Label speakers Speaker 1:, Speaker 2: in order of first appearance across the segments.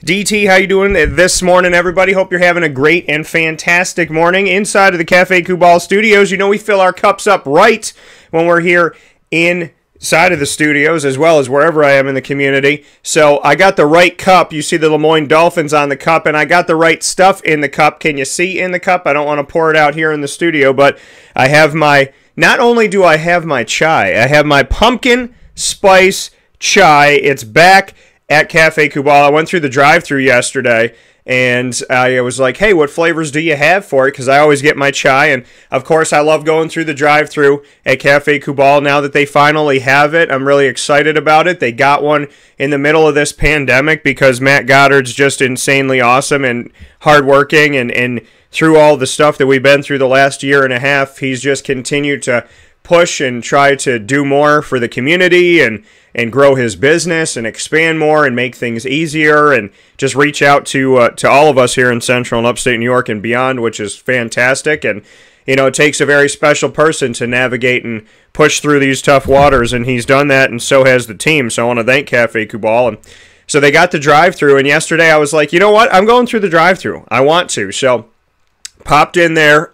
Speaker 1: DT, how you doing this morning, everybody? Hope you're having a great and fantastic morning inside of the Cafe Kubal studios. You know we fill our cups up right when we're here inside of the studios, as well as wherever I am in the community. So I got the right cup. You see the Lemoyne Dolphins on the cup, and I got the right stuff in the cup. Can you see in the cup? I don't want to pour it out here in the studio, but I have my, not only do I have my chai, I have my pumpkin spice chai. It's back at Cafe Kubal. I went through the drive-thru yesterday, and I was like, hey, what flavors do you have for it? Because I always get my chai, and of course I love going through the drive-thru at Cafe Kubal. Now that they finally have it, I'm really excited about it. They got one in the middle of this pandemic because Matt Goddard's just insanely awesome and hardworking, and through all the stuff that we've been through the last year and a half, he's just continued to push and try to do more for the community and grow his business and expand more and make things easier and just reach out to all of us here in Central and Upstate New York and beyond, which is fantastic. And, you know, it takes a very special person to navigate and push through these tough waters, and he's done that, and so has the team. So I want to thank Cafe Kubal. And so they got the drive-thru, and yesterday I was like, you know what? I'm going through the drive-thru. I want to. So popped in there,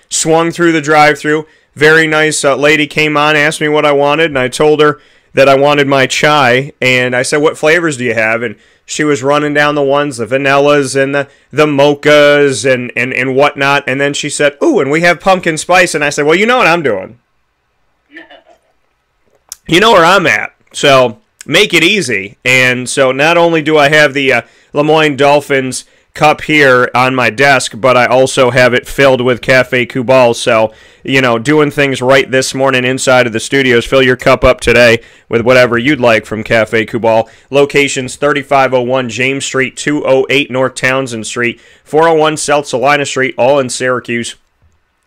Speaker 1: swung through the drive-thru. Very nice lady came on, asked me what I wanted, and I told her that I wanted my chai, and I said, what flavors do you have? And she was running down the ones, the vanillas and the mochas and whatnot, and then she said, ooh, and we have pumpkin spice, and I said, well, you know what I'm doing. You know where I'm at, so make it easy. And so not only do I have the Lemoyne Dolphins cup here on my desk, but I also have it filled with Cafe Kubal. So, you know, doing things right this morning inside of the studios. Fill your cup up today with whatever you'd like from Cafe Kubal. Locations 3501 James Street, 208 North Townsend Street, 401 South Salina Street, all in Syracuse,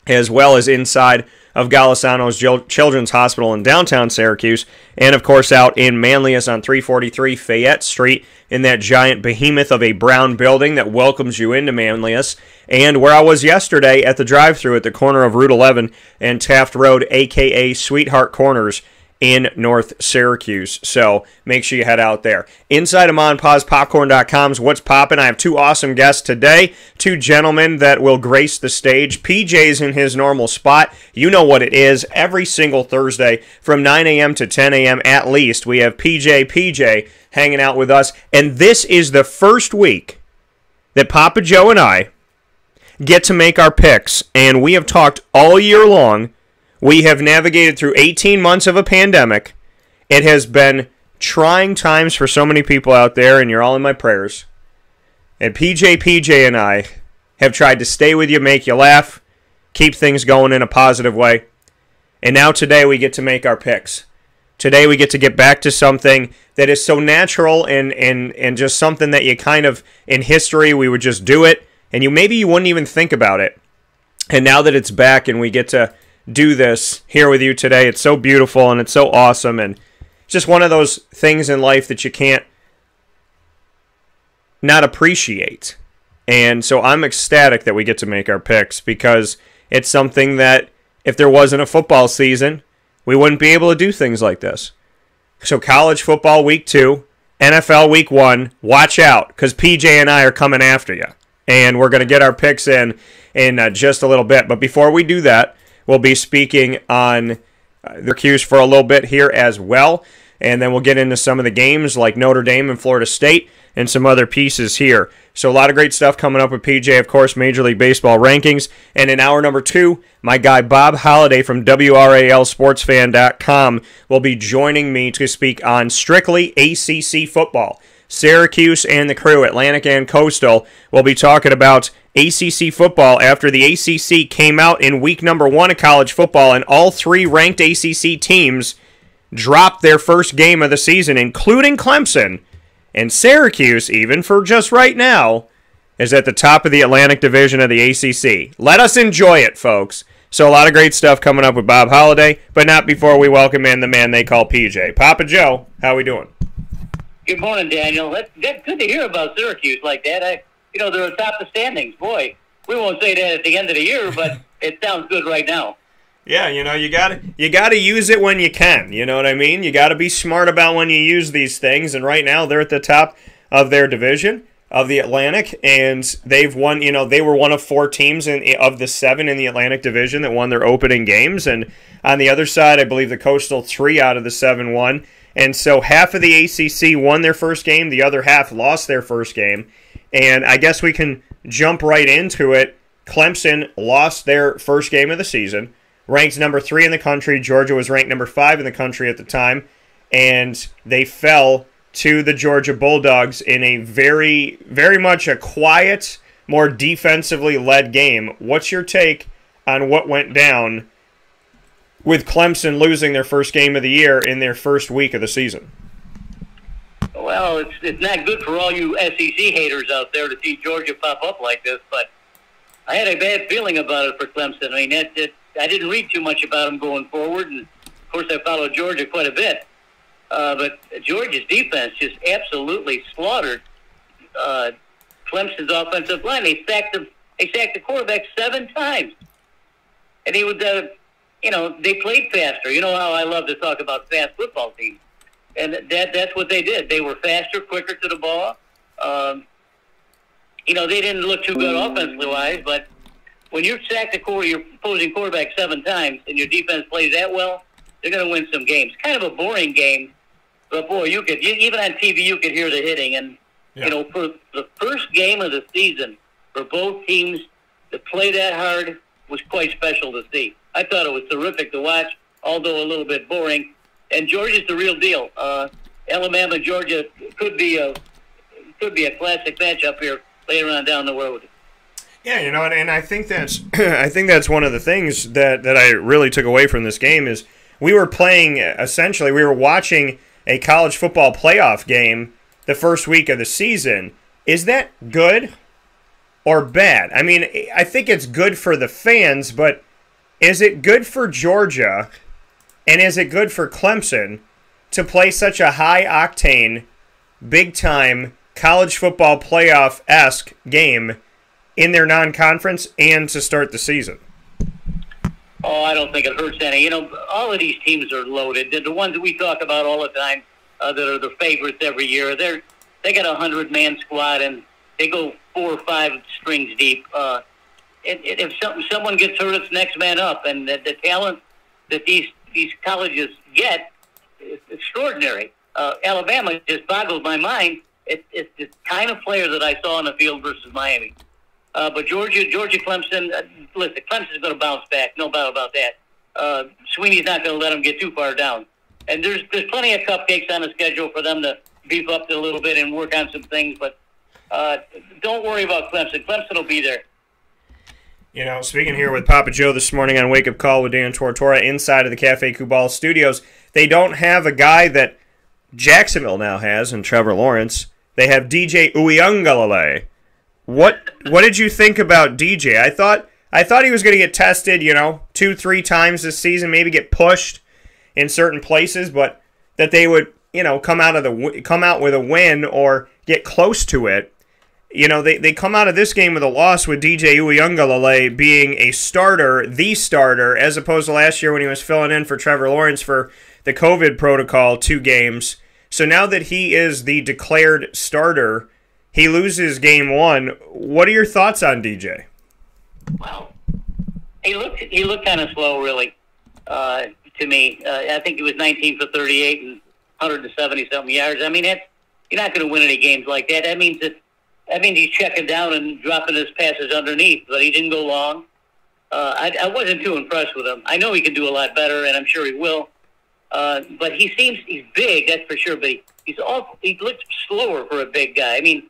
Speaker 1: as well as inside of Golisano's Children's Hospital in downtown Syracuse, and of course out in Manlius on 343 Fayette Street in that giant behemoth of a brown building that welcomes you into Manlius, and where I was yesterday at the drive-thru at the corner of Route 11 and Taft Road, a.k.a. Sweetheart Corners, in North Syracuse. So make sure you head out there. Inside of MonPawsPopcorn.com's What's Poppin', I have two awesome guests today, two gentlemen that will grace the stage. PJ's in his normal spot. You know what it is. Every single Thursday from 9 a.m. to 10 a.m. at least, we have PJ hanging out with us. And this is the first week that Papa Joe and I get to make our picks. And we have talked all year long. We have navigated through 18 months of a pandemic. It has been trying times for so many people out there, and you're all in my prayers. And PJ and I have tried to stay with you, make you laugh, keep things going in a positive way. And now today we get to make our picks. Today we get to get back to something that is so natural and just something that you kind of, in history, we would just do it, and maybe you wouldn't even think about it. And now that it's back and we get to do this here with you today, it's so beautiful and it's so awesome, and it's just one of those things in life that you can't not appreciate. And so I'm ecstatic that we get to make our picks, because it's something that if there wasn't a football season, we wouldn't be able to do things like this. So college football week 2, NFL week 1, watch out, because PJ and I are coming after you, and we're going to get our picks in just a little bit. But before we do that, we'll be speaking on the cues for a little bit here as well. And then we'll get into some of the games like Notre Dame and Florida State and some other pieces here. So a lot of great stuff coming up with PJ, of course, Major League Baseball rankings. And in hour number 2, my guy Bob Holliday from WRALSportsFan.com will be joining me to speak on strictly ACC football. Syracuse and the crew, Atlantic and Coastal, will be talking about ACC football after the ACC came out in week number 1 of college football, and all 3 ranked ACC teams dropped their first game of the season, including Clemson. And Syracuse, even for just right now, is at the top of the Atlantic Division of the ACC. Let us enjoy it, folks. So a lot of great stuff coming up with Bob Holliday, but not before we welcome in the man they call PJ. Papa Joe, how we doing?
Speaker 2: Good morning, Daniel. That's good to hear about Syracuse like that. They're atop the standings. Boy, we won't say that at the end of the year, but it sounds good right now.
Speaker 1: Yeah, you gotta use it when you can. You know what I mean? You gotta be smart about when you use these things. And right now, they're at the top of their division, of the Atlantic, and they've won, they were one of 4 teams of the 7 in the Atlantic Division that won their opening games, and on the other side, I believe the Coastal 3 out of the 7 won, and so half of the ACC won their first game, the other half lost their first game, and I guess we can jump right into it. Clemson lost their first game of the season, ranked number 3 in the country. Georgia was ranked number 5 in the country at the time, and they fell to the Georgia Bulldogs in a very, very much a quiet, more defensively led game. What's your take on what went down with Clemson losing their first game of the year in their first week of the season?
Speaker 2: Well, it's not good for all you SEC haters out there to see Georgia pop up like this, but I had a bad feeling about it for Clemson. I mean, I didn't read too much about them going forward, and of course I followed Georgia quite a bit. But Georgia's defense just absolutely slaughtered Clemson's offensive line. They sacked the quarterback 7 times, and he would, they played faster. You know how I love to talk about fast football teams, and that's what they did. They were faster, quicker to the ball. They didn't look too good offensively wise, but when you sack your opposing quarterback 7 times and your defense plays that well, they're going to win some games. Kind of a boring game, but boy, even on TV you could hear the hitting. And for the first game of the season for both teams to play that hard was quite special to see. I thought it was terrific to watch, although a little bit boring. And Georgia's the real deal. Alabama, Georgia could be a classic matchup here later on down the road.
Speaker 1: Yeah, and I think that's one of the things that I really took away from this game is we were watching a college football playoff game the first week of the season. Is that good or bad? I mean, I think it's good for the fans, but is it good for Georgia and is it good for Clemson to play such a high-octane, big-time college football playoff-esque game in their non-conference and to start the season?
Speaker 2: Oh, I don't think it hurts any. All of these teams are loaded. The ones that we talk about all the time that are the favorites every year, they got a 100-man squad, and they go 4 or 5 strings deep. If someone gets hurt, it's next man up, and the talent that these colleges get is extraordinary. Alabama just boggles my mind. It's the kind of player that I saw on the field versus Miami. But Georgia, Clemson, listen, Clemson's going to bounce back, no doubt about that. Sweeney's not going to let them get too far down. And there's plenty of cupcakes on the schedule for them to beef up a little bit and work on some things. But don't worry about Clemson. Clemson will be there.
Speaker 1: Speaking here with Papa Joe this morning on Wake Up Call with Dan Tortora inside of the Cafe Kubal studios, they don't have a guy that Jacksonville now has in Trevor Lawrence. They have DJ Uiagalelei. What did you think about DJ? I thought he was going to get tested, 2-3 times this season, maybe get pushed in certain places, but that they would, come out with a win or get close to it. They come out of this game with a loss with DJ Uiagalelei being a starter, the starter, as opposed to last year when he was filling in for Trevor Lawrence for the COVID protocol 2 games. So now that he is the declared starter, he loses game 1. What are your thoughts on DJ?
Speaker 2: Well, he looked kind of slow, really, to me. I think he was 19 for 38 and 170-something yards. I mean, you're not going to win any games like that. That means he's checking down and dropping his passes underneath, but he didn't go long. I wasn't too impressed with him. I know he can do a lot better, and I'm sure he will. But he's big, that's for sure. But he looked slower for a big guy. I mean,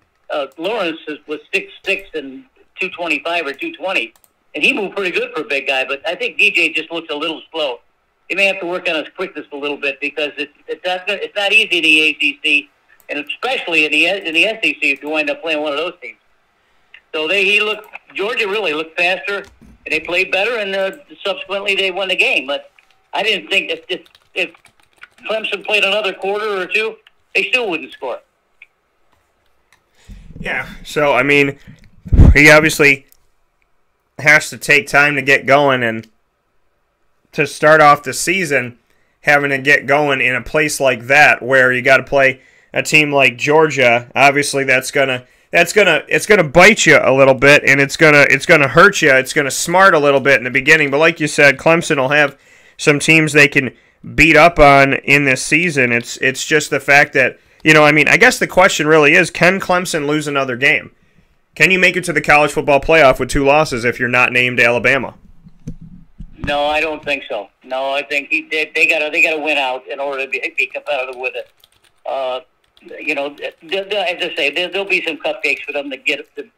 Speaker 2: Lawrence was 6'6" and 225 or 220, and he moved pretty good for a big guy. But I think DJ just looks a little slow. He may have to work on his quickness a little bit because it's not easy in the ACC, and especially in the SEC if you wind up playing one of those teams. So Georgia really looked faster, and they played better, and subsequently they won the game. But I didn't think if Clemson played another quarter or 2, they still wouldn't score.
Speaker 1: Yeah, so, I mean, he obviously has to take time to get going, and to start off the season having to get going in a place like that where you got to play a team like Georgia, obviously it's gonna bite you a little bit, and it's gonna hurt you. It's gonna smart a little bit in the beginning, but like you said, Clemson will have some teams they can beat up on in this season. It's just the fact that, I guess the question really is, can Clemson lose another game? Can you make it to the college football playoff with 2 losses if you're not named Alabama?
Speaker 2: No, I don't think so. No, I think they gotta win out in order to be competitive with it. As I say, there'll be some cupcakes for them to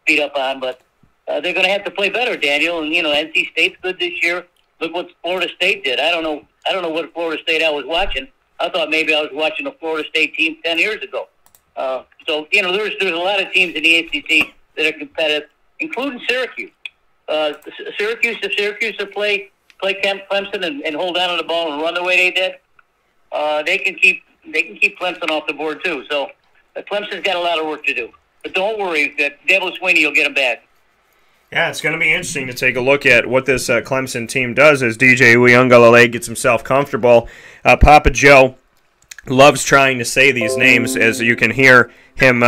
Speaker 2: beat up on, but they're going to have to play better, Daniel. And NC State's good this year. Look what Florida State did. I don't know what Florida State I was watching. I thought maybe I was watching a Florida State team 10 years ago. So there's a lot of teams in the ACC that are competitive, including Syracuse. If Syracuse to play Clemson and hold on to the ball and run the way they did, they can keep Clemson off the board too. So Clemson's got a lot of work to do. But don't worry, Dabo Swinney will get them back.
Speaker 1: Yeah, it's going to be interesting to take a look at what this Clemson team does as DJ Uiagalelei gets himself comfortable. Papa Joe loves trying to say these names, as you can hear him.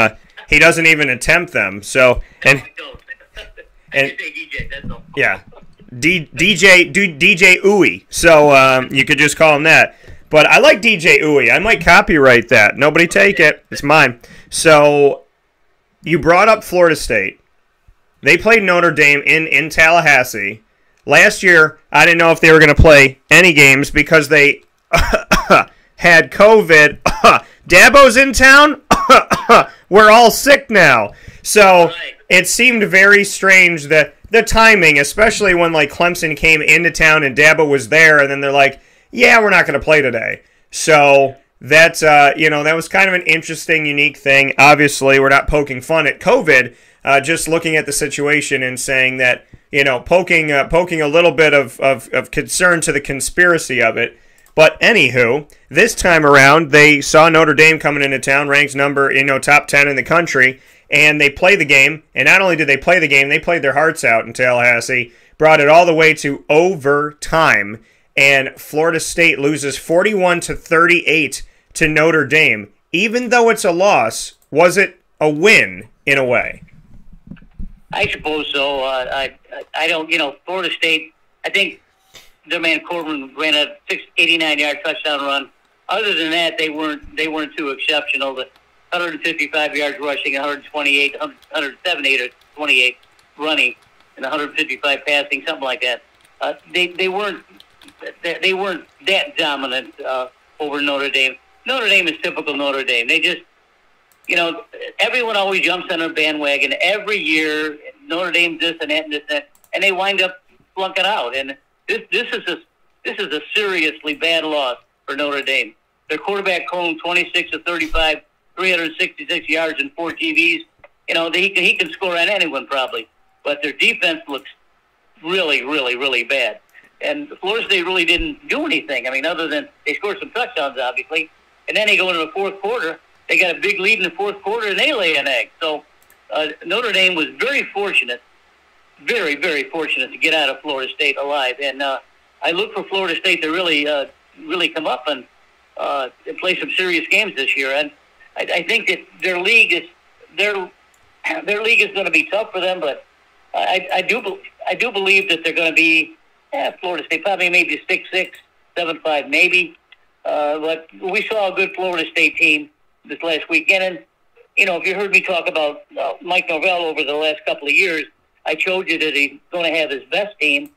Speaker 1: He doesn't even attempt them. So and
Speaker 2: DJ, that's all.
Speaker 1: Yeah, DJ Uwe. So you could just call him that. But I like DJ Uwe. I might copyright that. Nobody take it. It's mine. So you brought up Florida State. They played Notre Dame in Tallahassee. Last year, I didn't know if they were going to play any games because they had COVID. Dabo's in town. We're all sick now. So it seemed very strange that the timing, especially when like Clemson came into town and Dabo was there, and then they're like, yeah, we're not going to play today. So that's, that was kind of an interesting, unique thing. Obviously, we're not poking fun at COVID, just looking at the situation and saying that, poking a little bit of concern to the conspiracy of it. But anywho, this time around, they saw Notre Dame coming into town, ranked top 10 in the country, and they play the game. And not only did they play the game, they played their hearts out in Tallahassee, brought it all the way to overtime. And Florida State loses 41-38 to Notre Dame. Even though it's a loss, was it a win in a way?
Speaker 2: I suppose so. I don't, Florida State, I think their man Corbin ran a 89-yard touchdown run. Other than that, they weren't too exceptional. The 155 yards rushing, 178 or 28 running, and 155 passing, something like that. They weren't that dominant over Notre Dame. Notre Dame is typical Notre Dame. They just, everyone always jumps on their bandwagon every year. Notre Dame this and that and this and that, and they wind up flunking out. And this is a seriously bad loss for Notre Dame. Their quarterback Cone, 26 of 35, 366 yards and 4 TDs. He can score on anyone probably, but their defense looks really, really, really bad. And Florida State really didn't do anything. I mean, other than they scored some touchdowns, obviously. And then they go into the fourth quarter. They got a big lead in the fourth quarter, and they lay an egg. So Notre Dame was very fortunate, very, very fortunate to get out of Florida State alive. And I look for Florida State to really come up and play some serious games this year. And I think that their league is going to be tough for them. But I do believe that they're going to be. Florida State probably maybe 6-6, 7-5 maybe. But we saw a good Florida State team this last weekend. And, if you heard me talk about Mike Norvell over the last couple of years, I showed you that he's going to have his best team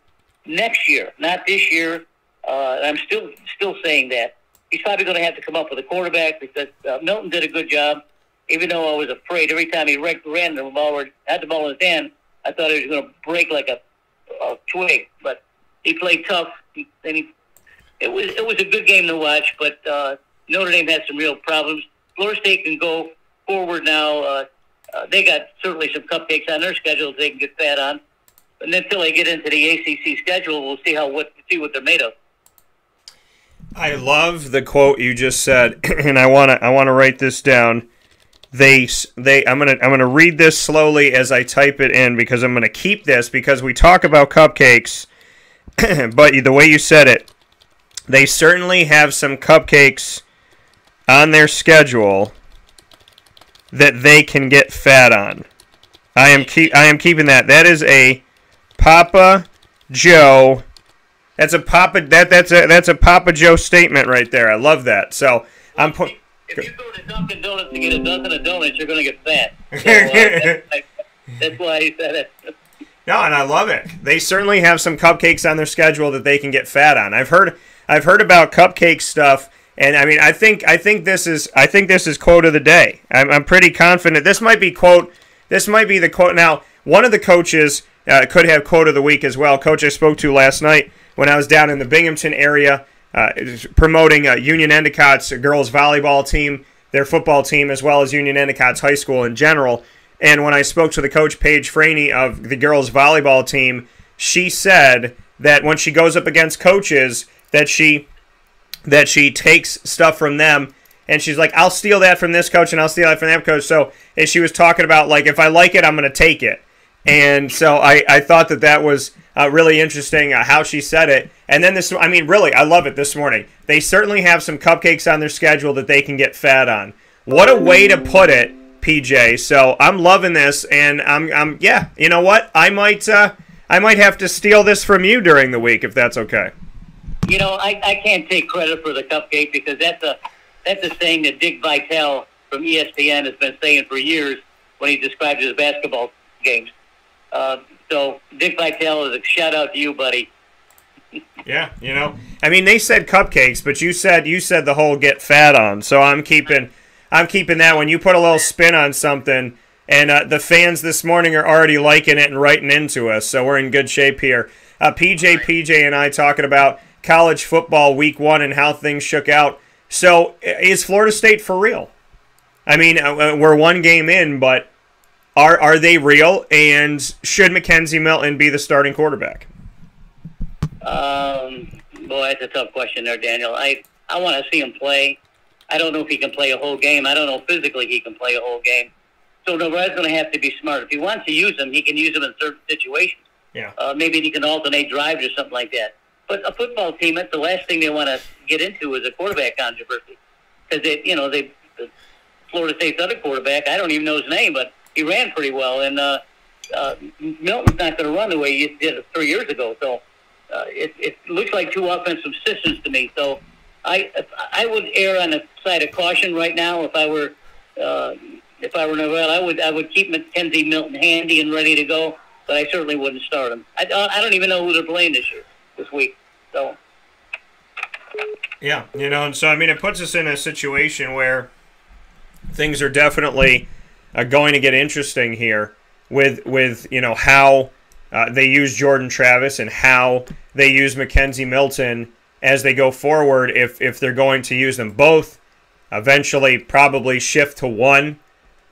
Speaker 2: next year, not this year. I'm still saying that. He's probably going to have to come up with a quarterback because Milton did a good job, even though I was afraid every time he ran the ball or had the ball in his hand, I thought he was going to break like a twig. But he played tough. It was a good game to watch, but Notre Dame had some real problems. Florida State can go forward now. They got certainly some cupcakes on their schedule they can get fat on. And then until they get into the ACC schedule, we'll see what they're made of.
Speaker 1: I love the quote you just said, and I wanna write this down. I'm gonna read this slowly as I type it in because I'm gonna keep this because we talk about cupcakes. But the way you said it, they certainly have some cupcakes on their schedule. that they can get fat on. I am keeping that. That is a Papa Joe. That's a Papa Joe statement right there. I love that. So I'm putting.
Speaker 2: If you go to Dunkin' Donuts to get a dozen of donuts, you're going to get fat. So, that's why I said it.
Speaker 1: No, and I love it. They certainly have some cupcakes on their schedule that they can get fat on. I've heard about cupcake stuff, and I mean, I think this is quote of the day. I'm pretty confident this might be quote. This might be the quote. Now, one of the coaches could have quote of the week as well. Coach I spoke to last night when I was down in the Binghamton area. Promoting Union Endicott's girls volleyball team, their football team, as well as Union Endicott's high school in general. And when I spoke to the coach, Paige Franey, of the girls volleyball team, she said that when she goes up against coaches, that she takes stuff from them, and she's like, I'll steal that from this coach, and I'll steal that from that coach. So as she was talking about, like, if I like it, I'm going to take it. And so I thought that was really interesting how she said it. And then this, I mean, really, I love it this morning. They certainly have some cupcakes on their schedule that they can get fat on. What a way to put it, PJ. So I'm loving this, and I'm yeah. You know what? I might have to steal this from you during the week if that's okay.
Speaker 2: You know, I can't take credit for the cupcake because that's a saying that Dick Vitale from ESPN has been saying for years when he described his basketball games. So Dick Vitale is a shout out to you, buddy.
Speaker 1: Yeah, you know, I mean, they said cupcakes, but you said the whole get fat on. So I'm keeping that when you put a little spin on something, and the fans this morning are already liking it and writing into us. So we're in good shape here. PJ and I talking about college football week 1 and how things shook out. So is Florida State for real? I mean, we're one game in, but are they real? And should Mackenzie Milton be the starting quarterback?
Speaker 2: Boy, that's a tough question there, Daniel. I want to see him play. I don't know if he can play a whole game. I don't know if physically he can play a whole game. So Nevada's going to have to be smart. If he wants to use him, he can use him in certain situations.
Speaker 1: Yeah.
Speaker 2: Maybe he can alternate drives or something like that. But a football team, that's the last thing they want to get into is a quarterback controversy. Because Florida State's other quarterback, I don't even know his name, but he ran pretty well. And Milton's not going to run the way he did 3 years ago. So it looks like two offensive systems to me. So I would err on the side of caution right now. If I were Nevada, I would keep Mackenzie Milton handy and ready to go, but I certainly wouldn't start him. I don't even know who they're playing this week. So
Speaker 1: yeah, you know, and so I mean, it puts us in a situation where things are definitely going to get interesting here with you know how they use Jordan Travis and how they use Mackenzie Milton as they go forward. If they're going to use them both, eventually probably shift to one,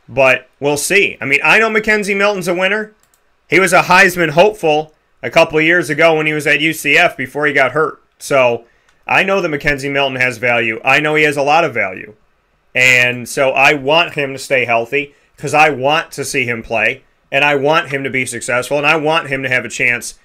Speaker 1: but we'll see. I mean, I know Mackenzie Milton's a winner. He was a Heisman hopeful a couple of years ago when he was at UCF before he got hurt. So I know that Mackenzie Milton has value. I know he has a lot of value. And so I want him to stay healthy because I want to see him play, and I want him to be successful, and I want him to have a chance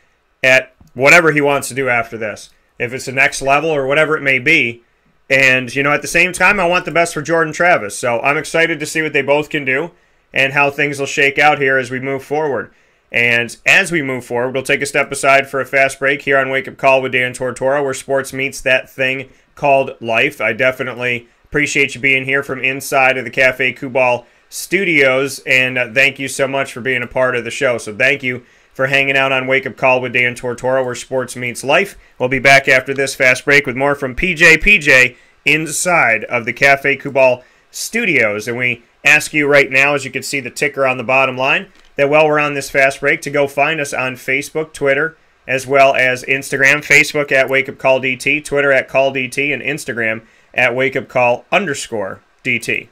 Speaker 1: at whatever he wants to do after this, if it's the next level or whatever it may be. And, you know, at the same time, I want the best for Jordan Travis. So I'm excited to see what they both can do and how things will shake out here as we move forward. And as we move forward, we'll take a step aside for a fast break here on Wake Up Call with Dan Tortora, where sports meets that thing called life. I definitely appreciate you being here from inside of the Cafe Kubal studios, and thank you so much for being a part of the show. So thank you for hanging out on Wake Up Call with Dan Tortora, where sports meets life. We'll be back after this fast break with more from PJ inside of the Cafe Kubal studios. And we ask you right now, as you can see the ticker on the bottom line, that while we're on this fast break, to go find us on Facebook, Twitter, as well as Instagram. Facebook at Wake Up Call DT, Twitter at Call DT, and Instagram at Wake Up Call _DT.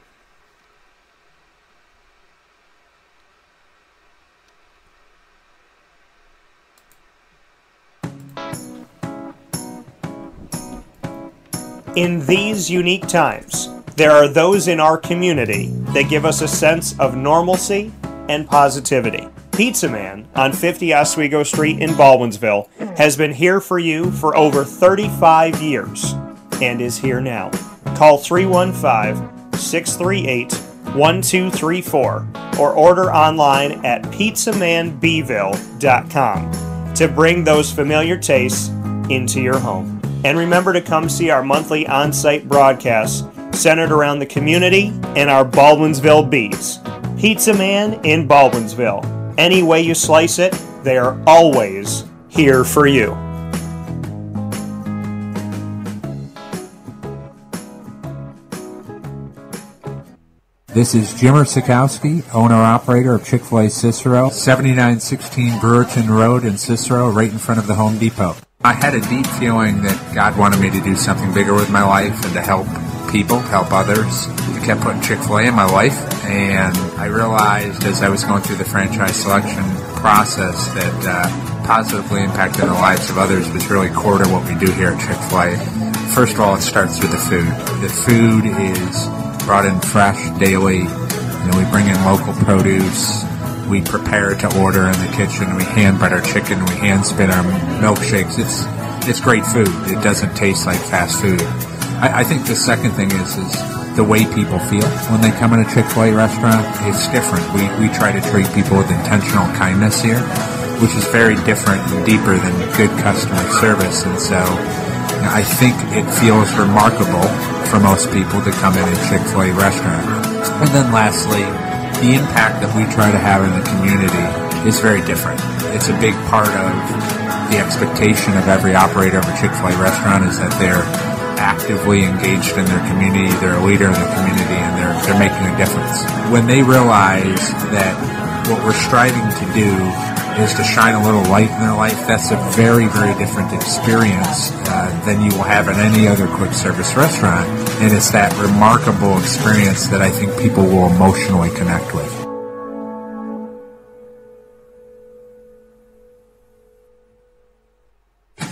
Speaker 1: In these unique times, there are those in our community that give us a sense of normalcy and positivity. Pizza Man on 50 Oswego Street in Baldwinsville has been here for you for over 35 years and is here now. Call 315-638-2222 1234 or order online at pizzamanbeville.com to bring those familiar tastes into your home. And remember to come see our monthly on-site broadcasts centered around the community and our Baldwinsville Bees. Pizza Man in Baldwinsville. Any way you slice it, they are always here for you.
Speaker 3: This is Jimmer Sikowski, owner-operator of Chick-fil-A Cicero, 7916 Brewerton Road in Cicero, right in front of the Home Depot. I had a deep feeling that God wanted me to do something bigger with my life and to help people, help others. I kept putting Chick-fil-A in my life, and I realized as I was going through the franchise selection process that positively impacting the lives of others was really core to what we do here at Chick-fil-A. First of all, it starts with the food. The food is brought in fresh daily. We bring in local produce. We prepare to order in the kitchen. We hand bread our chicken. We hand spin our milkshakes. It's great food. It doesn't taste like fast food. I think the second thing is the way people feel when they come in a Chick-fil-A restaurant. It's different. We try to treat people with intentional kindness here, which is very different and deeper than good customer service. And so I think it feels remarkable for most people to come in a Chick-fil-A restaurant. And then lastly, the impact that we try to have in the community is very different. It's a big part of the expectation of every operator of a Chick-fil-A restaurant is that they're actively engaged in their community, they're a leader in the community, and they're making a difference. When they realize that what we're striving to do is to shine a little light in their life, that's a very, very different experience than you will have in any other quick service restaurant. And it's that remarkable experience that I think people will emotionally connect with.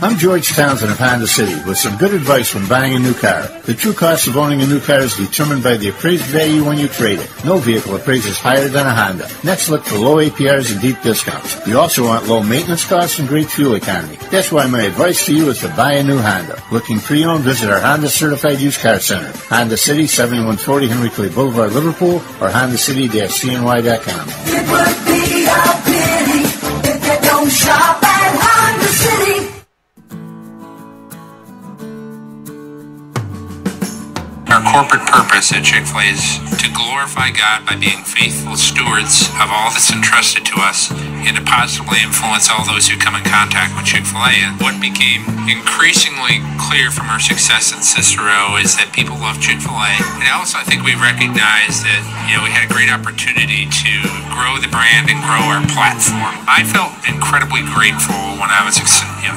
Speaker 4: I'm George Townsend of Honda City with some good advice when buying a new car. The true cost of owning a new car is determined by the appraised value when you trade it. No vehicle appraises higher than a Honda. Next, look for low APRs and deep discounts. You also want low maintenance costs and great fuel economy. That's why my advice to you is to buy a new Honda. Looking pre-owned, visit our Honda Certified Used Car Center. Honda City, 7140 Henry Clay Boulevard, Liverpool, or HondaCity-CNY.com.
Speaker 5: It would be a pity if you don't shop at Honda City.
Speaker 6: Our corporate purpose at Chick-fil-A is to glorify God by being faithful stewards of all that's entrusted to us and to positively influence all those who come in contact with Chick-fil-A. And what became increasingly clear from our success in Cicero is that people love Chick-fil-A. And also I think we recognized that we had a great opportunity to grow the brand and grow our platform. I felt incredibly grateful when I was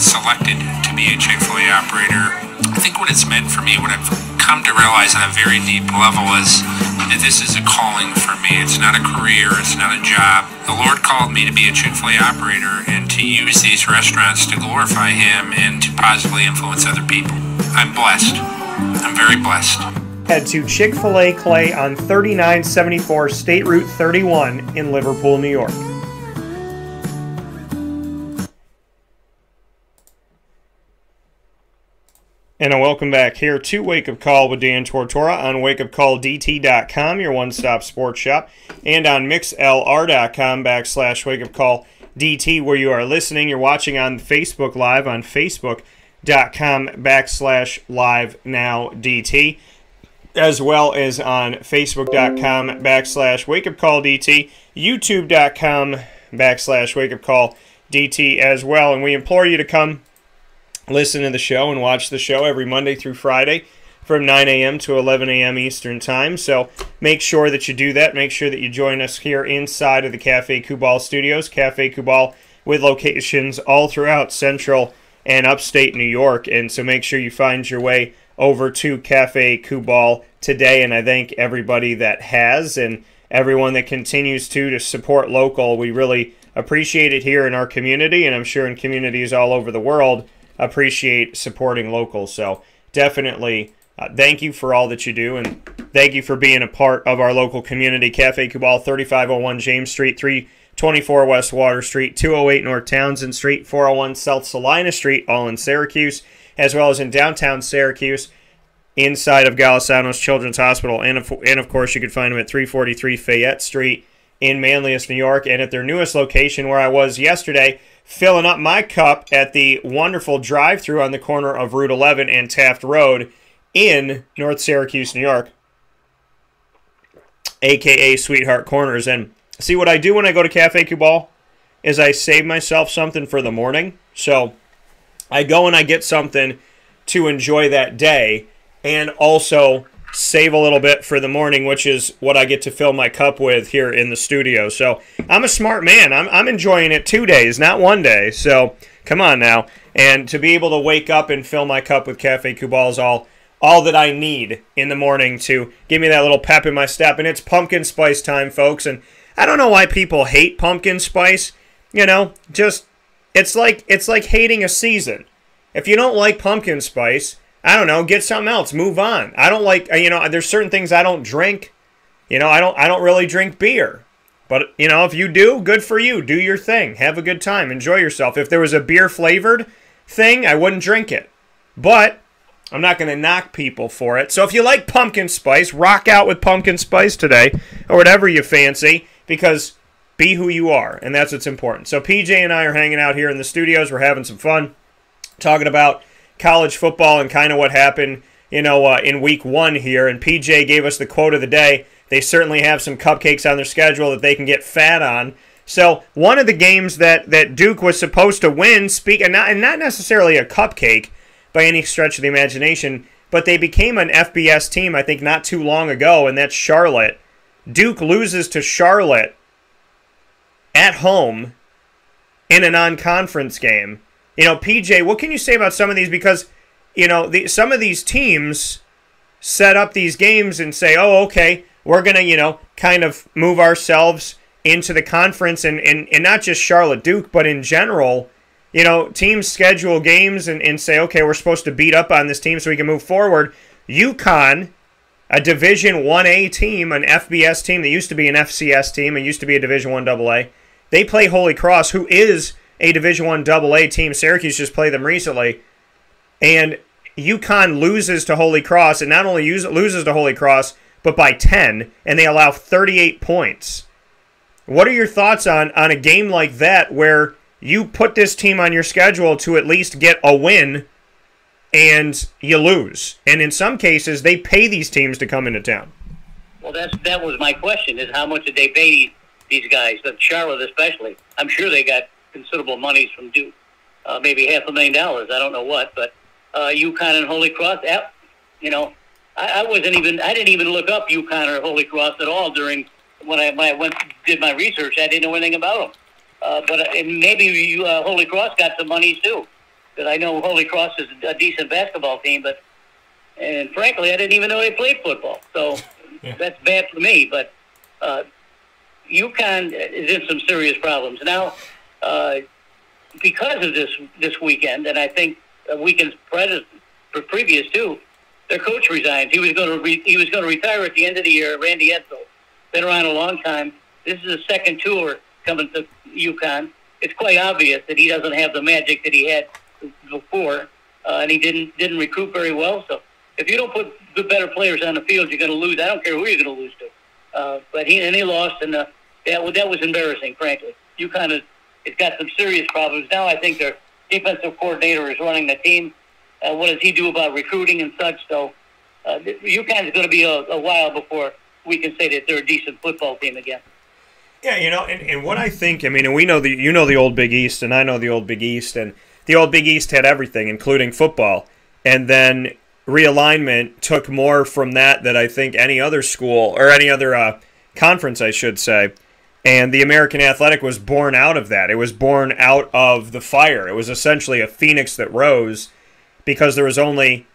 Speaker 6: selected to be a Chick-fil-A operator. I think what it's meant for me, what I've come to realize on a very deep level is that this is a calling for me. It's not a career. It's not a job. The Lord called me to be a Chick-fil-A operator and to use these restaurants to glorify Him and to positively influence other people. I'm blessed. I'm very blessed.
Speaker 1: Head to Chick-fil-A Clay on 3974 State Route 31 in Liverpool, New York. And a welcome back here to Wake Up Call with Dan Tortora on wakeupcalldt.com, your one-stop sports shop, and on mixlr.com/wakeupcalldt, where you are listening. You're watching on Facebook Live on facebook.com/live-now-dt, as well as on facebook.com/wakeupcalldt, youtube.com/wakeupcalldt as well. And we implore you to come listen to the show and watch the show every Monday through Friday from 9 a.m. to 11 a.m. Eastern Time. So make sure that you do that. Make sure that you join us here inside of the Cafe Kubal studios. Cafe Kubal with locations all throughout Central and Upstate New York. And so make sure you find your way over to Cafe Kubal today. And I thank everybody that has and everyone that continues to support local. We really appreciate it here in our community, and I'm sure in communities all over the world appreciate supporting local. So definitely thank you for all that you do, and thank you for being a part of our local community. Cafe Kubal, 3501 James Street, 324 West Water Street, 208 North Townsend Street, 401 South Salina Street, all in Syracuse, as well as in downtown Syracuse. inside of Golisano's Children's Hospital. And of course, you can find them at 343 Fayette Street in Manlius, New York, and at their newest location where I was yesterday, filling up my cup at the wonderful drive-thru on the corner of Route 11 and Taft Road in North Syracuse, New York, a.k.a. Sweetheart Corners. And see, what I do when I go to Cafe Cubal is I save myself something for the morning. So I go and I get something to enjoy that day and also save a little bit for the morning, which is what I get to fill my cup with here in the studio. So I'm a smart man. I'm enjoying it 2 days, not 1 day. So come on now. And to be able to wake up and fill my cup with Cafe Cubal is all that I need in the morning to give me that little pep in my step. And it's pumpkin spice time, folks. And I don't know why people hate pumpkin spice. You know, just it's like hating a season. If you don't like pumpkin spice, I don't know, get something else. Move on. I don't like, there's certain things I don't drink. I don't really drink beer. But, if you do, good for you. Do your thing. Have a good time. Enjoy yourself. If there was a beer-flavored thing, I wouldn't drink it. But I'm not going to knock people for it. So if you like pumpkin spice, rock out with pumpkin spice today, or whatever you fancy, because be who you are, and that's what's important. So PJ and I are hanging out here in the studios. We're having some fun, talking about college football and kind of what happened, in week 1 here. And PJ gave us the quote of the day. They certainly have some cupcakes on their schedule that they can get fat on. So one of the games that Duke was supposed to win, and not necessarily a cupcake by any stretch of the imagination, but they became an FBS team, I think, not too long ago, and that's Charlotte. Duke loses to Charlotte at home in a non-conference game. PJ, what can you say about some of these? Because, some of these teams set up these games and say, oh, okay, we're going to, kind of move ourselves into the conference. And not just Charlotte Duke, but in general, teams schedule games and say, okay, we're supposed to beat up on this team so we can move forward. UConn, a Division 1A team, an FBS team that used to be an FCS team and used to be a Division 1 AA, they play Holy Cross, who is a Division 1 AA team. Syracuse just played them recently. And UConn loses to Holy Cross, and not only loses to Holy Cross, but by 10, and they allow 38 points. What are your thoughts on a game like that where you put this team on your schedule to at least get a win and you lose? And in some cases, they pay these teams to come into town.
Speaker 2: Well, that was my question, is how much did they pay these guys, the Charlotte especially? I'm sure they got considerable monies from Duke, maybe $500,000. I don't know what, but UConn and Holy Cross. I didn't even look up UConn or Holy Cross at all during when I did my research. I didn't know anything about them. But maybe Holy Cross got some money too, because I know Holy Cross is a decent basketball team. And frankly, I didn't even know they played football. So that's bad for me. But UConn is in some serious problems now. Because of this weekend, and I think weekends previous too, their coach resigned. He was going to retire at the end of the year. Randy Edsel, been around a long time. This is his second tour coming to UConn. It's quite obvious that he doesn't have the magic that he had before, and he didn't recruit very well. So if you don't put the better players on the field, you're going to lose. I don't care who you're going to lose to. But he lost, and that was embarrassing, frankly. UConn it's got some serious problems. Now I think their defensive coordinator is running the team. What does he do about recruiting and such? So UConn is going to be a while before we can say that they're a decent football team again.
Speaker 1: Yeah, and what I think, and we know the old Big East, and I know the old Big East, and the old Big East had everything, including football. And then realignment took more from that I think any other school, or any other conference, I should say. And the American Athletic was born out of that. It was born out of the fire. It was essentially a phoenix that rose because there was only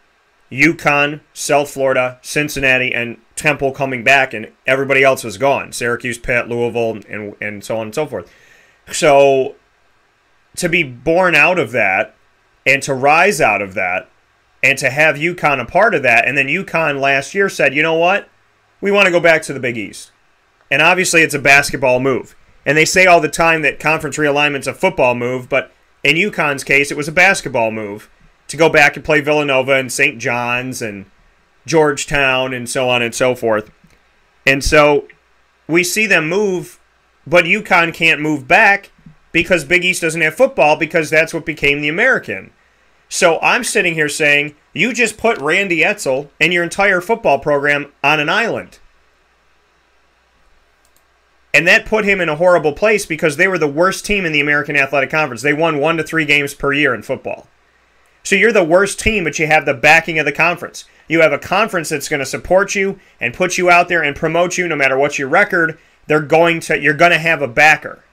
Speaker 1: UConn, South Florida, Cincinnati, and Temple coming back, and everybody else was gone. Syracuse, Pitt, Louisville, and so on and so forth. So to be born out of that and to rise out of that and to have UConn a part of that, and then UConn last year said, you know what? We want to go back to the Big East. And obviously it's a basketball move. And they say all the time that conference realignment's a football move, but in UConn's case, it was a basketball move to go back and play Villanova and St. John's and Georgetown and so on and so forth. And so we see them move, but UConn can't move back because Big East doesn't have football because that's what became the American. So I'm sitting here saying, you just put Randy Edsall and your entire football program on an island. And that put him in a horrible place because they were the worst team in the American Athletic Conference. They won 1 to 3 games per year in football. So you're the worst team, but you have the backing of the conference. You have a conference that's going to support you and put you out there and promote you no matter what's your record. You're going to have a backer.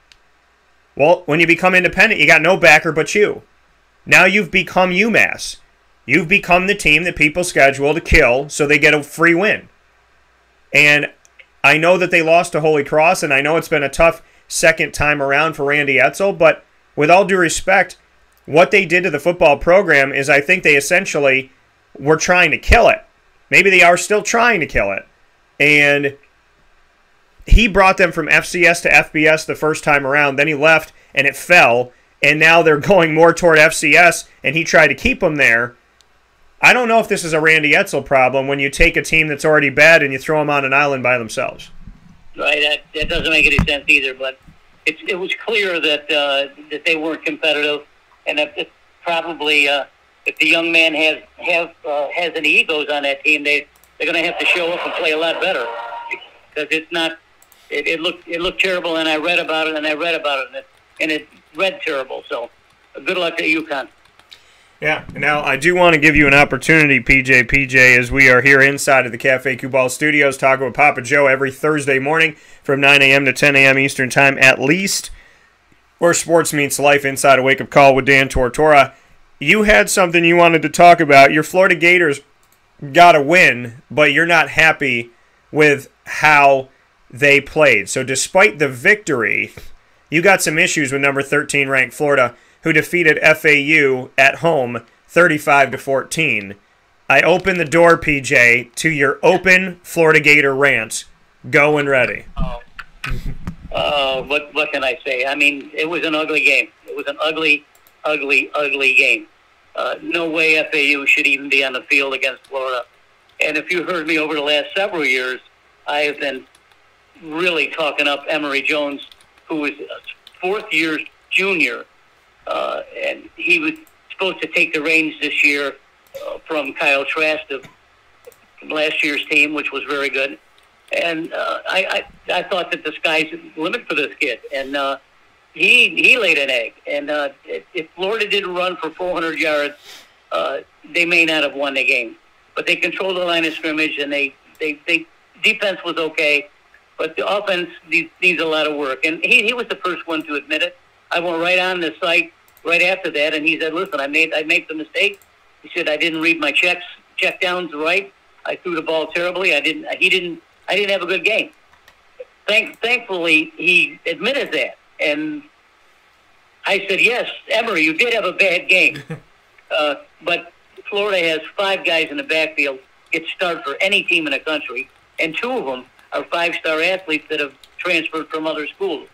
Speaker 1: Well, when you become independent, you got no backer but you. Now you've become UMass. You've become the team that people schedule to kill so they get a free win. And I know that they lost to Holy Cross, and I know it's been a tough second time around for Randy Edsall, but with all due respect, what they did to the football program is I think they essentially were trying to kill it. Maybe they are still trying to kill it. And he brought them from FCS to FBS the first time around, then he left and it fell, and now they're going more toward FCS, and he tried to keep them there. I don't know if this is a Randy Edsall problem when you take a team that's already bad and you throw them on an island by themselves.
Speaker 2: Right, that doesn't make any sense either. But it was clear that that they weren't competitive, and that it's probably if the young man has any egos on that team, they're going to have to show up and play a lot better because it's not. It looked terrible, and I read about it, and it read terrible. So, good luck to UConn.
Speaker 1: Yeah, now I do want to give you an opportunity, PJ, as we are here inside of the Cafe Cubal Studios talking with Papa Joe every Thursday morning from 9 a.m. to 10 a.m. Eastern Time at least, where sports meets life inside a wake-up call with Dan Tortora. You had something you wanted to talk about. Your Florida Gators got a win, but you're not happy with how they played. So despite the victory, you got some issues with number 13 ranked Florida, who defeated FAU at home 35-14. I open the door, PJ, to your open Florida Gator rant. Go when ready.
Speaker 2: What can I say? I mean, it was an ugly game. It was an ugly game. No way FAU should even be on the field against Florida. And if you heard me over the last several years, I have been really talking up Emory Jones, who was a fourth-year junior. And he was supposed to take the reins this year from Kyle Trask of last year's team, which was very good. And I thought that the sky's the limit for this kid. And he laid an egg. And if Florida didn't run for 400 yards, they may not have won the game. But they controlled the line of scrimmage, and they defense was okay. But the offense needs a lot of work. And he was the first one to admit it. I went right on the site right after that, and he said, "Listen, I made the mistake." He said, "I didn't read my check downs right. I threw the ball terribly. I didn't have a good game." Thankfully, he admitted that, and I said, "Yes, Emory, you did have a bad game." But Florida has 5 guys in the backfield get start for any team in the country, and 2 of them are 5-star athletes that have transferred from other schools.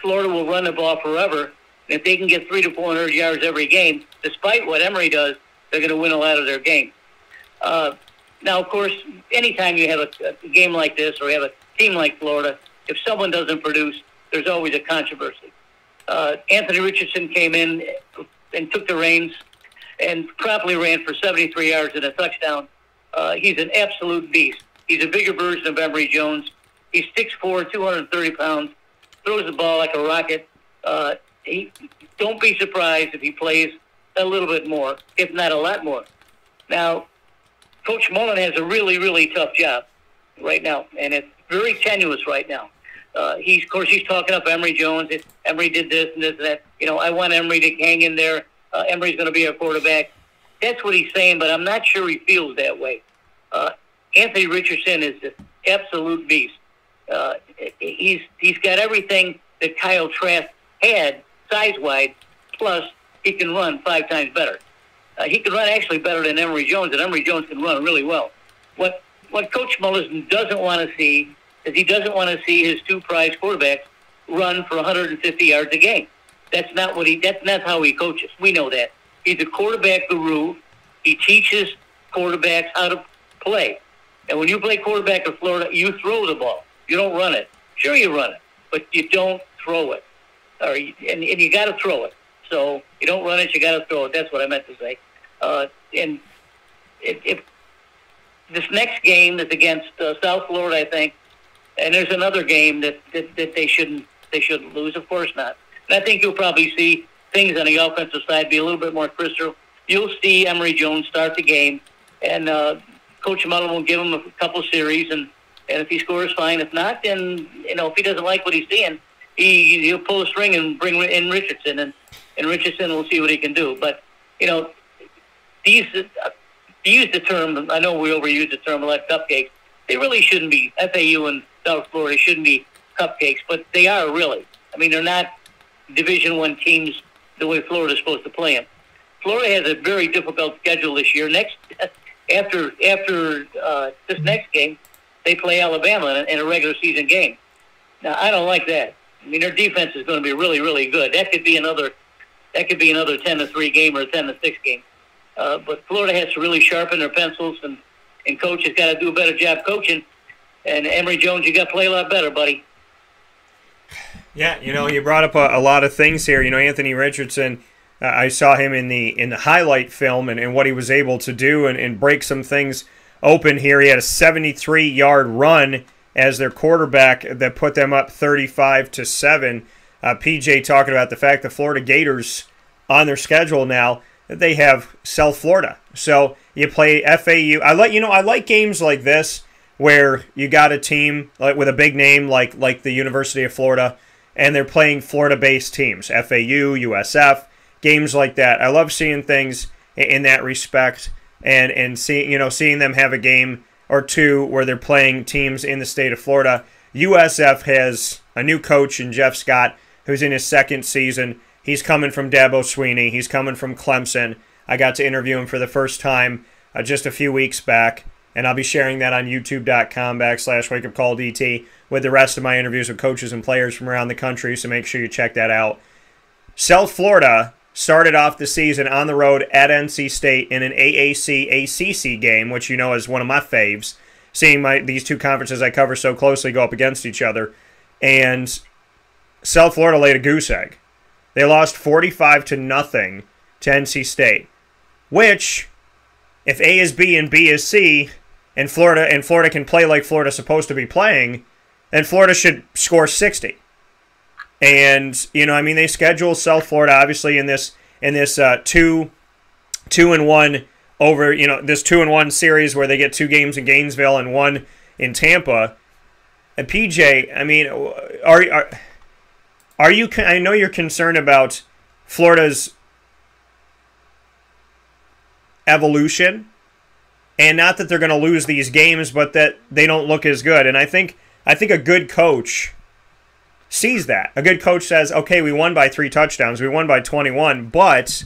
Speaker 2: Florida will run the ball forever. If they can get 300 to 400 yards every game, despite what Emory does, they're going to win a lot of their games. Now, of course, anytime you have a game like this or you have a team like Florida, if someone doesn't produce, there's always a controversy. Anthony Richardson came in and took the reins and promptly ran for 73 yards and a touchdown. He's an absolute beast. He's a bigger version of Emory Jones. He's 6'4", 230 pounds, throws the ball like a rocket. Don't be surprised if he plays a little bit more, if not a lot more. Now, Coach Mullen has a really, really tough job right now, and it's very tenuous right now. He's talking up Emory Jones. Emory did this and this and that. I want Emory to hang in there. Emory's going to be our quarterback. That's what he's saying, but I'm not sure he feels that way. Anthony Richardson is an absolute beast. He's got everything that Kyle Trask had size-wise, plus he can run 5 times better. He can run actually better than Emory Jones, and Emory Jones can run really well. What Coach Mullen doesn't want to see is he doesn't want to see his 2 prize quarterbacks run for 150 yards a game. That's not how he coaches. We know that. He's a quarterback guru. He teaches quarterbacks how to play. And when you play quarterback in Florida, you throw the ball. You don't run it. Sure, you run it, but you don't throw it. And you got to throw it. So you don't run it, you got to throw it. That's what I meant to say. And if this next game is against South Florida, I think, and there's another game that they shouldn't lose. Of course not. And I think you'll probably see things on the offensive side be a little bit more crystal. You'll see Emory Jones start the game, and Coach Mullen will give him a couple series, and if he scores, fine. If not, then if he doesn't like what he's seeing, he'll pull a string and bring in Richardson, and Richardson will see what he can do. But these to use the term, I know we overuse the term like cupcakes. They really shouldn't be. FAU and South Florida shouldn't be cupcakes, but they are really. I mean, they're not Division I teams the way Florida's supposed to play them. Florida has a very difficult schedule this year. After this next game, they play Alabama in a regular season game. Now, I don't like that. I mean, their defense is going to be really, really good. That could be another 10-3 game or a 10-6 game. But Florida has to really sharpen their pencils, and Coach has got to do a better job coaching. And Emory Jones, you got to play a lot better, buddy.
Speaker 1: Yeah, you brought up a lot of things here. Anthony Richardson, I saw him in the highlight film and what he was able to do and break some things open here. He had a 73-yard run as their quarterback that put them up 35-7. PJ talking about the fact that Florida Gators on their schedule now, they have South Florida. So you play FAU. I like games like this where you got a team like with a big name like the University of Florida, and they're playing Florida-based teams, FAU, USF, games like that. I love seeing things in that respect, and seeing them have a game or two where they're playing teams in the state of Florida. USF has a new coach in Jeff Scott, who's in his second season. He's coming from Dabo Swinney. He's coming from Clemson. I got to interview him for the first time just a few weeks back, and I'll be sharing that on youtube.com/wakeupcalldt with the rest of my interviews with coaches and players from around the country, so make sure you check that out. South Florida started off the season on the road at NC State in an AAC-ACC game, which is one of my faves, seeing these two conferences I cover so closely go up against each other. And South Florida laid a goose egg. They lost 45-0 to NC State, which, if A is B and B is C, and Florida can play like Florida's supposed to be playing, then Florida should score 60. And they schedule South Florida obviously in this 2-1 over this 2-1 series where they get 2 games in Gainesville and 1 in Tampa. And PJ, I mean, are you? I know you're concerned about Florida's evolution, and not that they're going to lose these games, but that they don't look as good. And I think a good coach sees that. A good coach says, okay, we won by 3 touchdowns, we won by 21, but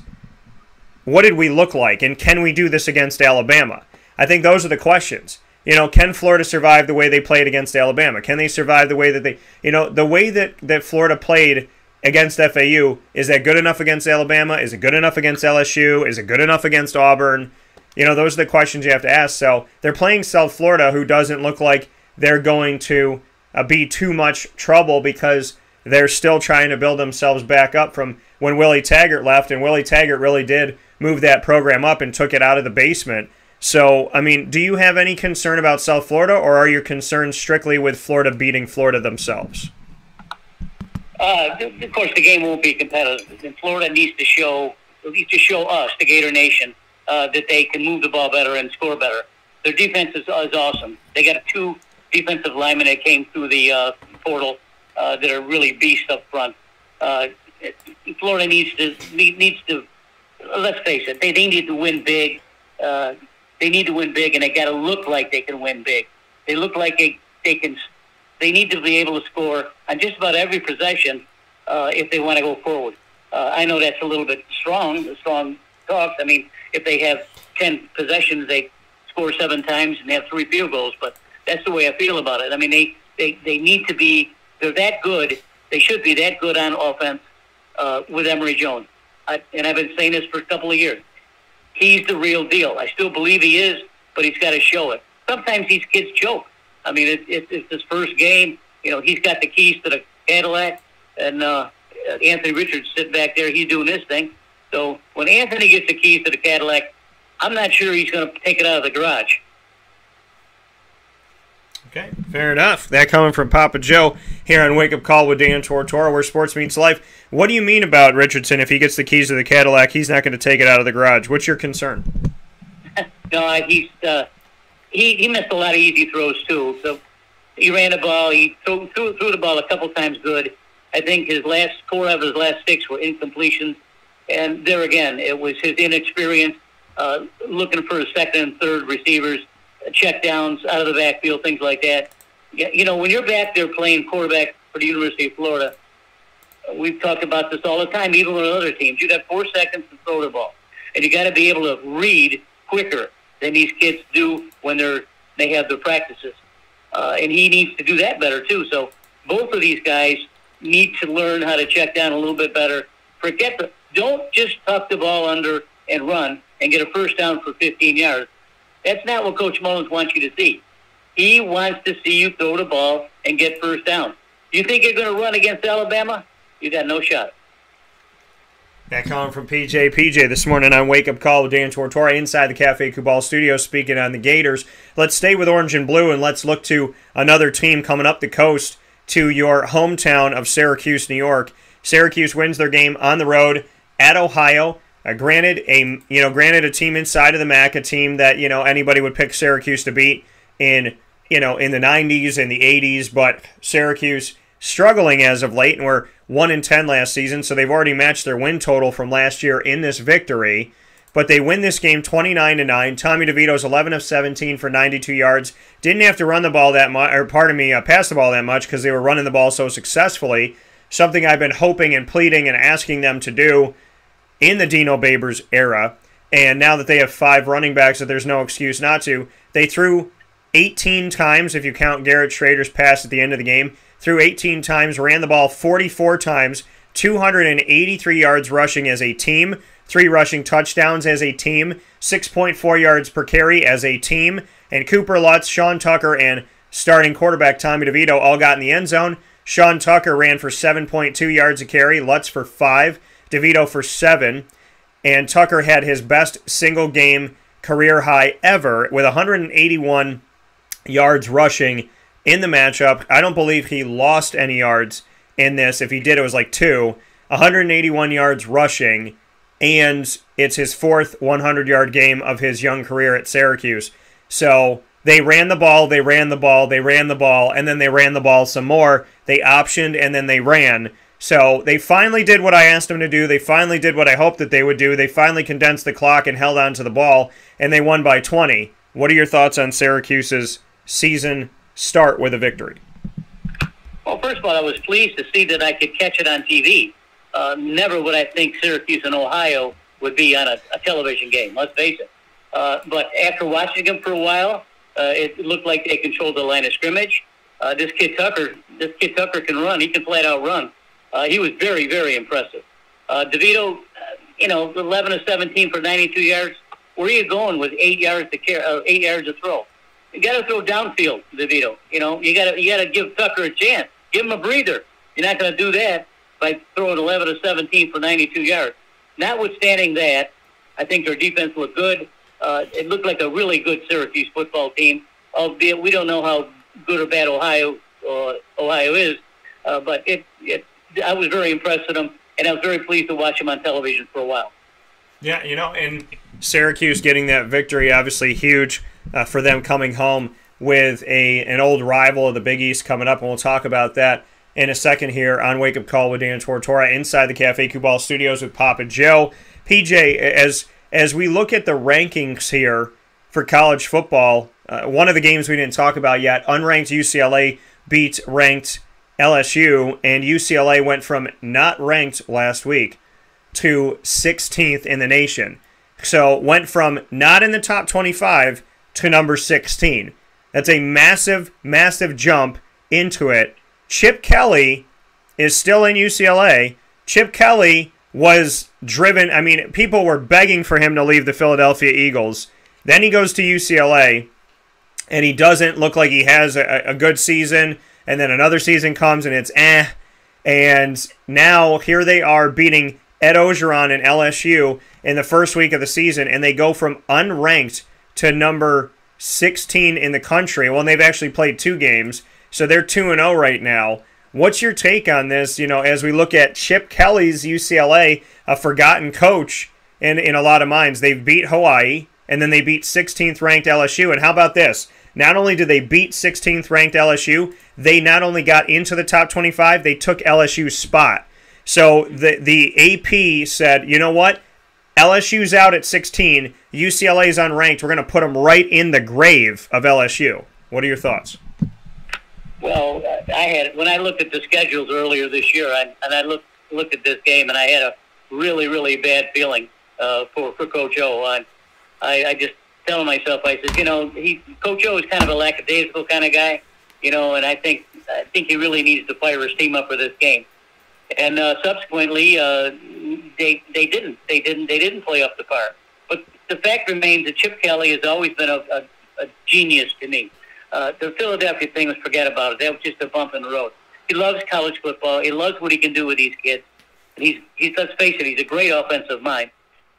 Speaker 1: what did we look like, and can we do this against Alabama? I think those are the questions. Can Florida survive the way they played against Alabama? Can they survive the way that they, the way that Florida played against FAU? Is that good enough against Alabama? Is it good enough against LSU? Is it good enough against Auburn? Those are the questions you have to ask. So they're playing South Florida, who doesn't look like they're going to be too much trouble, because they're still trying to build themselves back up from when Willie Taggart left, and Willie Taggart really did move that program up and took it out of the basement. So, I mean, do you have any concern about South Florida, or are your concerns strictly with Florida beating Florida themselves?
Speaker 2: Of course, the game won't be competitive, and Florida needs to show us, the Gator Nation, that they can move the ball better and score better. Their defense is awesome. They got 2 defensive linemen that came through the portal that are really beasts up front. Florida needs to. Let's face it, they need to win big. They need to win big, and they got to look like they can win big. They look like they can. They need to be able to score on just about every possession if they want to go forward. I know that's a little bit strong talk. I mean, if they have 10 possessions, they score 7 times and they have 3 field goals. But that's the way I feel about it. I mean, they need to be. They're that good. They should be that good on offense with Emory Jones. And I've been saying this for a couple of years. He's the real deal. I still believe he is, but he's got to show it. sometimes these kids choke. I mean, it's his first game. He's got the keys to the Cadillac, and Anthony Richards sitting back there. He's doing this thing. So when Anthony gets the keys to the Cadillac, I'm not sure he's going to take it out of the garage.
Speaker 1: Okay, fair enough. That coming from Papa Joe here on Wake Up Call with Dan Tortora, where sports meets life. What do you mean about Richardson? If he gets the keys to the Cadillac, he's not going to take it out of the garage. What's your concern?
Speaker 2: No, he missed a lot of easy throws too. So he ran the ball. He threw the ball a couple times good. I think his last 4 out of his last 6 were incompletions. And there again, it was his inexperience, looking for his second and third receivers, check downs out of the backfield, things like that. When you're back there playing quarterback for the University of Florida, we've talked about this all the time, even with other teams. You got 4 seconds to throw the ball, and you got to be able to read quicker than these kids do when they have their practices. And he needs to do that better too. So both of these guys need to learn how to check down a little bit better. Don't just tuck the ball under and run and get a first down for 15 yards. That's not what Coach Mullins wants you to see. He wants to see you throw the ball and get first down. You think you're going to run against Alabama? You got no shot.
Speaker 1: That coming from PJ. PJ this morning on Wake Up Call with Dan Tortora inside the Cafe Cubal studio speaking on the Gators. Let's stay with orange and blue and let's look to another team coming up the coast to your hometown of Syracuse, New York. Syracuse wins their game on the road at Ohio. Granted a team inside of the MAC, a team that anybody would pick Syracuse to beat in the 90s and the 80s, but Syracuse struggling as of late, and were 1-10 last season, so they've already matched their win total from last year in this victory. But they win this game 29-9. Tommy DeVito's 11 of 17 for 92 yards. Didn't have to run the ball that much, pass the ball that much because they were running the ball so successfully. Something I've been hoping and pleading and asking them to do in the Dino Babers era, and now that they have 5 running backs that there's no excuse not to, they threw 18 times, if you count Garrett Schrader's pass at the end of the game, threw 18 times, ran the ball 44 times, 283 yards rushing as a team, 3 rushing touchdowns as a team, 6.4 yards per carry as a team, and Cooper Lutz, Sean Tucker, and starting quarterback Tommy DeVito all got in the end zone. Sean Tucker ran for 7.2 yards a carry, Lutz for 5, DeVito for 7, and Tucker had his best single-game career high ever with 181 yards rushing in the matchup. I don't believe he lost any yards in this. If he did, it was like 2. 181 yards rushing, and it's his 4th 100-yard game of his young career at Syracuse. So they ran the ball, and then they ran the ball some more. They optioned, and then they ran. So they finally did what I asked them to do. They finally did what I hoped that they would do. They finally condensed the clock and held on to the ball, and they won by 20. What are your thoughts on Syracuse's season start with a victory?
Speaker 2: Well, first of all, I was pleased to see that I could catch it on TV. Never would I think Syracuse and Ohio would be on a television game, let's face it. But after watching them for a while, it looked like they controlled the line of scrimmage. This kid Tucker can run. He can flat out run. He was very, very impressive. DeVito, 11 of 17 for 92 yards. Where are you going with 8 yards to throw? You got to throw downfield, DeVito. You got to give Tucker a chance. Give him a breather. You're not going to do that by throwing 11 of 17 for 92 yards. Notwithstanding that, I think their defense looked good. It looked like a really good Syracuse football team, albeit we don't know how good or bad Ohio is. But I was very impressed with them, and I was very pleased to watch them on television for a while.
Speaker 1: Yeah, and Syracuse getting that victory, obviously huge for them coming home with an old rival of the Big East coming up, and we'll talk about that in a second here on Wake Up Call with Dan Tortora inside the Cafe Cubal studios with Papa Joe. PJ, as we look at the rankings here for college football, one of the games we didn't talk about yet, unranked UCLA beat ranked LSU, and UCLA went from not ranked last week to 16th in the nation. So went from not in the top 25 to number 16. That's a massive, massive jump into it. Chip Kelly is still in UCLA. Chip Kelly was driven, people were begging for him to leave the Philadelphia Eagles. Then he goes to UCLA, and he doesn't look like he has a good season, and then another season comes and it's and now here they are beating Ed Ogeron and LSU in the first week of the season, and they go from unranked to number 16 in the country. Well, and they've actually played 2 games, so they're 2-0 right now. What's your take on this, as we look at Chip Kelly's UCLA, a forgotten coach in a lot of minds? They've beat Hawaii, and then they beat 16th ranked LSU. And how about this? Not only did they beat 16th ranked LSU, they not only got into the top 25, they took LSU's spot. So the AP said, you know what? LSU's out at 16, UCLA's unranked. We're going to put them right in the grave of LSU. What are your thoughts?
Speaker 2: Well, when I looked at the schedules earlier this year, I looked at this game, and I had a really, really bad feeling for Coach O. I just telling myself, I said, Coach O is kind of a lackadaisical kind of guy, and I think he really needs to fire his team up for this game. And subsequently, they didn't play up to par. But the fact remains that Chip Kelly has always been a genius to me. The Philadelphia thing was forget about it. That was just a bump in the road. He loves college football. He loves what he can do with these kids. And he's let's face it, he's a great offensive mind.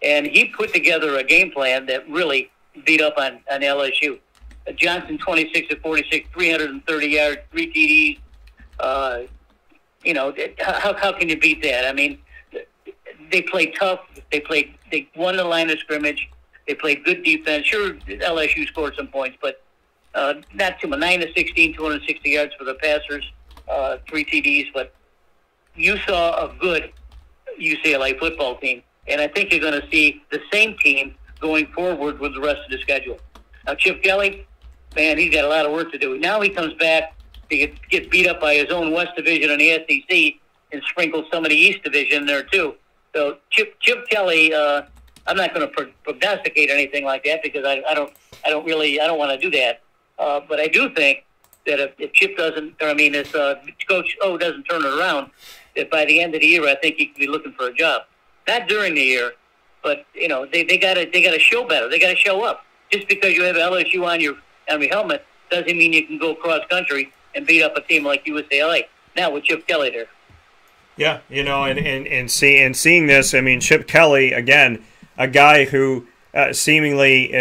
Speaker 2: And he put together a game plan that really beat up on LSU. Johnson, 26 of 46, 330 yards, 3 TDs. How can you beat that? I mean, they played tough. They won the line of scrimmage. They played good defense. Sure, LSU scored some points, but not too much. 9 of 16, 260 yards for the passers, 3 TDs. But you saw a good UCLA football team, and I think you're going to see the same team going forward with the rest of the schedule. Now, Chip Kelly, man, he's got a lot of work to do. Now he comes back to get beat up by his own West Division in the SEC and sprinkle some of the East Division there too. So Chip Kelly, I'm not going to prognosticate anything like that because I don't want to do that. But I do think that if Chip doesn't, if Coach O doesn't turn it around, that by the end of the year, I think he could be looking for a job. Not during the year, but they got to show better. They got to show up. Just because you have LSU on your helmet doesn't mean you can go cross country and beat up a team like UCLA. Now with Chip Kelly there.
Speaker 1: Yeah, and seeing this, I mean, Chip Kelly again, a guy who seemingly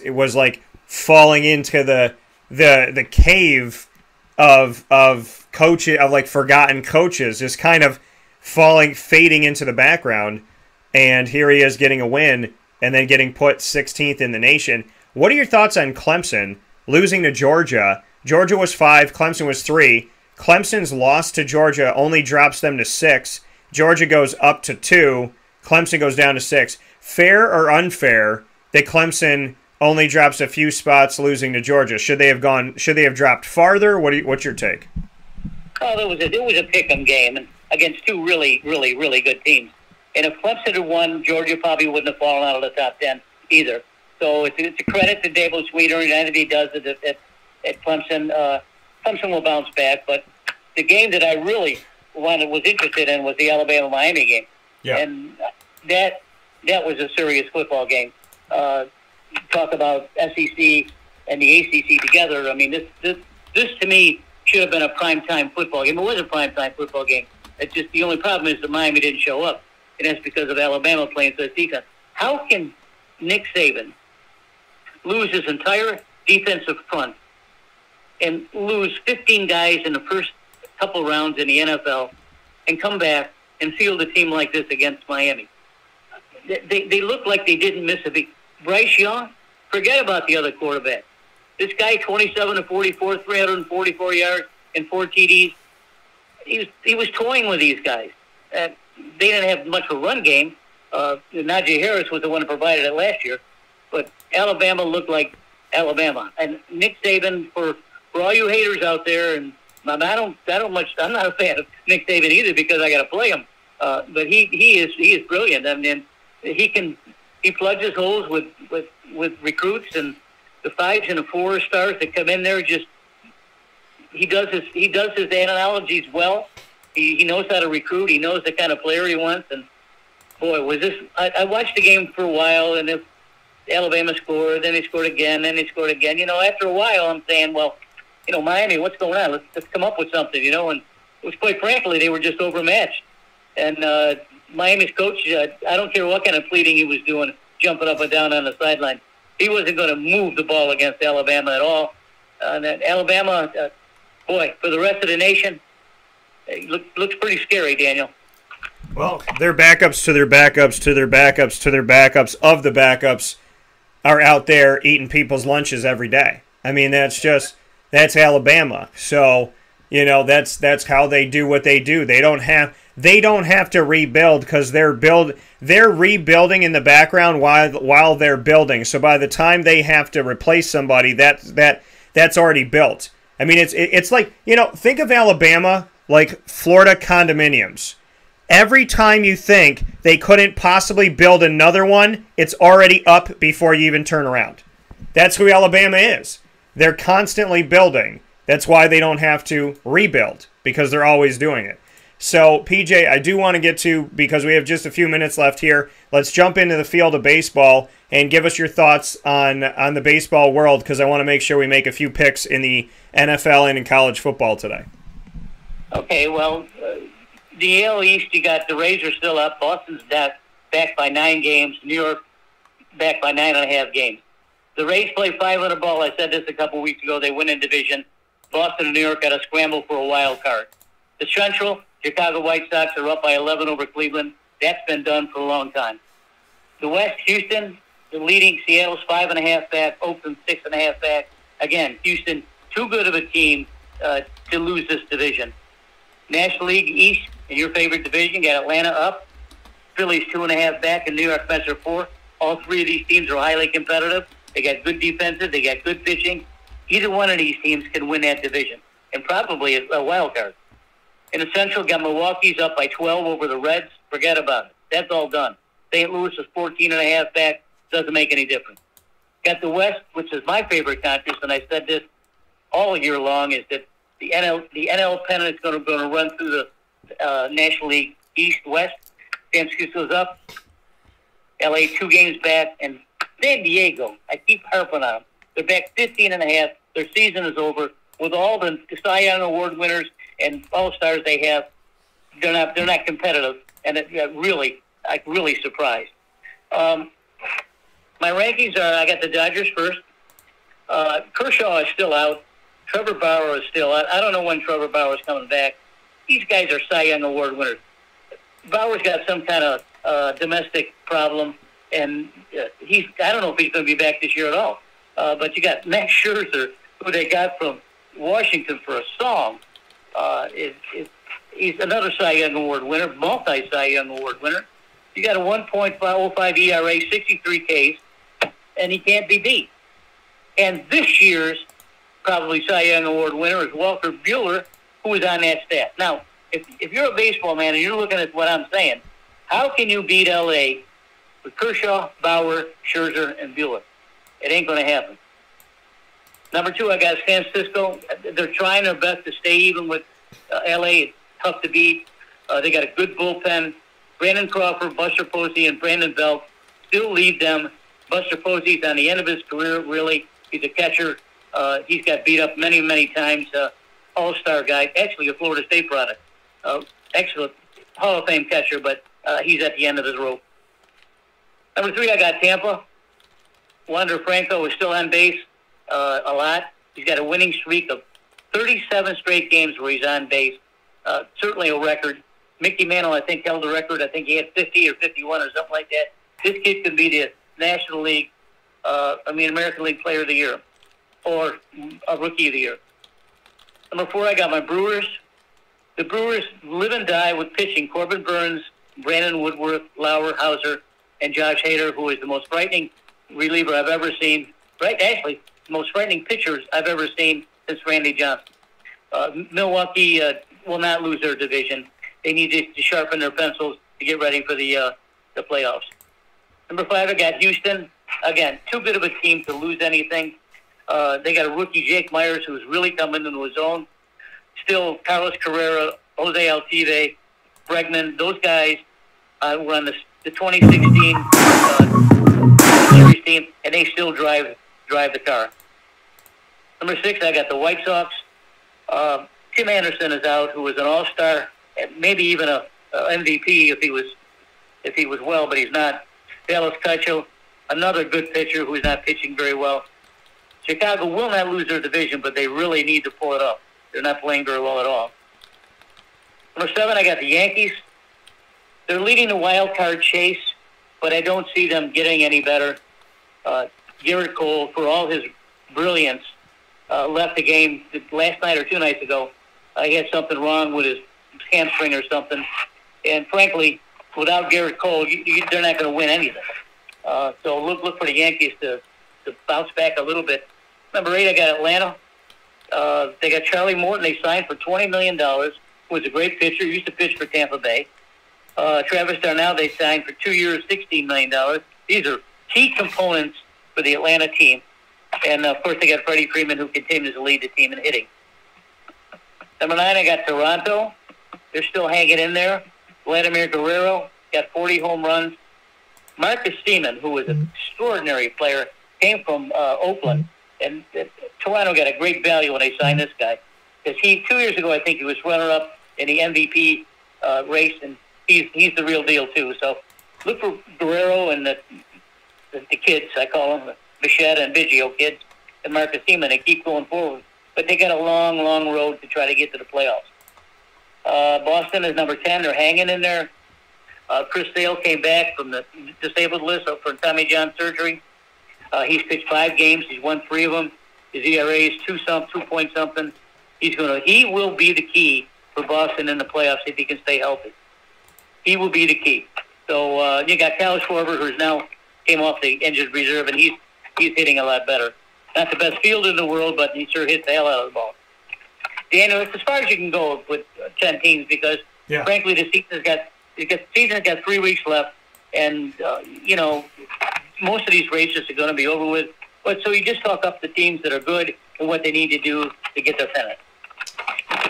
Speaker 1: was like falling into the cave of coaches, of like forgotten coaches, just kind of fading into the background, and here he is getting a win and then getting put 16th in the nation. What are your thoughts on Clemson losing to Georgia? Georgia was 5, Clemson was 3. Clemson's loss to Georgia only drops them to 6. Georgia goes up to 2. Clemson goes down to 6. Fair or unfair that Clemson only drops a few spots losing to Georgia? Should they have dropped farther? What's your take?
Speaker 2: Oh, it was a pick-em game against 2 really, really, really good teams. And if Clemson had won, Georgia probably wouldn't have fallen out of the top 10 either. So it's a credit to Dabo Sweeter and anything he does at Clemson. Clemson will bounce back, but the game that I really was interested in was the Alabama-Miami game.
Speaker 1: Yeah.
Speaker 2: And that was a serious football game. Talk about SEC and the ACC together. I mean, this to me should have been a primetime football game. It was a primetime football game. It's just the only problem is that Miami didn't show up, and that's because of Alabama playing such defense. How can Nick Saban lose his entire defensive front and lose 15 guys in the first couple rounds in the NFL and come back and field a team like this against Miami? They look like they didn't miss a beat. Bryce Young, forget about the other quarterback. This guy, 27 to 44, 344 yards and 4 TDs. He was toying with these guys. They didn't have much of a run game. Najee Harris was the one that provided it last year. But Alabama looked like Alabama. And Nick Saban, for all you haters out there, and I'm not a fan of Nick Saban either because I got to play him. But he is brilliant. I mean, he plugs his holes with recruits, and the 5s and the 4 stars that come in there. Just he does his analogies well. He knows how to recruit. He knows the kind of player he wants. And boy, was this! I watched the game for a while, and Alabama scored, then they scored again, then they scored again. After a while, I'm saying, well, Miami, what's going on? Let's come up with something, and it was quite frankly, they were just overmatched. And Miami's coach, I don't care what kind of pleading he was doing, jumping up and down on the sideline. He wasn't going to move the ball against Alabama at all. And Alabama, boy, for the rest of the nation, looks pretty scary, Daniel.
Speaker 1: Well, their backups to their backups to their backups to their backups of the backups are out there eating people's lunches every day. I mean, that's Alabama. So, that's how they do what they do. They don't have to rebuild because they're rebuilding in the background while they're building. So by the time they have to replace somebody, that's already built. I mean, it's like, think of Alabama like Florida condominiums. Every time you think they couldn't possibly build another one, it's already up before you even turn around. That's who Alabama is. They're constantly building. That's why they don't have to rebuild, because they're always doing it. So, PJ, I do want to get to, because we have just a few minutes left here, let's jump into the field of baseball and give us your thoughts on the baseball world, because I want to make sure we make a few picks in the NFL and in college football today.
Speaker 2: Okay, well, the AL East, you got the Rays are still up. Boston's back by 9 games. New York back by 9.5 games. The Rays play 500 ball. I said this a couple weeks ago. They win in division. Boston and New York got a scramble for a wild card. The Central, Chicago White Sox are up by 11 over Cleveland. That's been done for a long time. The West, Houston, the leading. Seattle's 5.5 back. Oakland 6.5 back. Again, Houston, too good of a team to lose this division. National League East, in your favorite division, got Atlanta up. Phillies 2.5 back, and New York Mets are 4. All 3 of these teams are highly competitive. They got good defenses. They got good pitching. Either one of these teams can win that division, and probably a wild card. In the Central, got Milwaukee's up by 12 over the Reds. Forget about it. That's all done. St. Louis is 14.5 back. Doesn't make any difference. Got the West, which is my favorite conference, and I said this all year long, is that the NL pennant is going to run through the National League East West. San Francisco's up. LA 2 games back, and San Diego, I keep harping on them. They're back 15.5. Their season is over. With all the Cy Young Award winners and all-stars they have, they're not competitive, and I'm really surprised. My rankings are: I got the Dodgers first. Kershaw is still out. Trevor Bauer is still out. I don't know when Trevor Bauer is coming back. These guys are Cy Young Award winners. Bauer's got some kind of domestic problem, and I don't know if he's going to be back this year at all. But you got Max Scherzer, who they got from Washington for a song. He's another Cy Young Award winner, multi-Cy Young Award winner. You got a 1.05 ERA, 63 Ks, and he can't be beat. And this year's probably Cy Young Award winner is Walker Buehler, who is on that stat. Now, if you're a baseball man and you're looking at what I'm saying, how can you beat L.A. with Kershaw, Bauer, Scherzer, and Buehler? It ain't going to happen. Number 2, I got San Francisco. They're trying their best to stay even with L.A. It's tough to beat. They got a good bullpen. Brandon Crawford, Buster Posey, and Brandon Belt still lead them. Buster Posey's on the end of his career, really. He's a catcher. He's got beat up many, many times. All-star guy. Actually, a Florida State product. Excellent Hall of Fame catcher, but he's at the end of his rope. Number 3, I got Tampa. Wander Franco is still on base a lot. He's got a winning streak of 37 straight games where he's on base. Certainly a record. Mickey Mantle, I think, held the record. I think he had 50 or 51 or something like that. This kid could be the National League, American League Player of the Year or a Rookie of the Year. Number 4, I got my Brewers. The Brewers live and die with pitching. Corbin Burns, Brandon Woodworth, Lauer, Hauser, and Josh Hader, who is the most frightening reliever I've ever seen. Actually, the most frightening pitchers I've ever seen since Randy Johnson. Milwaukee will not lose their division. They need to sharpen their pencils to get ready for the playoffs. Number 5, I got Houston. Again, too good of a team to lose anything. They got a rookie, Jake Myers, who's really coming into his own. Still, Carlos Carrera, Jose Altuve, Bregman, those guys were on the 2016 Series team, and they still drive the car. Number 6, I got the White Sox. Tim Anderson is out, who was an all-star, maybe even a MVP if he was well, but he's not. Dallas Keuchel, another good pitcher who's not pitching very well. Chicago will not lose their division, but they really need to pull it up. They're not playing very well at all. Number 7, I got the Yankees. They're leading the wild card chase, but I don't see them getting any better. Garrett Cole, for all his brilliance, left the game last night or 2 nights ago. He had something wrong with his hamstring or something. And frankly, without Garrett Cole, they're not going to win anything. So look for the Yankees to bounce back a little bit. Number 8, I got Atlanta. They got Charlie Morton. They signed for $20 million. Who was a great pitcher. Used to pitch for Tampa Bay. Travis Darnell, they signed for 2 years, $16 million. These are key components for the Atlanta team. And, of course, they got Freddie Freeman, who continues to lead the team in hitting. Number 9, I got Toronto. They're still hanging in there. Vladimir Guerrero got 40 home runs. Marcus Stroman, who was an extraordinary player, came from Oakland. And Toronto got a great value when they signed this guy. Because 2 years ago, I think he was runner-up in the MVP race, and he's the real deal, too. So look for Guerrero and the kids, I call them, Bichette and Biggio kids, and Marcus Stroman. They keep going forward. But they got a long, long road to try to get to the playoffs. Boston is number 10. They're hanging in there. Chris Sale came back from the disabled list for Tommy John surgery. He's pitched 5 games. He's won 3 of them. His ERA is 2 point something. He will be the key for Boston in the playoffs if he can stay healthy. He will be the key. So you got Kyle Schwarber, who's now came off the injured reserve, and he's hitting a lot better. Not the best fielder in the world, but he sure hits the hell out of the ball. Daniel, it's as far as you can go with 10 teams because, frankly, the season's got 3 weeks left, and most of these races are going to be over with. But so you just talk up the teams that are good and what they need to do to get their pennant.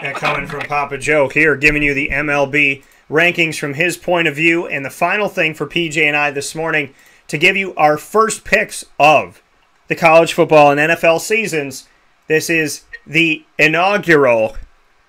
Speaker 1: And coming from Papa Joe here, giving you the MLB rankings from his point of view. And the final thing for PJ and I this morning to give you our first picks of the college football and NFL seasons. This is the inaugural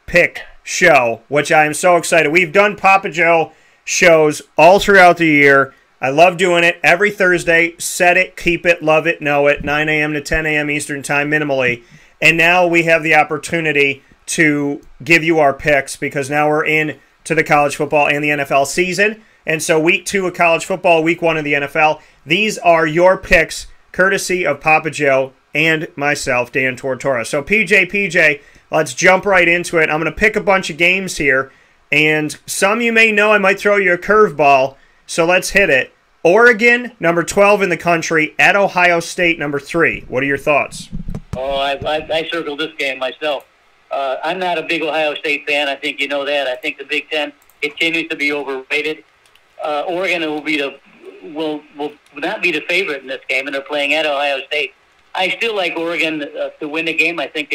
Speaker 1: pick show, which I am so excited. We've done Papa Joe shows all throughout the year. I love doing it every Thursday. Set it, keep it, love it, know it. 9 a.m. to 10 a.m. Eastern Time minimally. And now we have the opportunity to give you our picks because now we're in to the college football and the NFL season. And so week 2 of college football, week 1 of the NFL. These are your picks, courtesy of Papa Joe and myself, Dan Tortora. So PJ, let's jump right into it. I'm going to pick a bunch of games here. And some you may know I might throw you a curveball. So let's hit it. Oregon, number 12 in the country, at Ohio State, number 3. What are your thoughts?
Speaker 2: Oh, I circled this game myself. I'm not a big Ohio State fan. I think you know that. I think the Big Ten continues to be overrated. Oregon will not be the favorite in this game, and they're playing at Ohio State. I still like Oregon to win the game. I think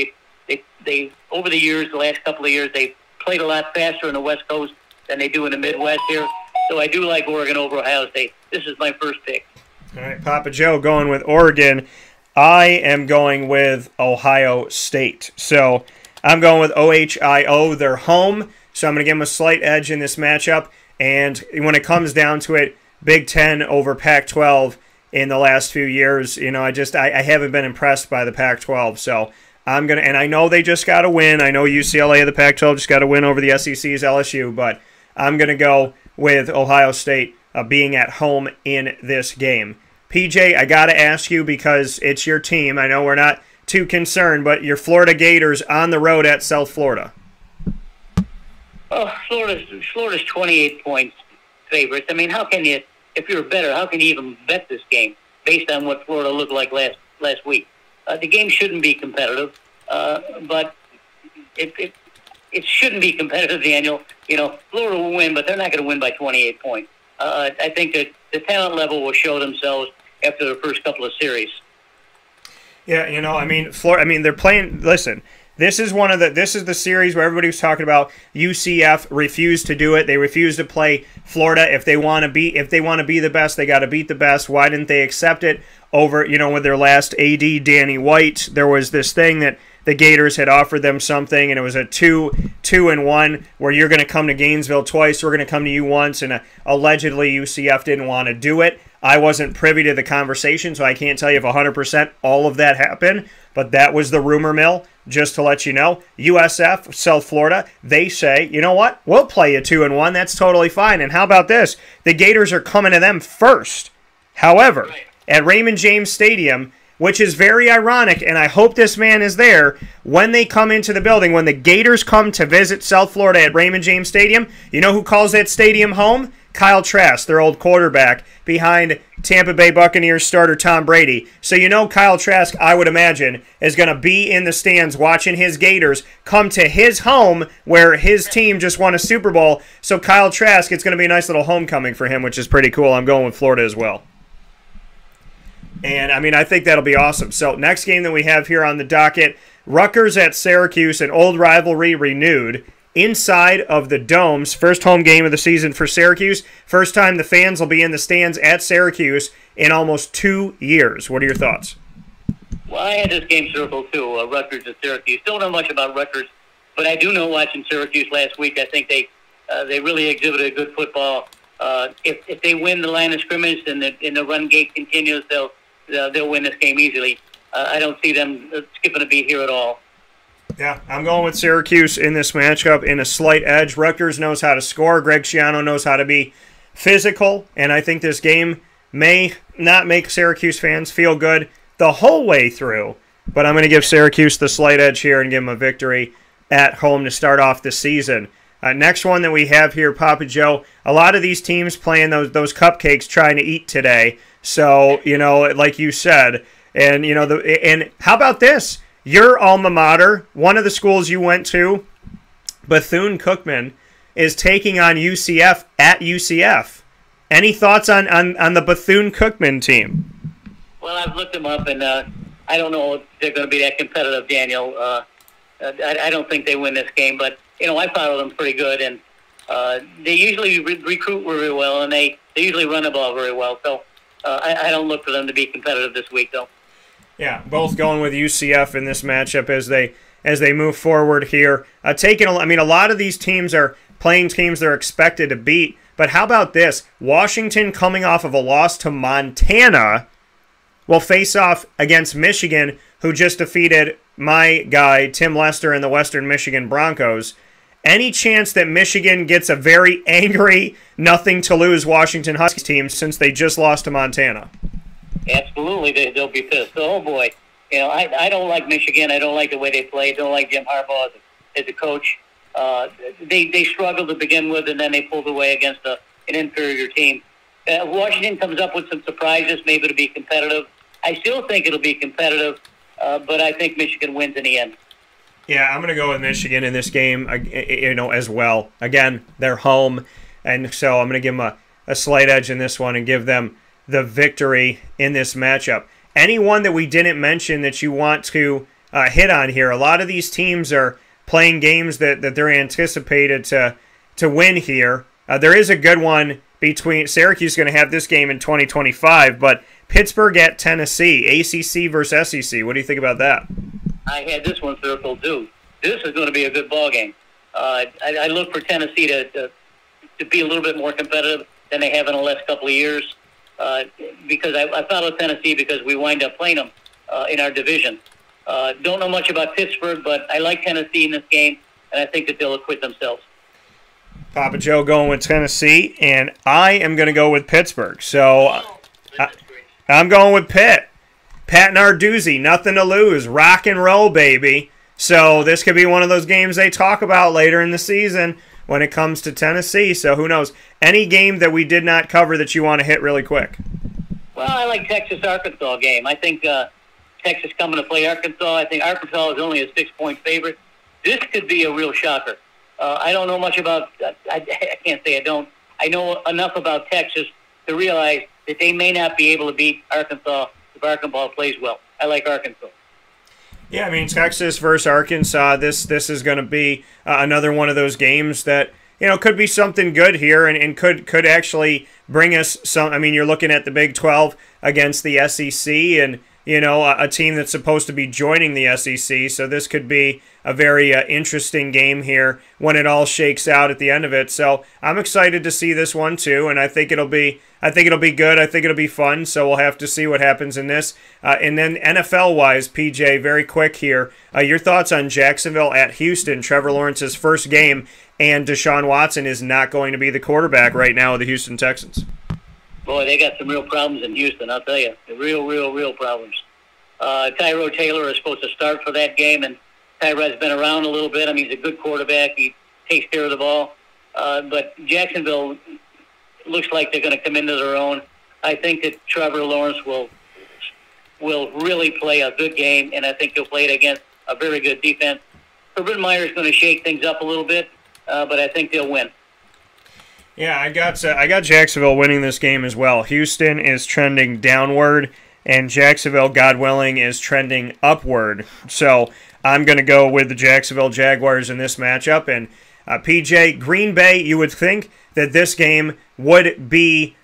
Speaker 2: they over the years, the last couple of years, they played a lot faster in the West Coast than they do in the Midwest here. So I do like Oregon over Ohio State. This is my first pick.
Speaker 1: All right, Papa Joe going with Oregon. I am going with Ohio State. So I'm going with OHIO. They're home, so I'm going to give them a slight edge in this matchup. And when it comes down to it, Big Ten over Pac-12 in the last few years, I haven't been impressed by the Pac-12. So I'm going to, and I know they just got to win. I know UCLA of the Pac-12 just got to win over the SEC's LSU, but I'm going to go with Ohio State being at home in this game. PJ, I got to ask you because it's your team. I know we're not too concerned, but your Florida Gators on the road at South Florida.
Speaker 2: Oh, Florida's 28 points favorites. I mean, how can you, if you're better, how can you even bet this game based on what Florida looked like last week? The game shouldn't be competitive, but it shouldn't be competitive, Daniel. Florida will win, but they're not going to win by 28 points. I think that the talent level will show themselves after the first couple of series.
Speaker 1: Yeah, Florida. They're playing. Listen, This is the series where everybody was talking about UCF refused to do it. They refused to play Florida. If they want to be the best, they got to beat the best. Why didn't they accept it over, with their last AD, Danny White? There was this thing that the Gators had offered them something, and it was a 2-1 where you're going to come to Gainesville twice, we're going to come to you once, and allegedly UCF didn't want to do it. I wasn't privy to the conversation, so I can't tell you if 100% all of that happened, but that was the rumor mill. Just to let you know, USF, South Florida, they say, you know what? We'll play you 2-1. That's totally fine. And how about this? The Gators are coming to them first. However, at Raymond James Stadium, which is very ironic, and I hope this man is there, when they come into the building, when the Gators come to visit South Florida at Raymond James Stadium, you know who calls that stadium home? Kyle Trask, their old quarterback, behind Tampa Bay Buccaneers starter Tom Brady. So you know Kyle Trask, I would imagine, is going to be in the stands watching his Gators come to his home where his team just won a Super Bowl. So Kyle Trask, it's going to be a nice little homecoming for him, which is pretty cool. I'm going with Florida as well. And, I think that'll be awesome. So next game that we have here on the docket, Rutgers at Syracuse, an old rivalry renewed. Inside of the Domes, first home game of the season for Syracuse. First time the fans will be in the stands at Syracuse in almost 2 years. What are your thoughts?
Speaker 2: Well, I had this game circled too, Rutgers and Syracuse. Don't know much about Rutgers, but I do know watching Syracuse last week, I think they really exhibited good football. If they win the line of scrimmage and the run gate continues, they'll win this game easily. I don't see them skipping a beat here at all.
Speaker 1: Yeah, I'm going with Syracuse in this matchup in a slight edge. Rutgers knows how to score. Greg Schiano knows how to be physical, and I think this game may not make Syracuse fans feel good the whole way through, but I'm going to give Syracuse the slight edge here and give them a victory at home to start off the season. Next one that we have here, Papa Joe, a lot of these teams playing those cupcakes trying to eat today, so, like you said, and, and how about this? Your alma mater, one of the schools you went to, Bethune-Cookman, is taking on UCF at UCF. Any thoughts on the Bethune-Cookman team?
Speaker 2: Well, I've looked them up, and I don't know if they're going to be that competitive, Daniel. I don't think they win this game, but, I follow them pretty good, and they usually recruit very well, and they usually run the ball very well. So I don't look for them to be competitive this week, though.
Speaker 1: Yeah, both going with UCF in this matchup as they move forward here. A lot of these teams are playing teams they're expected to beat, but how about this? Washington, coming off of a loss to Montana, will face off against Michigan, who just defeated my guy, Tim Lester, and the Western Michigan Broncos. Any chance that Michigan gets a very angry, nothing-to-lose Washington Huskies team since they just lost to Montana?
Speaker 2: Absolutely, they'll be pissed. So, oh boy, I don't like Michigan. I don't like the way they play. I don't like Jim Harbaugh as a coach. They struggled to begin with, and then they pulled away against an inferior team. Washington comes up with some surprises, maybe to be competitive. I still think it'll be competitive, but I think Michigan wins in the end.
Speaker 1: Yeah, I'm going to go with Michigan in this game, as well. Again, they're home, and so I'm going to give them a slight edge in this one and give them the victory in this matchup. Anyone that we didn't mention that you want to hit on here? A lot of these teams are playing games that they're anticipated to win here. There is a good one between Syracuse going to have this game in 2025, but Pittsburgh at Tennessee, ACC versus SEC. What do you think about that?
Speaker 2: I had this one circled too. This is going to be a good ball game. I look for Tennessee to be a little bit more competitive than they have in the last couple of years. Because I follow Tennessee because we wind up playing them in our division. Don't know much about Pittsburgh, but I like Tennessee in this game, and I think that they'll acquit themselves.
Speaker 1: Papa Joe going with Tennessee, and I am going to go with Pittsburgh. So I'm going with Pitt. Pat Narduzzi, nothing to lose. Rock and roll, baby. So this could be one of those games they talk about later in the season when it comes to Tennessee. So who knows? Any game that we did not cover that you want to hit really quick?
Speaker 2: Well, I like Texas-Arkansas game. I think Texas coming to play Arkansas. I think Arkansas is only a 6-point favorite. This could be a real shocker. I don't know much about I can't say I don't. I know enough about Texas to realize that they may not be able to beat Arkansas if Arkansas plays well. I like Arkansas.
Speaker 1: Yeah, I mean, Texas versus Arkansas, this is going to be another one of those games that, could be something good here and could actually bring us some. I mean, you're looking at the Big 12 against the SEC and, a team that's supposed to be joining the SEC. So this could be a very interesting game here when it all shakes out at the end of it. So I'm excited to see this one too, and I think it'll be good. I think it'll be fun. So we'll have to see what happens in this. And then NFL-wise, PJ, very quick here. Your thoughts on Jacksonville at Houston? Trevor Lawrence's first game, and Deshaun Watson is not going to be the quarterback right now of the Houston Texans.
Speaker 2: Boy, they got some real problems in Houston, I'll tell you. Real problems. Tyrod Taylor is supposed to start for that game, and Tyrod's been around a little bit. I mean, he's a good quarterback. He takes care of the ball. But Jacksonville looks like they're going to come into their own. I think that Trevor Lawrence will really play a good game, and I think he'll play it against a very good defense. Urban Meyer's going to shake things up a little bit, but I think they'll win.
Speaker 1: Yeah, I got Jacksonville winning this game as well. Houston is trending downward, and Jacksonville, God willing, is trending upward. So I'm going to go with the Jacksonville Jaguars in this matchup. And PJ, Green Bay, you would think that this game would be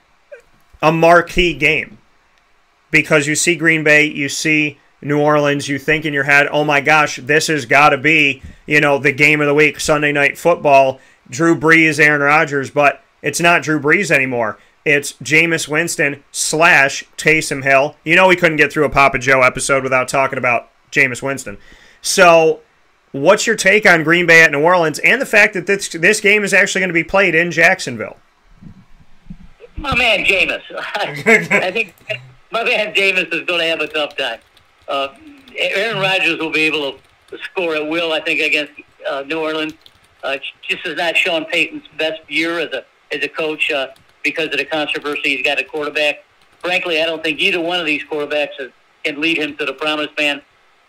Speaker 1: a marquee game because you see Green Bay, you see New Orleans, you think in your head, oh my gosh, this has got to be, the game of the week, Sunday Night Football, Drew Brees, Aaron Rodgers, but it's not Drew Brees anymore. It's Jameis Winston / Taysom Hill. We couldn't get through a Papa Joe episode without talking about Jameis Winston. So what's your take on Green Bay at New Orleans and the fact that this game is actually going to be played in Jacksonville?
Speaker 2: My man Jameis. I think my man Jameis is going to have a tough time. Aaron Rodgers will be able to score at will, I think, against New Orleans. Just is not Sean Payton's best year as a coach because of the controversy he's got at quarterback. Frankly, I don't think either one of these quarterbacks can lead him to the promised land.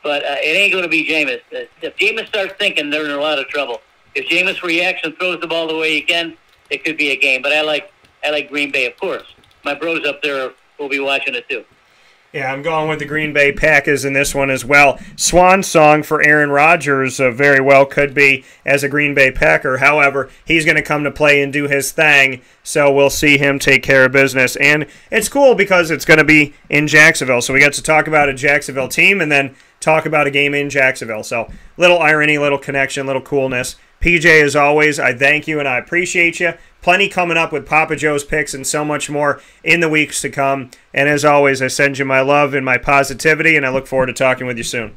Speaker 2: But it ain't going to be Jameis. If Jameis starts thinking, they're in a lot of trouble. If Jameis reacts and throws the ball the way he can, it could be a game. But I like Green Bay, of course. My bros up there will be watching it too.
Speaker 1: Yeah, I'm going with the Green Bay Packers in this one as well. Swan song for Aaron Rodgers very well could be as a Green Bay Packer. However, he's going to come to play and do his thing, so we'll see him take care of business. And it's cool because it's going to be in Jacksonville, so we get to talk about a Jacksonville team and then talk about a game in Jacksonville. So little irony, little connection, little coolness. PJ, as always, I thank you and I appreciate you. Plenty coming up with Papa Joe's picks and so much more in the weeks to come. And as always, I send you my love and my positivity, and I look forward to talking with you soon.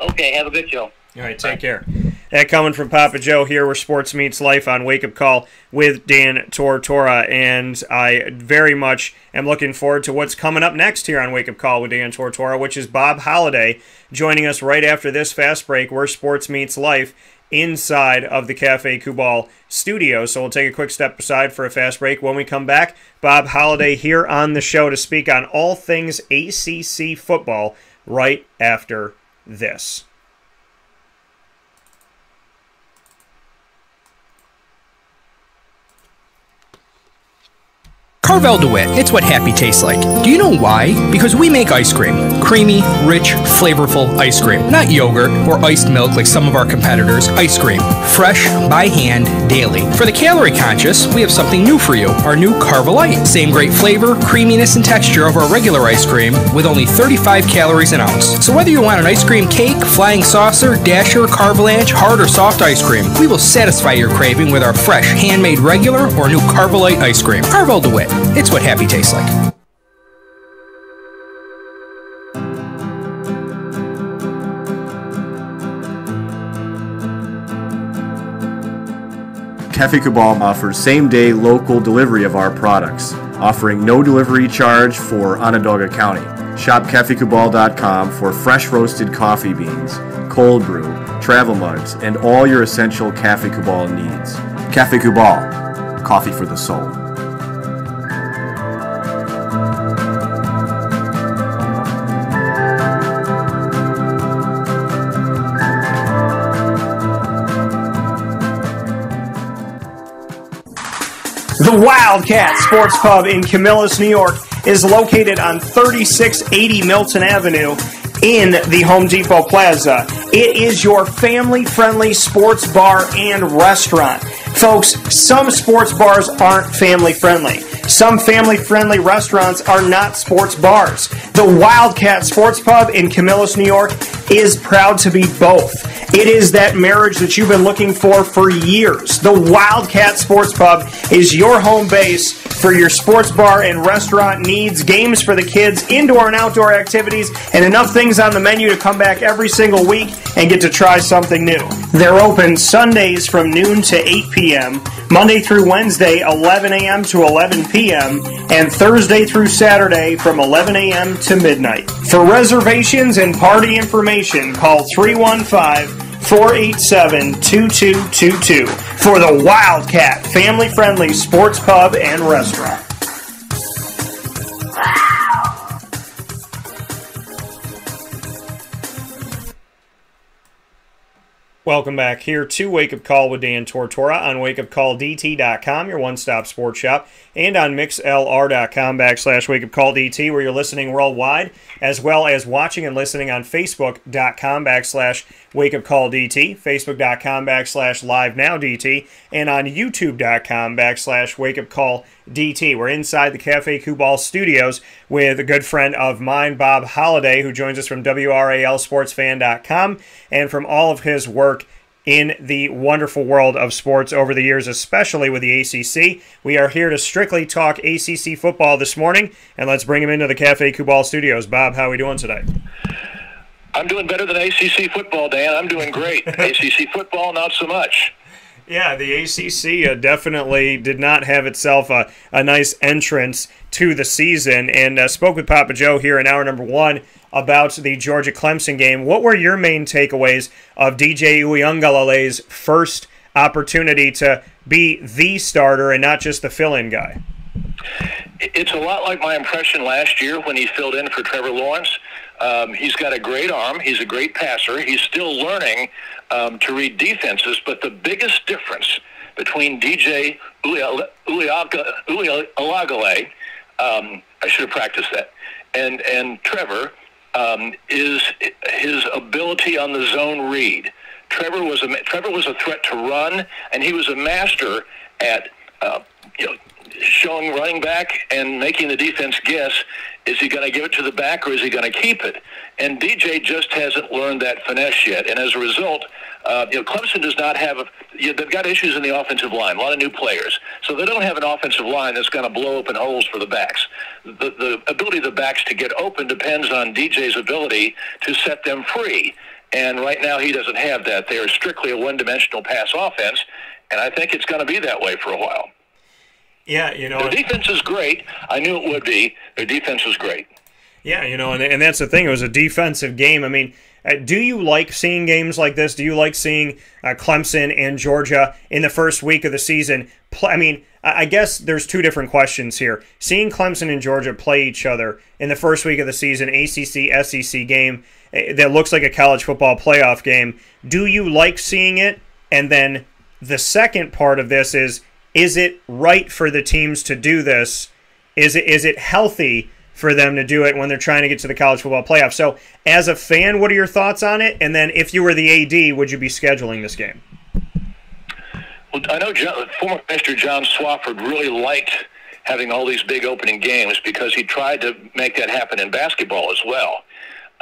Speaker 2: Okay, have a good show.
Speaker 1: All right, take care. That coming from Papa Joe here where sports meets life on Wake Up Call with Dan Tortora. And I very much am looking forward to what's coming up next here on Wake Up Call with Dan Tortora, which is Bob Holliday joining us right after this fast break where sports meets life inside of the Cafe Kubal studio. So we'll take a quick step aside for a fast break. When we come back, Bob Holliday here on the show to speak on all things ACC football right after this.
Speaker 7: Carvel DeWitt, it's what happy tastes like. Do you know why? Because we make ice cream. Creamy, rich, flavorful ice cream. Not yogurt or iced milk like some of our competitors. Ice cream. Fresh, by hand, daily. For the calorie conscious, we have something new for you. Our new Carvelite. Same great flavor, creaminess, and texture of our regular ice cream with only 35 calories an ounce. So whether you want an ice cream cake, flying saucer, dasher, carvalanche, hard or soft ice cream, we will satisfy your craving with our fresh, handmade regular or new Carvelite ice cream. Carvel DeWitt. It's what happy tastes like.
Speaker 8: Cafe Kubal offers same-day local delivery of our products, offering no delivery charge for Onondaga County. Shop cafekubal.com for fresh roasted coffee beans, cold brew, travel mugs, and all your essential Cafe Kubal needs. Cafe Kubal, coffee for the soul.
Speaker 1: The Wildcat Sports Pub in Camillus, New York is located on 3680 Milton Avenue in the Home Depot Plaza. It is your family-friendly sports bar and restaurant. Folks, some sports bars aren't family-friendly. Some family-friendly restaurants are not sports bars. The Wildcat Sports Pub in Camillus, New York is proud to be both. It is that marriage that you've been looking for years. The Wildcat Sports Pub is your home base for your sports bar and restaurant needs, games for the kids, indoor and outdoor activities, and enough things on the menu to come back every single week and get to try something new. They're open Sundays from noon to 8 p.m., Monday through Wednesday, 11 a.m. to 11 p.m., and Thursday through Saturday from 11 a.m. to midnight. For reservations and party information, call 315-487-2222 for the Wildcat family-friendly sports pub and restaurant. Welcome back here to Wake Up Call with Dan Tortora on wakeupcalldt.com, your one-stop sports shop, and on mixlr.com/wakeupcalldt, where you're listening worldwide, as well as watching and listening on facebook.com/wakeupcalldt, facebook.com/livenowdt, and on youtube.com/wakeupcalldt. We're inside the Cafe Kubal studios with a good friend of mine, Bob Holliday, who joins us from WRALSportsFan.com and from all of his work in the wonderful world of sports over the years, especially with the ACC. We are here to strictly talk ACC football this morning, and let's bring him into the Cafe Kubal studios. Bob, how are we doing today?
Speaker 9: I'm doing better than ACC football, Dan. I'm doing great. ACC football, not so much.
Speaker 1: Yeah, the ACC definitely did not have itself a nice entrance to the season, and spoke with Papa Joe here in hour number one about the Georgia-Clemson game. What were your main takeaways of DJ Uiagalelei's first opportunity to be the starter and not just the fill-in guy?
Speaker 9: It's a lot like my impression last year when he filled in for Trevor Lawrence. He's got a great arm. He's a great passer. He's still learning to read defenses, but the biggest difference between DJ Uiagalelei, I should have practiced that, and Trevor is his ability on the zone read. Trevor was a threat to run, and he was a master at showing running back and making the defense guess, is he going to give it to the back or is he going to keep it? And DJ just hasn't learned that finesse yet. And as a result, Clemson does not have they've got issues in the offensive line, a lot of new players. So they don't have an offensive line that's going to blow open holes for the backs. The ability of the backs to get open depends on DJ's ability to set them free. And right now he doesn't have that. They are strictly a one-dimensional pass offense, and I think it's going to be that way for a while.
Speaker 1: Yeah,
Speaker 9: their defense is great. I knew it would be. Their defense was great.
Speaker 1: Yeah, and that's the thing. It was a defensive game. I mean, do you like seeing games like this? Do you like seeing Clemson and Georgia in the first week of the season? I guess there's two different questions here. Seeing Clemson and Georgia play each other in the first week of the season, ACC, SEC game that looks like a college football playoff game, do you like seeing it? And then the second part of this is it right for the teams to do this? Is it healthy for them to do it when they're trying to get to the college football playoff? So as a fan, what are your thoughts on it? And then if you were the AD, would you be scheduling this game?
Speaker 9: Well, I know former Mr. John Swofford really liked having all these big opening games because he tried to make that happen in basketball as well.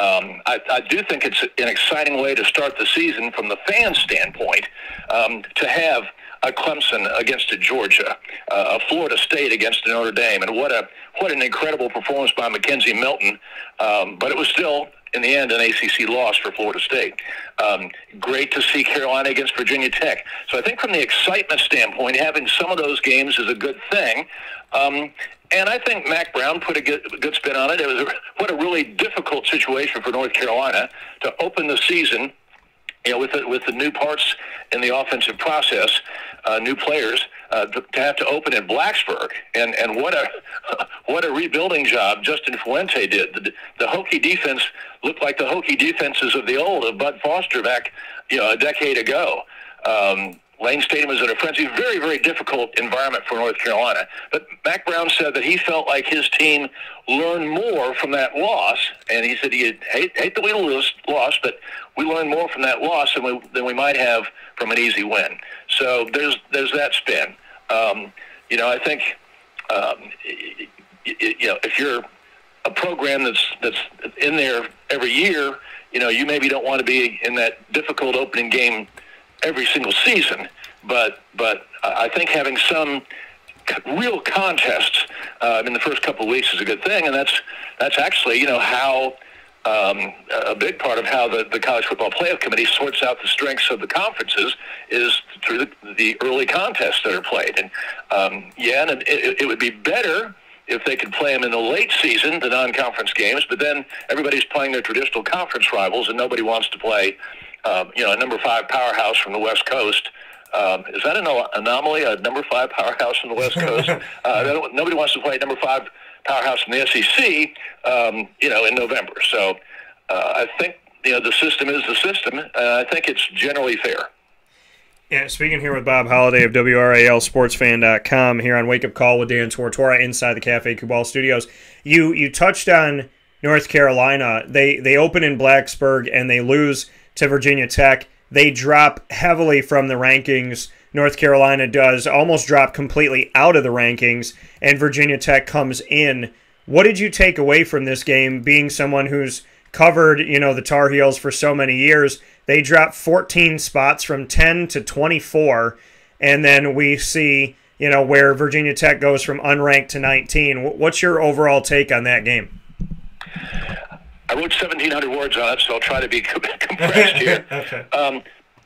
Speaker 9: I do think it's an exciting way to start the season from the fan standpoint, to have a Clemson against a Georgia, a Florida State against a Notre Dame, and what an incredible performance by Mackenzie Milton. But it was still, in the end, an ACC loss for Florida State. Great to see Carolina against Virginia Tech. So I think from the excitement standpoint, having some of those games is a good thing. And I think Mac Brown put a good spin on it. It was what a really difficult situation for North Carolina to open the season, with the new parts in the offensive process, new players, to have to open in Blacksburg, and what a rebuilding job Justin Fuente did. The Hokie defense looked like the Hokie defenses of the old, of Bud Foster back a decade ago. Lane Stadium was in a frenzy. Very, very difficult environment for North Carolina. But Mac Brown said that he felt like his team learned more from that loss, and he said he hate that we lost, but we learned more from that loss than we might have from an easy win. So there's that spin. I think if you're a program that's in there every year, you maybe don't want to be in that difficult opening game every single season, but I think having some real contests in the first couple of weeks is a good thing, and that's actually how a big part of how the College Football Playoff Committee sorts out the strengths of the conferences is through the early contests that are played. And and it would be better if they could play them in the late season, the non-conference games, but then everybody's playing their traditional conference rivals, and nobody wants to play a number 5 powerhouse from the West Coast. Is that an anomaly, a number 5 powerhouse from the West Coast? Nobody wants to play a number 5 powerhouse from the SEC, in November. So I think, the system is the system, and I think it's generally fair.
Speaker 1: Yeah, speaking here with Bob Holliday of WRALSportsFan.com here on Wake Up Call with Dan Tortora inside the Cafe Kubal Studios. You touched on North Carolina. They open in Blacksburg and they lose to Virginia Tech. They drop heavily from the rankings. North Carolina does almost drop completely out of the rankings, and Virginia Tech comes in. What did you take away from this game, being someone who's covered, the Tar Heels for so many years? They drop 14 spots from 10 to 24, and then we see, where Virginia Tech goes from unranked to 19. What's your overall take on that game?
Speaker 9: I wrote 1,700 words on it, so I'll try to be compressed here.
Speaker 1: Okay.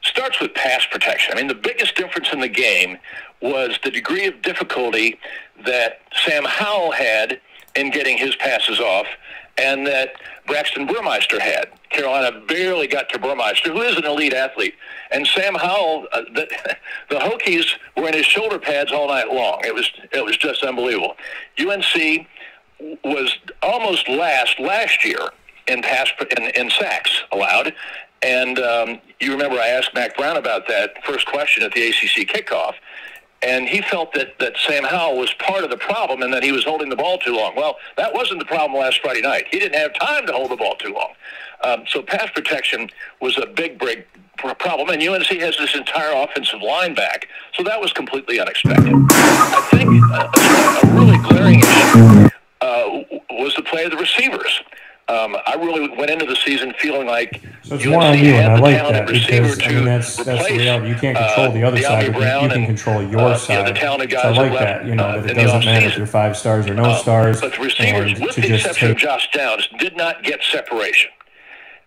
Speaker 9: Starts with pass protection. I mean, the biggest difference in the game was the degree of difficulty that Sam Howell had in getting his passes off, and that Braxton Burmeister had. Carolina barely got to Burmeister, who is an elite athlete. And Sam Howell, the Hokies were in his shoulder pads all night long. It was just unbelievable. UNC was almost last year in sacks allowed. And you remember I asked Mac Brown about that first question at the ACC kickoff. And he felt that Sam Howell was part of the problem and that he was holding the ball too long. Well, that wasn't the problem last Friday night. He didn't have time to hold the ball too long. So pass protection was a big problem. And UNC has this entire offensive line back. So that was completely unexpected. I think a really glaring issue was the play of the receivers. I really went into the season feeling like
Speaker 10: so it's more on you, and I like that because that's the reality. You can't control the other side, but you can control your side.
Speaker 9: The talented
Speaker 10: so
Speaker 9: guys
Speaker 10: I like that. That it doesn't matter if you're 5 stars or no stars.
Speaker 9: But the receivers, with the exception of Josh Downs, did not get separation,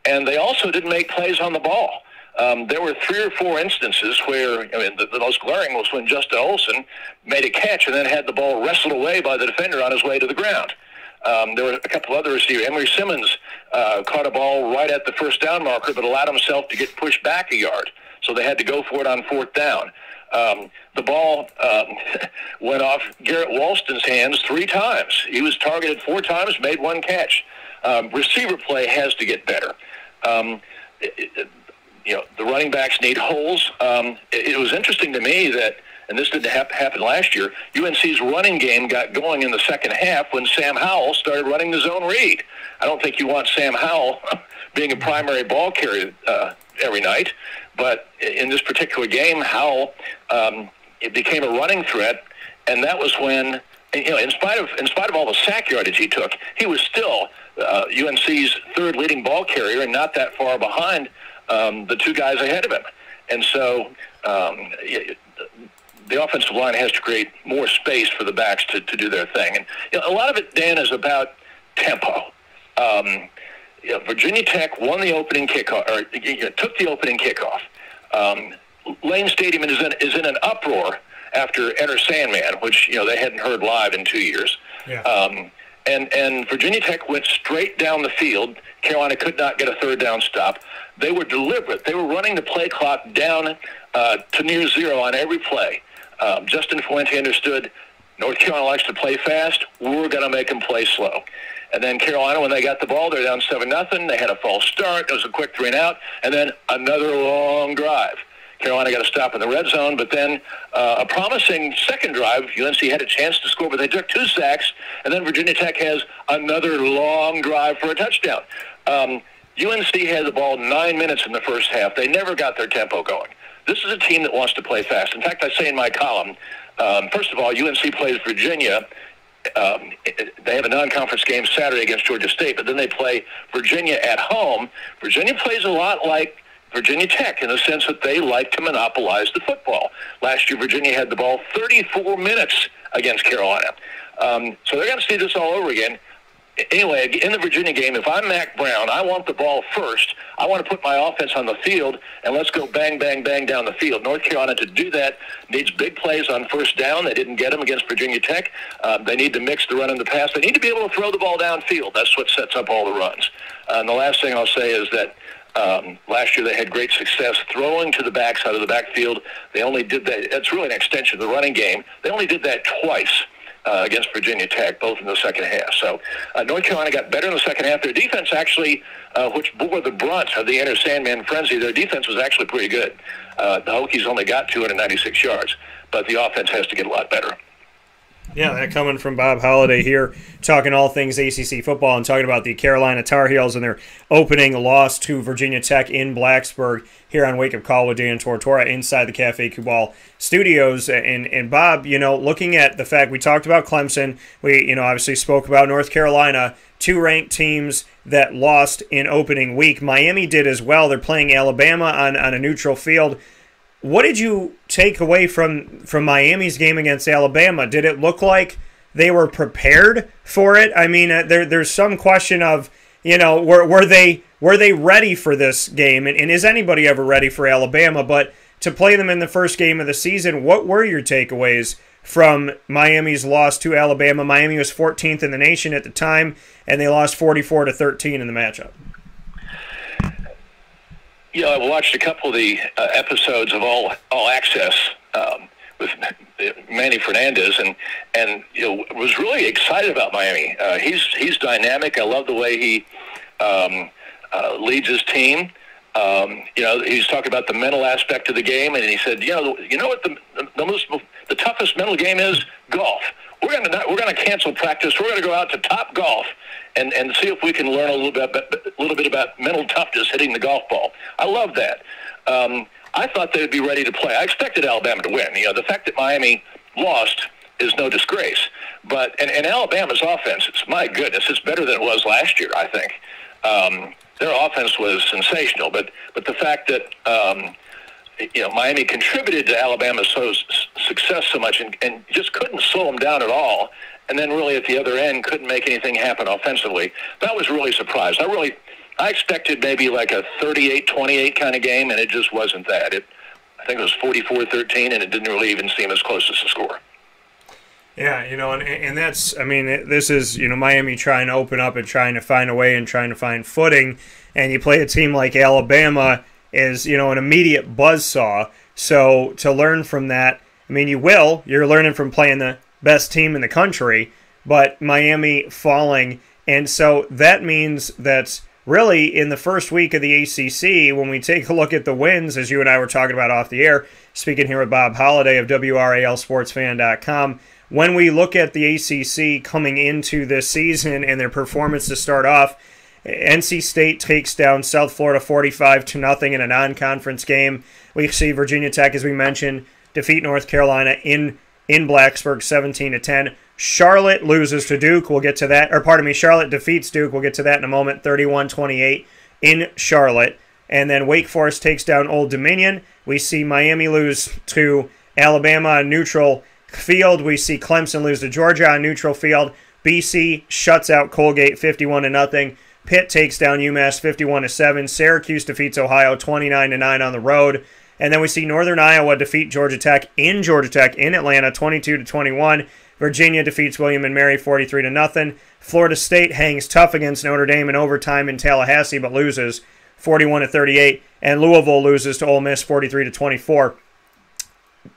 Speaker 9: and they also didn't make plays on the ball. There were 3 or 4 instances where, the most glaring was when Justin Olsen made a catch and then had the ball wrestled away by the defender on his way to the ground. There were a couple of other receivers. Emery Simmons caught a ball right at the first down marker, but allowed himself to get pushed back a yard. So they had to go for it on 4th down. The ball went off Garrett Walston's hands 3 times. He was targeted 4 times, made 1 catch. Receiver play has to get better. The running backs need holes. It was interesting to me that, and this didn't happen last year, UNC's running game got going in the second half when Sam Howell started running the zone read. I don't think you want Sam Howell being a primary ball carrier every night, but in this particular game, Howell it became a running threat, and that was when, in spite of all the sack yardage he took, he was still UNC's 3rd leading ball carrier and not that far behind the 2 guys ahead of him. And so the offensive line has to create more space for the backs to do their thing. And a lot of it, Dan, is about tempo. Virginia Tech won the opening kickoff, or took the opening kickoff. Lane Stadium is in an uproar after Enter Sandman, which they hadn't heard live in 2 years.
Speaker 1: Yeah.
Speaker 9: And Virginia Tech went straight down the field. Carolina could not get a 3rd down stop. They were deliberate. They were running the play clock down to near 0 on every play. Justin Fuente understood North Carolina likes to play fast. We're going to make them play slow. And then Carolina, when they got the ball, they're down 7-0. They had a false start. It was a quick 3-and-out, and then another long drive. Carolina got a stop in the red zone, but then a promising second drive, UNC had a chance to score, but they took 2 sacks, and then Virginia Tech has another long drive for a touchdown. UNC had the ball 9 minutes in the first half. They never got their tempo going. This is a team that wants to play fast. In fact, I say in my column, first of all, UNC plays Virginia. They have a non-conference game Saturday against Georgia State, but then they play Virginia at home. Virginia plays a lot like Virginia Tech in the sense that they like to monopolize the football. Last year, Virginia had the ball 34 minutes against Carolina. So they're going to see this all over again. Anyway, in the Virginia game, if I'm Mac Brown, I want the ball first. I want to put my offense on the field, and let's go bang, bang, bang down the field. North Carolina, to do that, needs big plays on first down. They didn't get them against Virginia Tech. They need to mix the run and the pass. They need to be able to throw the ball downfield. That's what sets up all the runs. And the last thing I'll say is that last year they had great success throwing to the backside of the backfield. They only did that. That's really an extension of the running game. They only did that twice against Virginia Tech, both in the second half. So North Carolina got better in the second half. Their defense actually, which bore the brunt of the Enter Sandman frenzy, their defense was actually pretty good. The Hokies only got 296 yards, but the offense has to get a lot better.
Speaker 1: Yeah, that coming from Bob Holliday here, talking all things ACC football and talking about the Carolina Tar Heels and their opening loss to Virginia Tech in Blacksburg here on Wake Up Call with Dan Tortora inside the Cafe Kubal studios. And Bob, looking at the fact we talked about Clemson, we obviously spoke about North Carolina, 2 ranked teams that lost in opening week. Miami did as well. They're playing Alabama on a neutral field. What did you take away from Miami's game against Alabama? Did it look like they were prepared for it? I mean, there's some question of, were they ready for this game? And is anybody ever ready for Alabama? But to play them in the first game of the season, what were your takeaways from Miami's loss to Alabama? Miami was 14th in the nation at the time, and they lost 44-13 in the matchup.
Speaker 9: I watched a couple of the episodes of All Access with Manny Fernandez, and was really excited about Miami. He's dynamic. I love the way he leads his team. He's talking about the mental aspect of the game, and he said, what the toughest mental game is? Golf. We're gonna cancel practice. We're gonna go out to Top Golf and see if we can learn a little bit about mental toughness hitting the golf ball. I love that. I thought they'd be ready to play. I expected Alabama to win. The fact that Miami lost is no disgrace. But and Alabama's offense, my goodness, it's better than it was last year, I think. Their offense was sensational, but the fact that Miami contributed to Alabama's success so much and just couldn't slow them down at all, and then really at the other end couldn't make anything happen offensively. That was really surprised. I expected maybe like a 38-28 kind of game, and it just wasn't that. I think it was 44-13, and it didn't really even seem as close as the score.
Speaker 1: Yeah, and that's, this is, Miami trying to open up and trying to find a way and trying to find footing, and you play a team like Alabama is, an immediate buzzsaw. So to learn from that, you're learning from playing the best team in the country, but Miami falling, and so that means that really in the first week of the ACC, when we take a look at the wins, as you and I were talking about off the air, speaking here with Bob Holliday of WRALSportsFan.com, when we look at the ACC coming into this season and their performance to start off, NC State takes down South Florida 45-0 in a non-conference game. We see Virginia Tech, as we mentioned, defeat North Carolina in Blacksburg 17-10. Charlotte loses to Duke. We'll get to that. Charlotte defeats Duke. We'll get to that in a moment. 31-28 in Charlotte. And then Wake Forest takes down Old Dominion. We see Miami lose to Alabama on neutral field. We see Clemson lose to Georgia on neutral field. BC shuts out Colgate 51-0. Pitt takes down UMass 51-7. Syracuse defeats Ohio 29-9 on the road. And then we see Northern Iowa defeat Georgia Tech in Atlanta 22-21. Virginia defeats William & Mary 43-0. Florida State hangs tough against Notre Dame in overtime in Tallahassee but loses 41-38. And Louisville loses to Ole Miss 43-24.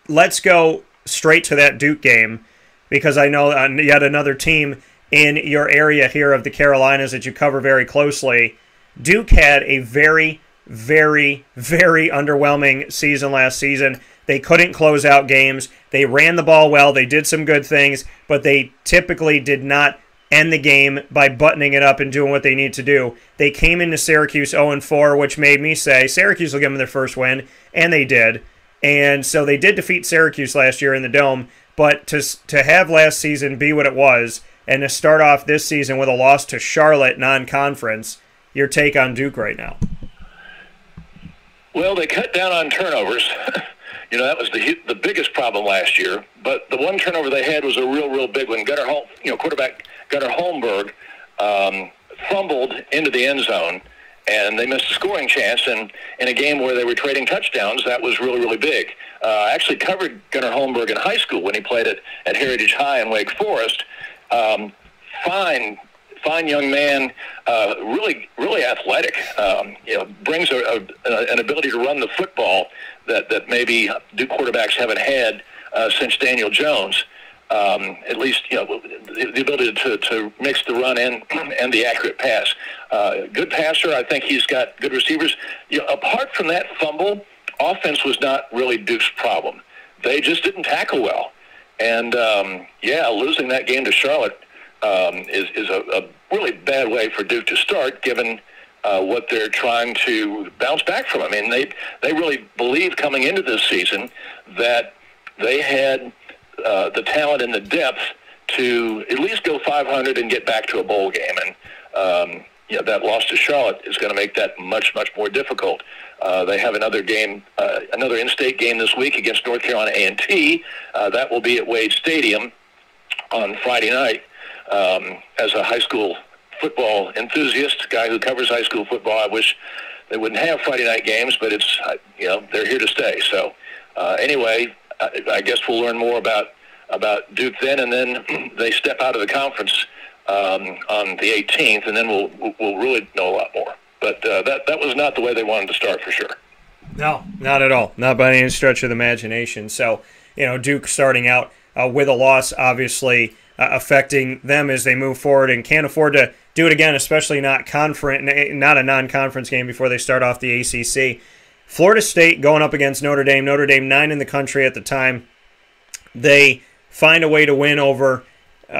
Speaker 1: Let's go straight to that Duke game, because I know yet another team in your area here of the Carolinas that you cover very closely. Duke had a very, very, very underwhelming season last season. They couldn't close out games. They ran the ball well. They did some good things, but they typically did not end the game by buttoning it up and doing what they need to do. They came into Syracuse 0-4, which made me say Syracuse will give them their first win, and they did. And so they did defeat Syracuse last year in the Dome, but to have last season be what it was and to start off this season with a loss to Charlotte non-conference, your take on Duke right now?
Speaker 9: Well, they cut down on turnovers. That was the biggest problem last year. But the one turnover they had was a real big one. Quarterback Gunnar Holmberg fumbled into the end zone, and they missed a scoring chance. And in a game where they were trading touchdowns, that was really big. I actually covered Gunnar Holmberg in high school when he played at Heritage High in Wake Forest. Fine young man, really athletic. Brings an ability to run the football that maybe Duke quarterbacks haven't had since Daniel Jones. At least the ability to mix the run and the accurate pass. Good passer. I think he's got good receivers. Apart from that fumble, offense was not really Duke's problem. They just didn't tackle well, and losing that game to Charlotte is a really bad way for Duke to start, given what they're trying to bounce back from. I mean, they really believed coming into this season that they had the talent and the depth to at least go 500 and get back to a bowl game. And that loss to Charlotte is going to make that much more difficult. They have another game, another in-state game this week against North Carolina A&T. That will be at Wade Stadium on Friday night. As a high school football enthusiast, guy who covers high school football, I wish they wouldn't have Friday night games, but it's they're here to stay. So anyway, I guess we'll learn more about Duke then, and then they step out of the conference on the 18th, and then we'll really know a lot more. But that was not the way they wanted to start, for sure.
Speaker 1: No, not at all. Not by any stretch of the imagination. So, Duke starting out with a loss, obviously affecting them as they move forward, and can't afford to do it again, especially not a non-conference game before they start off the ACC. Florida State going up against Notre Dame. Notre Dame 9 in the country at the time. They find a way to win over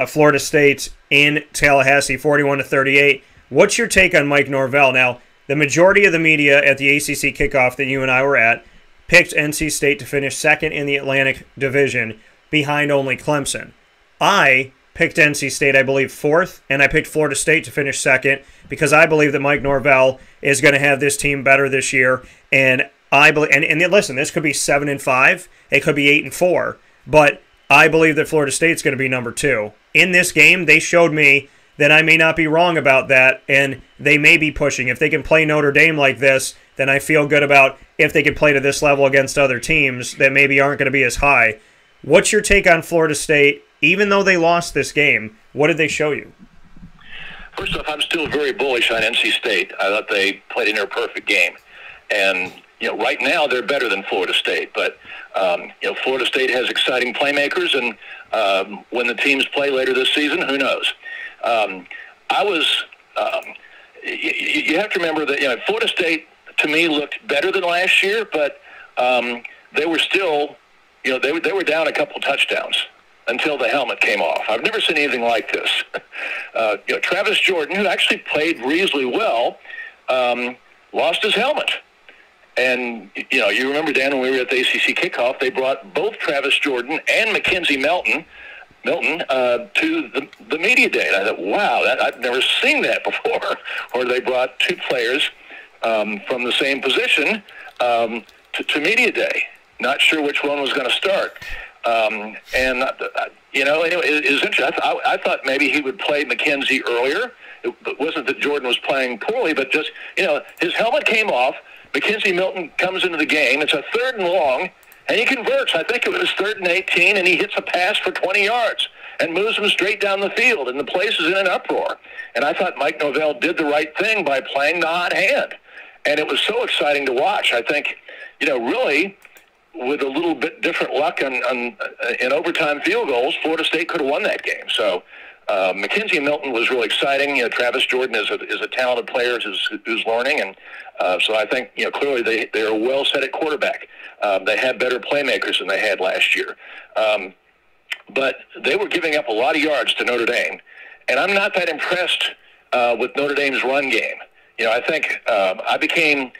Speaker 1: Florida State in Tallahassee, 41-38. What's your take on Mike Norvell? Now, the majority of the media at the ACC kickoff that you and I were at picked NC State to finish second in the Atlantic Division, behind only Clemson. I picked NC State, I believe, fourth, and I picked Florida State to finish second because I believe that Mike Norvell is going to have this team better this year. And I believe, and listen, this could be 7-5, it could be 8-4, but I believe that Florida State's going to be number 2. In this game, they showed me that I may not be wrong about that, and they may be pushing. If they can play Notre Dame like this, then I feel good about if they can play to this level against other teams that maybe aren't going to be as high. What's your take on Florida State? Even though they lost this game, what did they show you?
Speaker 9: First off, I'm still very bullish on NC State. I thought they played a near-perfect game. And, right now they're better than Florida State. But, Florida State has exciting playmakers, and when the teams play later this season, who knows? You have to remember that, Florida State, to me, looked better than last year, but they were still, they were down a couple touchdowns until the helmet came off. I've never seen anything like this. Travis Jordan, who actually played reasonably well, lost his helmet. And, you remember, Dan, when we were at the ACC kickoff, they brought both Travis Jordan and Mackenzie Milton to the media day. And I thought, wow, I've never seen that before. Or they brought two players from the same position to media day. Not sure which one was going to start. Anyway, it was interesting. I thought maybe he would play McKenzie earlier. It wasn't that Jordan was playing poorly, but just, his helmet came off. McKenzie Milton comes into the game. It's a 3rd and long, and he converts. I think it was 3rd and 18, and he hits a pass for 20 yards and moves them straight down the field, and the place is in an uproar. And I thought Mike Norvell did the right thing by playing the hot hand. And it was so exciting to watch. I think, really, with a little bit different luck in overtime field goals, Florida State could have won that game. So Mackenzie Milton was really exciting. Travis Jordan is a talented player who's learning, and so I think clearly they are well set at quarterback. They have better playmakers than they had last year, but they were giving up a lot of yards to Notre Dame, and I'm not that impressed with Notre Dame's run game. I think I became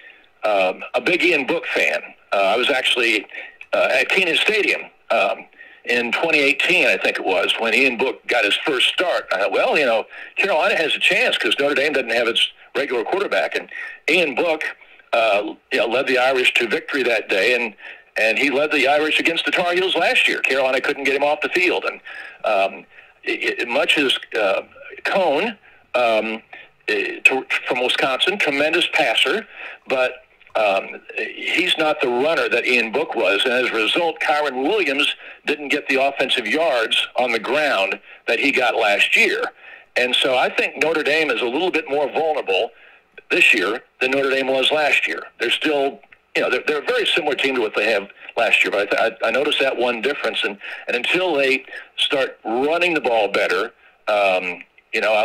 Speaker 9: a big Ian Book fan. I was actually at Kenan Stadium in 2018, I think it was, when Ian Book got his first start. I thought, well, Carolina has a chance because Notre Dame doesn't have its regular quarterback. And Ian Book, led the Irish to victory that day, and he led the Irish against the Tar Heels last year. Carolina couldn't get him off the field. And much as Cone from Wisconsin, tremendous passer, but he's not the runner that Ian Book was, and as a result, Kyron Williams didn't get the offensive yards on the ground that he got last year. And so I think Notre Dame is a little bit more vulnerable this year than Notre Dame was last year. They're still, they're a very similar team to what they have last year, but I noticed that one difference, and until they start running the ball better, I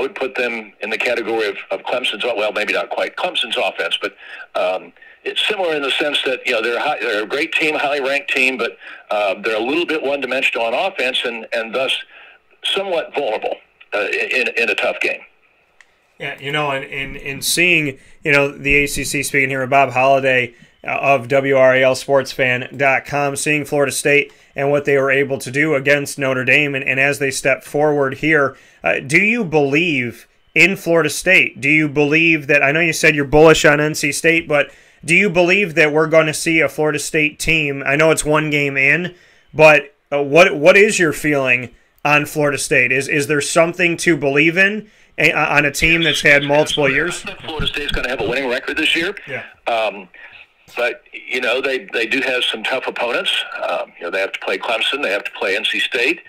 Speaker 9: would put them in the category of Clemson's, well, maybe not quite Clemson's offense, but it's similar in the sense that, they're a great team, highly ranked team, but they're a little bit one-dimensional on offense and thus somewhat vulnerable in a tough game.
Speaker 1: Yeah, in seeing, the ACC, speaking here with Bob Holliday of WRALSportsFan.com, seeing Florida State and what they were able to do against Notre Dame, and as they step forward here, do you believe in Florida State? Do you believe that, I know you said you're bullish on NC State, but do you believe that we're going to see a Florida State team? I know it's one game in, but what is your feeling on Florida State? Is there something to believe in on a team that's had multiple years?
Speaker 9: I think Florida State's going to have a winning record this year.
Speaker 1: Yeah.
Speaker 9: But, they do have some tough opponents. They have to play Clemson. They have to play NC State.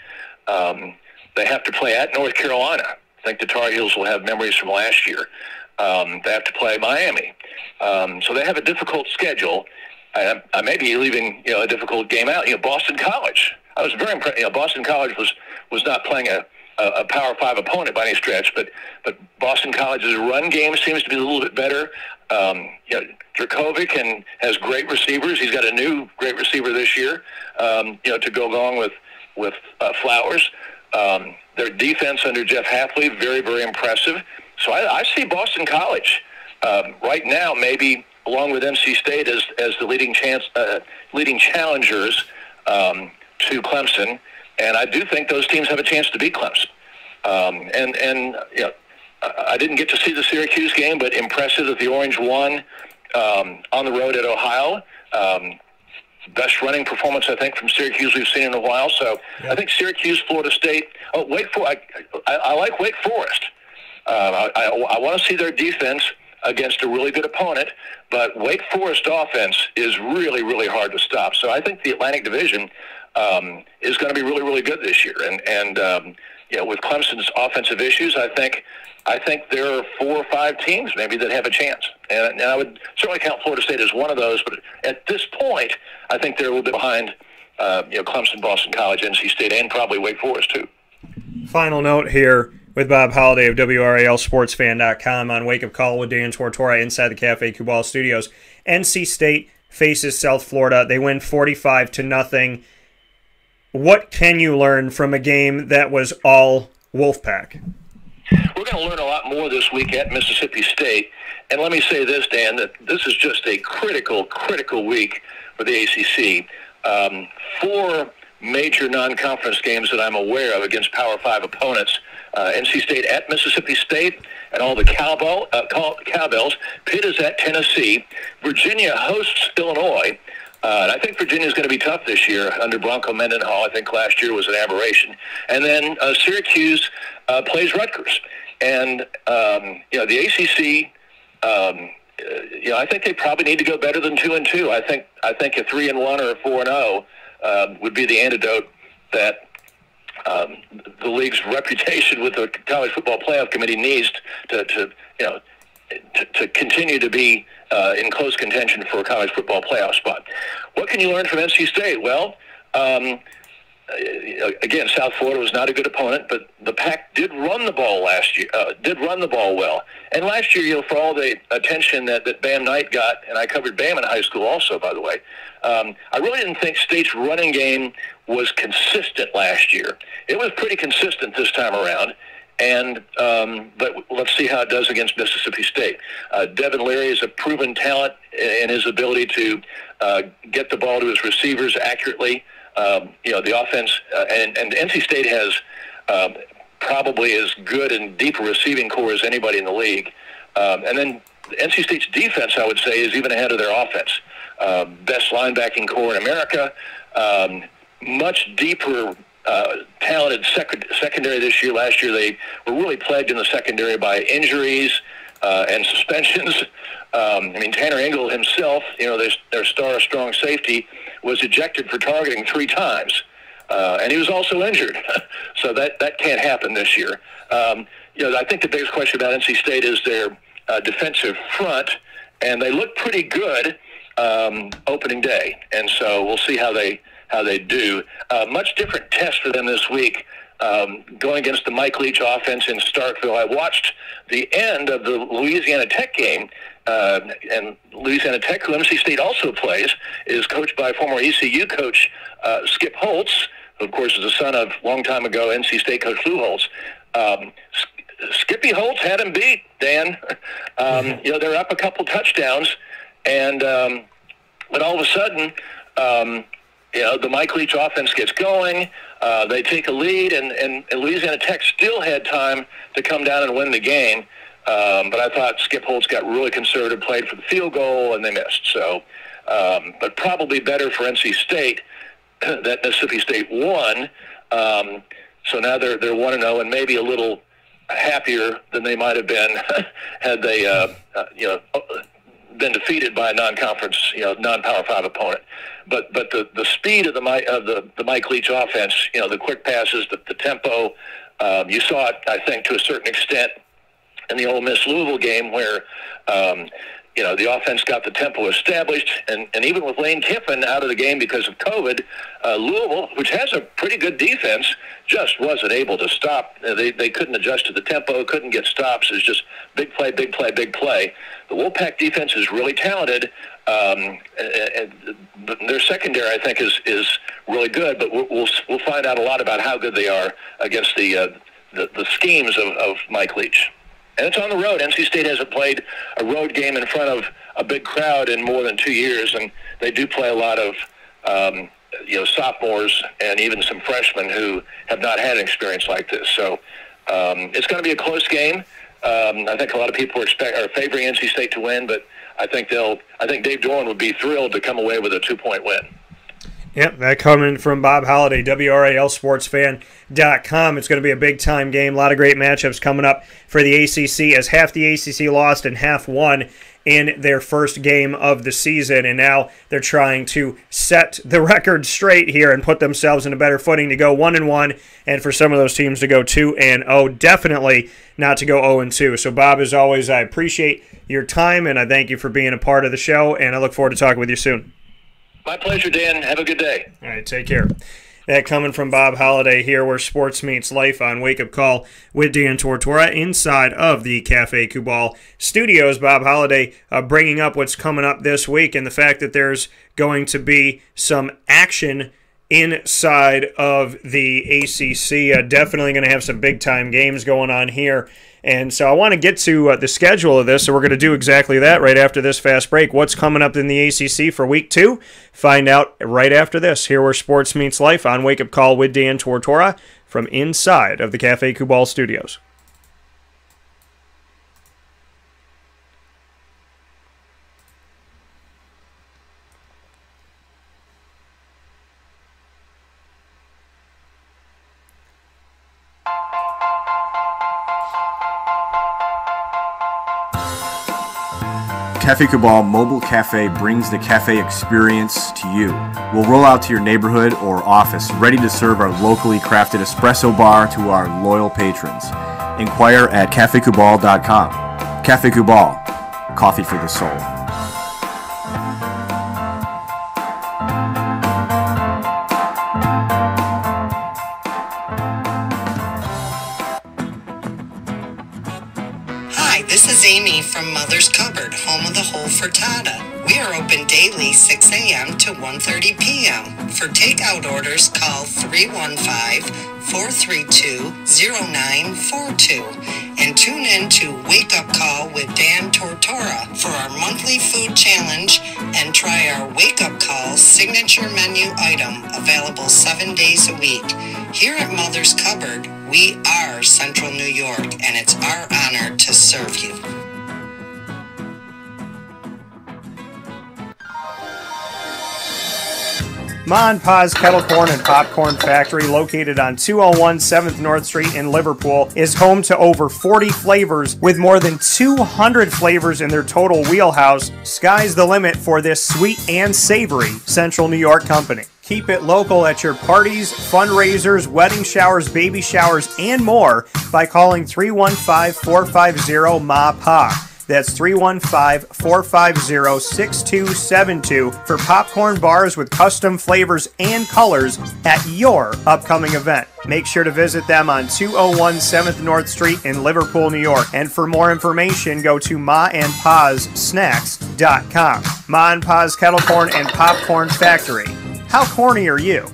Speaker 9: They have to play at North Carolina. I think the Tar Heels will have memories from last year. They have to play Miami. So they have a difficult schedule. I may be leaving, a difficult game out. Boston College. I was very impressed. Boston College was not playing a Power 5 opponent by any stretch, but Boston College's run game seems to be a little bit better. Dracovic has great receivers. He's got a new great receiver this year, to go along with Flowers. Their defense under Jeff Hafley, very, very impressive. So I see Boston College right now, maybe along with NC State as the leading challengers to Clemson, and I do think those teams have a chance to beat Clemson. I didn't get to see the Syracuse game, but impressive that the Orange won on the road at Ohio. Best running performance, I think, from Syracuse we've seen in a while. So I think Syracuse, Florida State. Oh, I like Wake Forest. I want to see their defense against a really good opponent, but Wake Forest offense is really, really hard to stop. So I think the Atlantic Division is going to be really, really good this year. And with Clemson's offensive issues, I think there are 4 or 5 teams maybe that have a chance. And I would certainly count Florida State as one of those. But at this point, I think they're a little bit behind Clemson, Boston College, NC State, and probably Wake Forest too.
Speaker 1: Final note here with Bob Holliday of WRALSportsFan.com on Wake Up Call with Dan Tortora inside the Cafe Kubal Studios. NC State faces South Florida. They win 45-0. What can you learn from a game that was all Wolfpack?
Speaker 9: We're going to learn a lot more this week at Mississippi State. And let me say this, Dan, that this is just a critical week for the ACC. 4 major non-conference games that I'm aware of against Power 5 opponents. NC State at Mississippi State and all the cowbells. Pitt is at Tennessee. Virginia hosts Illinois. And I think Virginia is going to be tough this year under Bronco Mendenhall. I think last year was an aberration. And then Syracuse plays Rutgers. And, the ACC, I think they probably need to go better than 2-2. I think a 3-1 or a 4-0 would be the antidote that the league's reputation with the College Football Playoff Committee needs to continue to be in close contention for a college football playoff spot. What can you learn from NC State? Well, again, South Florida was not a good opponent, but the Pac did run the ball last year. Did run the ball well, and last year, for all the attention that Bam Knight got, and I covered Bam in high school also, by the way. I really didn't think State's running game was consistent last year. It was pretty consistent this time around. And but let's see how it does against Mississippi State. Devin Leary is a proven talent in his ability to get the ball to his receivers accurately. The offense and NC State has probably as good and deep a receiving core as anybody in the league. And then NC State's defense, I would say, is even ahead of their offense. Best linebacking core in America. Much deeper. Talented secondary this year. Last year they were really plagued in the secondary by injuries and suspensions. Tanner Engel himself, their star strong safety, was ejected for targeting 3 times. And he was also injured. So that can't happen this year. I think the biggest question about NC State is their defensive front, and they look pretty good opening day. And so we'll see how they do. Much different test for them this week, going against the Mike Leach offense in Starkville. I watched the end of the Louisiana Tech game, and Louisiana Tech, who NC State also plays, is coached by former ECU coach Skip Holtz, who, of course, is the son of long time ago NC State coach Lou Holtz. Skippy Holtz had him beat, Dan. They're up a couple touchdowns, and but all of a sudden, the Mike Leach offense gets going. They take a lead, and Louisiana Tech still had time to come down and win the game. But I thought Skip Holtz got really conservative, played for the field goal, and they missed. So, but probably better for NC State that Mississippi State won. So now they're 1-0, and maybe a little happier than they might have been had they been defeated by a non-conference, non-Power 5 opponent. But the speed of the Mike Leach offense, the quick passes, the tempo, you saw it, I think, to a certain extent in the Ole Miss Louisville game where the offense got the tempo established, and even with Lane Kiffin out of the game because of COVID, Louisville, which has a pretty good defense, just wasn't able to stop. They couldn't adjust to the tempo, couldn't get stops. It was just big play, big play, big play. The Wolfpack defense is really talented. And their secondary, I think, is really good, but we'll find out a lot about how good they are against the schemes of Mike Leach. And it's on the road. NC State hasn't played a road game in front of a big crowd in more than 2 years, and they do play a lot of sophomores and even some freshmen who have not had an experience like this. So it's going to be a close game. I think a lot of people are favoring NC State to win, but I think Dave Doran would be thrilled to come away with a 2-point win.
Speaker 1: Yep, that coming from Bob Holliday, WRALSportsFan.com. It's going to be a big-time game. A lot of great matchups coming up for the ACC, as half the ACC lost and half won in their first game of the season. And now they're trying to set the record straight here and put themselves in a better footing to go 1-1, and for some of those teams to go 2-0. Definitely not to go 0-2. So, Bob, as always, I appreciate your time, and I thank you for being a part of the show, and I look forward to talking with you soon.
Speaker 9: My pleasure, Dan. Have a good day.
Speaker 1: All right, take care. That coming from Bob Holliday here, where sports meets life on Wake Up Call with Dan Tortora inside of the Cafe Kubal studios. Bob Holliday bringing up what's coming up this week and the fact that there's going to be some action inside of the ACC. Definitely going to have some big-time games going on here. And so I want to get to the schedule of this, so we're going to do exactly that right after this fast break. What's coming up in the ACC for Week 2? Find out right after this, here where sports meets life on Wake Up Call with Dan Tortora from inside of the Cafe Kubal studios.
Speaker 8: Cafe Kubal Mobile Cafe brings the cafe experience to you. We'll roll out to your neighborhood or office, ready to serve our locally crafted espresso bar to our loyal patrons. Inquire at cafekubal.com. Cafe Kubal, coffee for the soul.
Speaker 11: Hi, this is Amy from Mother's Cupboard, home of the Whole Frittata. We are open daily 6 a.m. to 1:30 p.m. For takeout orders, call 315-432-0942 and tune in to Wake Up Call with Dan Tortora for our monthly food challenge and try our Wake Up Call signature menu item available 7 days a week. Here at Mother's Cupboard, we are Central New York, and it's our honor to serve you.
Speaker 1: Ma and Pa's Kettle Corn and Popcorn Factory, located on 201 7th North Street in Liverpool, is home to over 40 flavors with more than 200 flavors in their total wheelhouse. Sky's the limit for this sweet and savory Central New York company. Keep it local at your parties, fundraisers, wedding showers, baby showers, and more by calling 315-450-MA-PA. That's 315-450-6272 for popcorn bars with custom flavors and colors at your upcoming event. Make sure to visit them on 201 7th North Street in Liverpool, New York. And for more information, go to maandpassnacks.com. Ma and Pa's Kettle Corn and Popcorn Factory. How corny are you?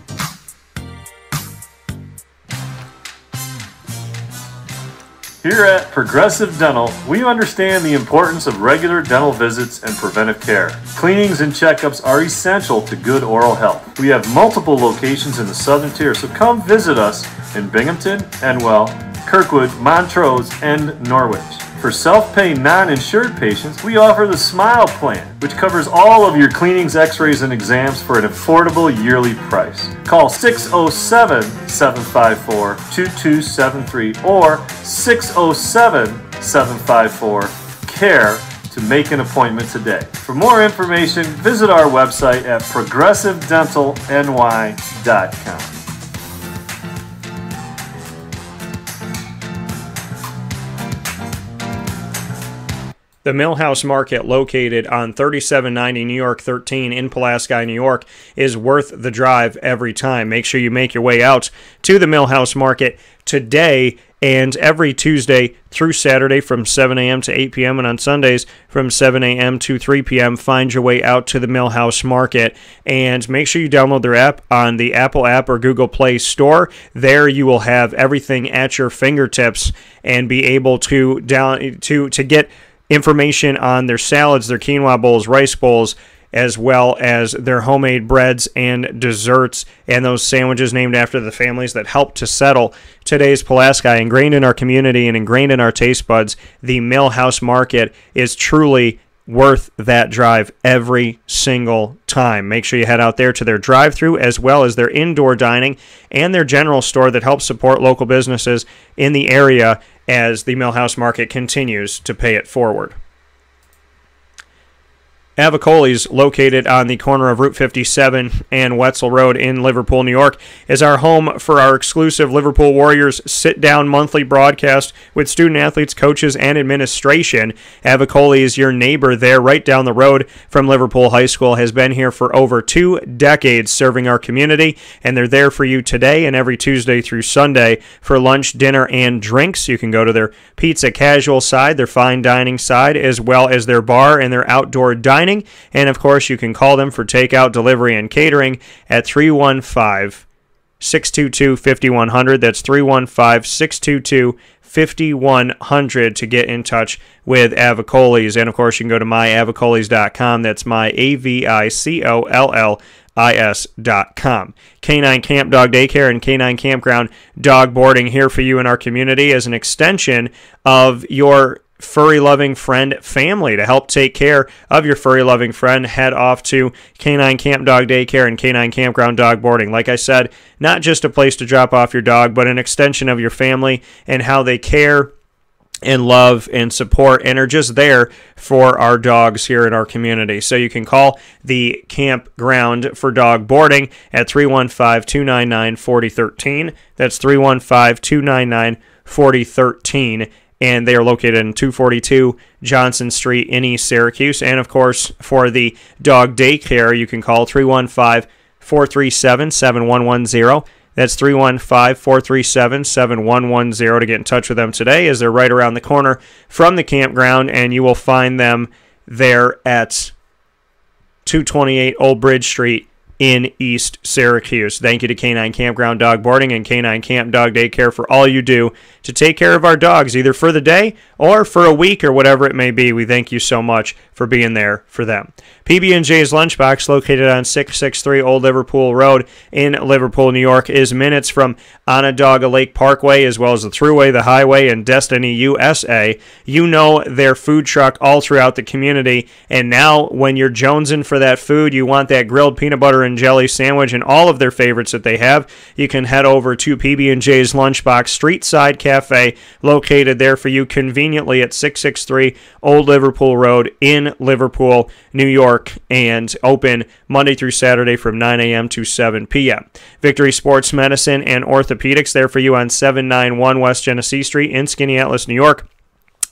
Speaker 12: Here at Progressive Dental, we understand the importance of regular dental visits and preventive care. Cleanings and checkups are essential to good oral health. We have multiple locations in the Southern Tier, so come visit us in Binghamton, Enwell, Kirkwood, Montrose, and Norwich. For self-pay non-insured patients, we offer the Smile Plan, which covers all of your cleanings, x-rays, and exams for an affordable yearly price. Call 607-754-2273 or 607-754-CARE to make an appointment today. For more information, visit our website at progressivedentalny.com.
Speaker 1: The Millhouse Market, located on 3790 New York 13 in Pulaski, New York, is worth the drive every time. Make sure you make your way out to the Millhouse Market today and every Tuesday through Saturday from 7 a.m. to 8 p.m. and on Sundays from 7 a.m. to 3 p.m. Find your way out to the Millhouse Market and make sure you download their app on the Apple app or Google Play Store. There you will have everything at your fingertips and be able to get information on their salads, their quinoa bowls, rice bowls, as well as their homemade breads and desserts and those sandwiches named after the families that helped to settle today's Pulaski. Ingrained in our community and ingrained in our taste buds, the Millhouse Market is truly worth that drive every single time. Make sure you head out there to their drive-thru as well as their indoor dining and their general store that helps support local businesses in the area as the Millhouse Market continues to pay it forward. Avicoli's, located on the corner of Route 57 and Wetzel Road in Liverpool, New York, is our home for our exclusive Liverpool Warriors sit-down monthly broadcast with student athletes, coaches, and administration. Avicoli is your neighbor there right down the road from Liverpool High School, has been here for over 2 decades serving our community, and they're there for you today and every Tuesday through Sunday for lunch, dinner, and drinks. You can go to their pizza casual side, their fine dining side, as well as their bar and their outdoor dining. And, of course, you can call them for takeout, delivery, and catering at 315-622-5100. That's 315-622-5100 to get in touch with Avicoli's. And, of course, you can go to myavicolis.com. That's myavicollis.com. Canine Camp Dog Daycare and Canine Campground Dog Boarding here for you in our community as an extension of your furry-loving friend family. To help take care of your furry-loving friend, head off to Canine Camp Dog Daycare and Canine Campground Dog Boarding. Like I said, not just a place to drop off your dog, but an extension of your family and how they care and love and support and are just there for our dogs here in our community. So you can call the campground for dog boarding at 315-299-4013. That's 315-299-4013. And they are located in 242 Johnson Street in East Syracuse. And, of course, for the dog daycare, you can call 315-437-7110. That's 315-437-7110 to get in touch with them today, as they're right around the corner from the campground, and you will find them there at 228 Old Bridge Street in East Syracuse. Thank you to Canine Campground Dog Boarding and Canine Camp Dog Daycare for all you do to take care of our dogs, either for the day or for a week or whatever it may be. We thank you so much for being there for them. PB&J's Lunchbox, located on 663 Old Liverpool Road in Liverpool, New York, is minutes from Onondaga Lake Parkway, as well as the Thruway, the Highway, and Destiny USA. You know their food truck all throughout the community, and now when you're jonesing for that food, you want that grilled peanut butter and jelly sandwich and all of their favorites that they have, you can head over to PB&J's Lunchbox Street Side Cafe, located there for you conveniently at 663 Old Liverpool Road in Liverpool, New York, and open Monday through Saturday from 9 a.m. to 7 p.m. Victory Sports Medicine and Orthopedics, there for you on 791 West Genesee Street in Skaneateles, New York,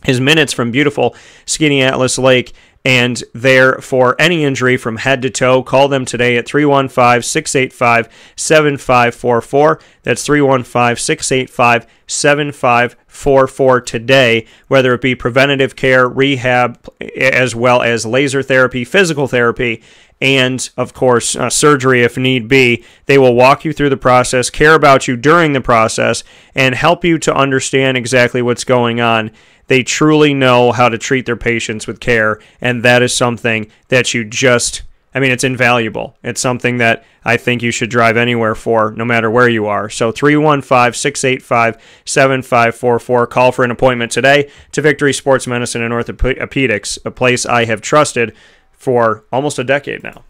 Speaker 1: is minutes from beautiful Skaneateles Lake. And there for any injury from head to toe, call them today at 315-685-7544. That's 315-685-7544 today, whether it be preventative care, rehab, as well as laser therapy, physical therapy, and, of course, surgery if need be. They will walk you through the process, care about you during the process, and help you to understand exactly what's going on. They truly know how to treat their patients with care, and that is something that you just, it's invaluable. It's something that I think you should drive anywhere for, no matter where you are. So 315-685-7544. Call for an appointment today to Victory Sports Medicine and Orthopedics, a place I have trusted for almost a decade now.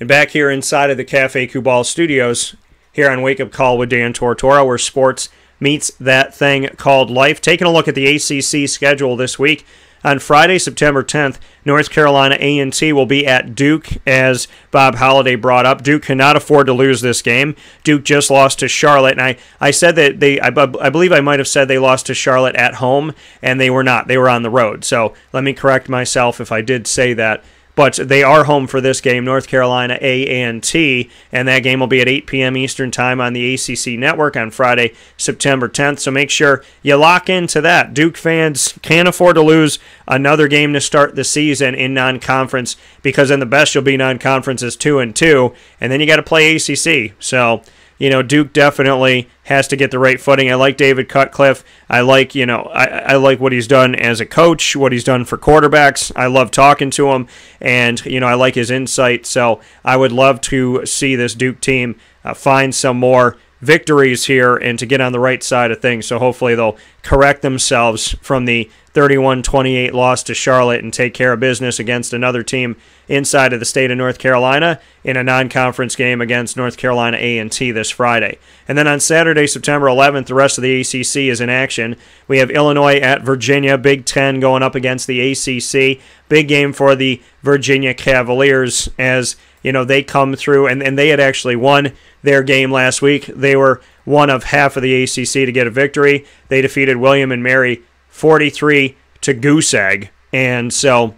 Speaker 1: And back here inside of the Cafe Kubal studios, here on Wake Up Call with Dan Tortora, where sports meets that thing called life. Taking a look at the ACC schedule this week. On Friday, September 10th, North Carolina A&T will be at Duke, as Bob Holliday brought up. Duke cannot afford to lose this game. Duke just lost to Charlotte, and I said that I believe I might have said they lost to Charlotte at home, and they were not. They were on the road. So let me correct myself if I did say that. But they are home for this game, North Carolina A&T, and that game will be at 8 p.m. Eastern Time on the ACC Network on Friday, September 10th. So make sure you lock into that. Duke fans can't afford to lose another game to start the season in non-conference, because then the best you'll be non-conference is 2-2, and then you got to play ACC. So, Duke definitely has to get the right footing. I like David Cutcliffe. I like, I like what he's done as a coach, what he's done for quarterbacks. I love talking to him, and, I like his insight. So I would love to see this Duke team find some more victories here and to get on the right side of things. So hopefully they'll correct themselves from the 31-28 loss to Charlotte and take care of business against another team inside of the state of North Carolina in a non-conference game against North Carolina A&T this Friday. And then on Saturday, September 11th, the rest of the ACC is in action. We have Illinois at Virginia, Big Ten going up against the ACC. Big game for the Virginia Cavaliers, as they come through, and they had actually won their game last week. They were one of half of the ACC to get a victory. They defeated William and Mary 43 to goose egg, and so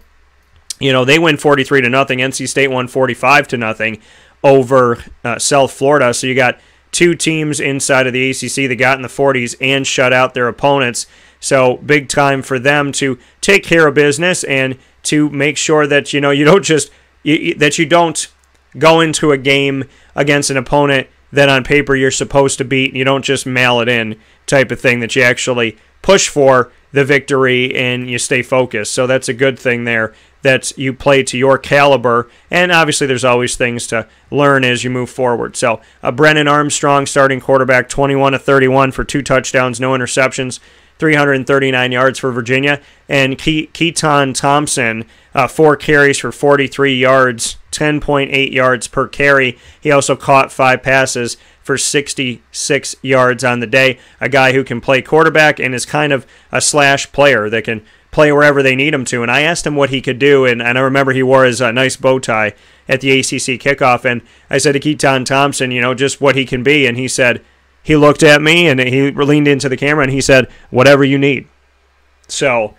Speaker 1: they win 43 to nothing. NC State won 45 to nothing over South Florida. So you got two teams inside of the ACC that got in the 40s and shut out their opponents. So big time for them to take care of business and to make sure that you don't go into a game against an opponent that on paper you're supposed to beat, and you don't just mail it in type of thing, that you actually push for the victory and you stay focused. So that's a good thing there, that you play to your caliber, and obviously there's always things to learn as you move forward. So Brennan Armstrong, starting quarterback, 21-31 for 2 touchdowns, no interceptions, 339 yards for Virginia. And Keaton Thompson, 4 carries for 43 yards, 10.8 yards per carry. He also caught 5 passes for 66 yards on the day. A guy who can play quarterback and is kind of a slash player that can play wherever they need him to. And I asked him what he could do, and I remember he wore his nice bow tie at the ACC kickoff, and I said to Keaton Thompson, just what he can be, and he said, he looked at me and he leaned into the camera and he said, whatever you need. So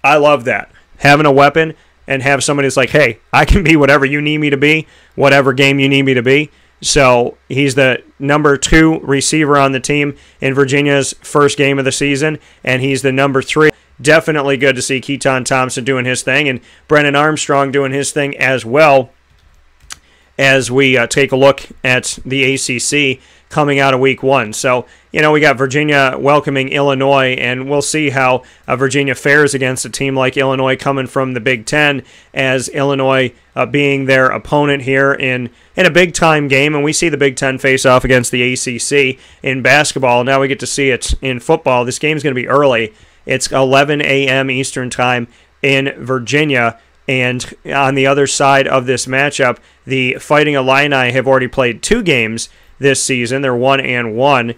Speaker 1: I love that. Having a weapon and have somebody that's like, hey, I can be whatever you need me to be, whatever game you need me to be. So he's the number 2 receiver on the team in Virginia's first game of the season, and he's the number 3. Definitely good to see Keaton Thompson doing his thing and Brennan Armstrong doing his thing as well as we take a look at the ACC coming out of week 1. So, we got Virginia welcoming Illinois, and we'll see how Virginia fares against a team like Illinois coming from the Big Ten, as Illinois being their opponent here in a big-time game, and we see the Big Ten face off against the ACC in basketball. Now we get to see it in football. This game's going to be early. It's 11 a.m. Eastern Time in Virginia. And on the other side of this matchup, the Fighting Illini have already played 2 games this season. They're 1-1.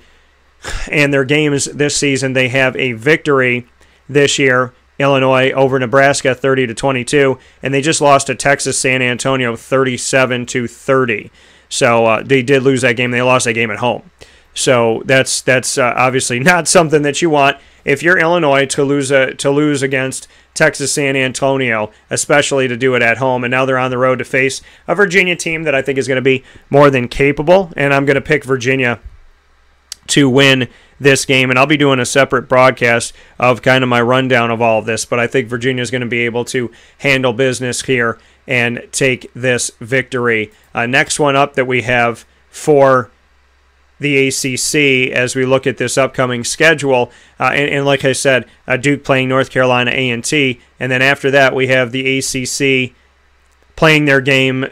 Speaker 1: And their games this season, they have a victory this year, Illinois over Nebraska 30-22. And they just lost to Texas San Antonio 37-30. So they did lose that game. They lost that game at home. So that's obviously not something that you want if you're Illinois to lose against Texas San Antonio, especially to do it at home. And now they're on the road to face a Virginia team that I think is going to be more than capable. And I'm going to pick Virginia to win this game. And I'll be doing a separate broadcast of kind of my rundown of all of this. But I think Virginia is going to be able to handle business here and take this victory. Next one up that we have for the ACC as we look at this upcoming schedule. And like I said, Duke playing North Carolina A&T. And then after that, we have the ACC playing their game,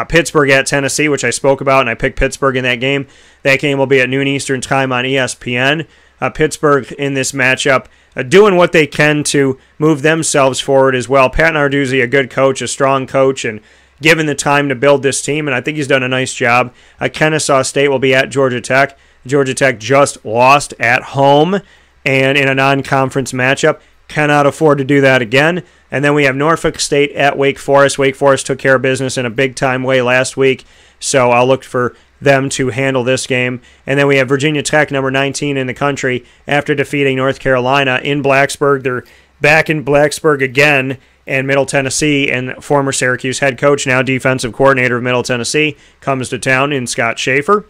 Speaker 1: Pittsburgh at Tennessee, which I spoke about, and I picked Pittsburgh in that game. That game will be at noon Eastern Time on ESPN. Pittsburgh in this matchup doing what they can to move themselves forward as well. Pat Narduzzi, a good coach, a strong coach, and given the time to build this team, and I think he's done a nice job. Kennesaw State will be at Georgia Tech. Georgia Tech just lost at home and in a non-conference matchup. Cannot afford to do that again. And then we have Norfolk State at Wake Forest. Wake Forest took care of business in a big-time way last week, so I'll look for them to handle this game. And then we have Virginia Tech, number 19 in the country, after defeating North Carolina in Blacksburg. They're back in Blacksburg again. And Middle Tennessee, and former Syracuse head coach, now defensive coordinator of Middle Tennessee, comes to town in Scott Schaefer.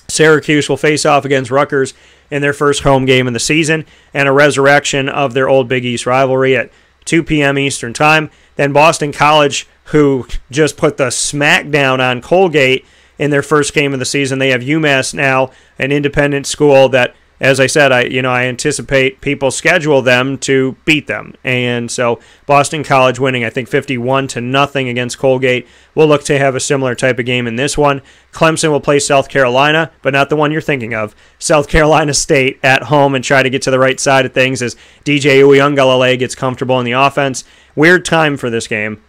Speaker 1: Syracuse will face off against Rutgers in their first home game of the season, and a resurrection of their old Big East rivalry at 2 p.m. Eastern Time. Then Boston College, who just put the smackdown on Colgate in their first game of the season. They have UMass now, an independent school that, as I said, I anticipate people schedule them to beat them. And so Boston College winning, I think, 51-0 against Colgate. We'll look to have a similar type of game in this one. Clemson will play South Carolina, but not the one you're thinking of. South Carolina State at home, and try to get to the right side of things as DJ Uiagalelei gets comfortable in the offense. Weird time for this game.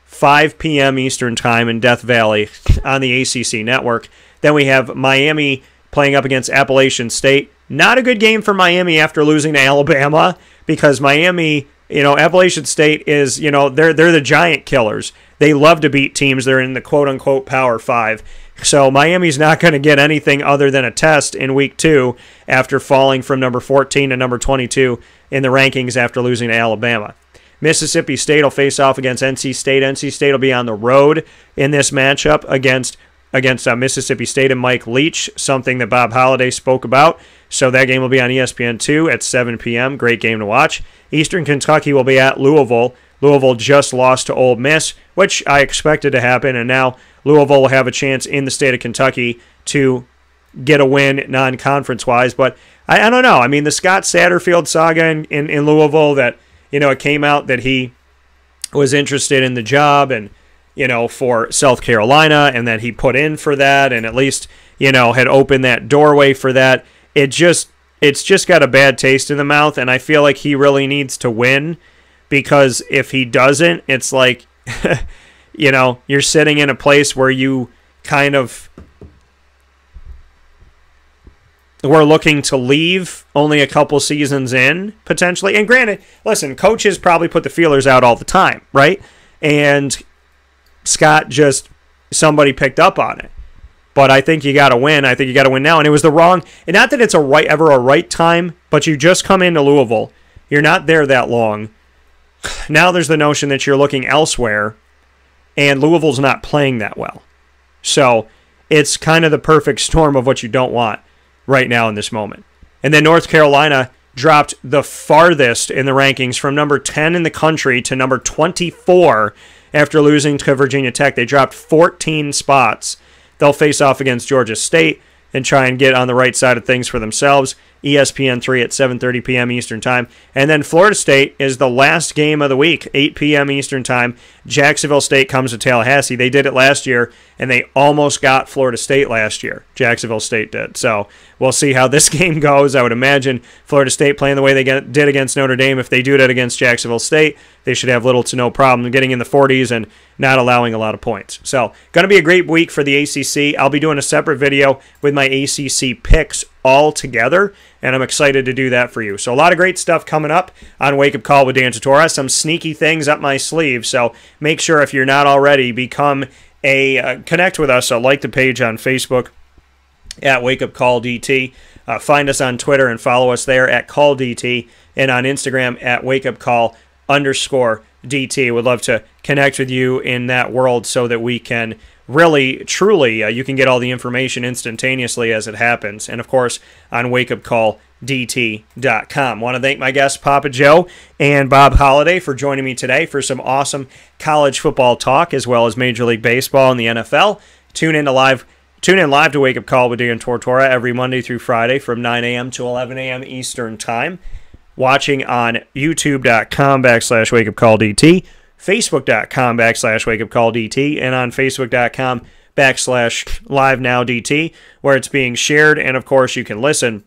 Speaker 1: 5 p.m. Eastern Time in Death Valley on the ACC network. Then we have Miami playing up against Appalachian State. Not a good game for Miami after losing to Alabama, because Miami, Appalachian State is, they're the giant killers. They love to beat teams. They're in the quote-unquote Power 5. So Miami's not going to get anything other than a test in week 2 after falling from number 14 to number 22 in the rankings after losing to Alabama. Mississippi State will face off against NC State. NC State will be on the road in this matchup against Mississippi State and Mike Leach, something that Bob Holliday spoke about. So that game will be on ESPN2 at 7 p.m. Great game to watch. Eastern Kentucky will be at Louisville. Louisville just lost to Ole Miss, which I expected to happen, and now Louisville will have a chance in the state of Kentucky to get a win non-conference-wise. But I don't know. I mean, the Scott Satterfield saga in Louisville, that, it came out that he was interested in the job and, for South Carolina, and that he put in for that and at least, had opened that doorway for that. It's just got a bad taste in the mouth, and I feel like he really needs to win, because if he doesn't, it's like, you're sitting in a place where you kind of were looking to leave only a couple seasons in, potentially. And granted, listen, coaches probably put the feelers out all the time, right? And Scott somebody picked up on it. But I think you got to win. I think you got to win now. And it was the wrong, and not that it's ever a right time, but you just come into Louisville. You're not there that long. Now there's the notion that you're looking elsewhere, and Louisville's not playing that well. So it's kind of the perfect storm of what you don't want right now in this moment. And then North Carolina dropped the farthest in the rankings from number 10 in the country to number 24 after losing to Virginia Tech. They dropped 14 spots. They'll face off against Georgia State and try and get on the right side of things for themselves. ESPN 3 at 7:30 p.m. Eastern Time. And then Florida State is the last game of the week, 8 p.m. Eastern Time. Jacksonville State comes to Tallahassee. They did it last year, and they almost got Florida State last year. Jacksonville State did. So we'll see how this game goes. I would imagine Florida State playing the way they did against Notre Dame. If they do that against Jacksonville State, they should have little to no problem getting in the 40s and not allowing a lot of points. So going to be a great week for the ACC. I'll be doing a separate video with my ACC picks all together, and I'm excited to do that for you. So a lot of great stuff coming up on Wake Up Call with Dan Tortora. Some sneaky things up my sleeve. So make sure, if you're not already, become connect with us. Like the page on Facebook at Wake Up Call DT. Find us on Twitter and follow us there at Call DT, and on Instagram at Wake Up Call _DT. Would love to connect with you in that world so that we can really, truly, you can get all the information instantaneously as it happens. And, of course, on wakeupcalldt.com. Want to thank my guests, Papa Joe and Bob Holliday, for joining me today for some awesome college football talk, as well as Major League Baseball and the NFL. Tune in live to Wake Up Call with Dan Tortora every Monday through Friday from 9 a.m. to 11 a.m. Eastern Time. Watching on youtube.com /wakeupcalldt, facebook.com /wakeupcalldt, and on facebook.com /livenowdt, where it's being shared. And, of course, you can listen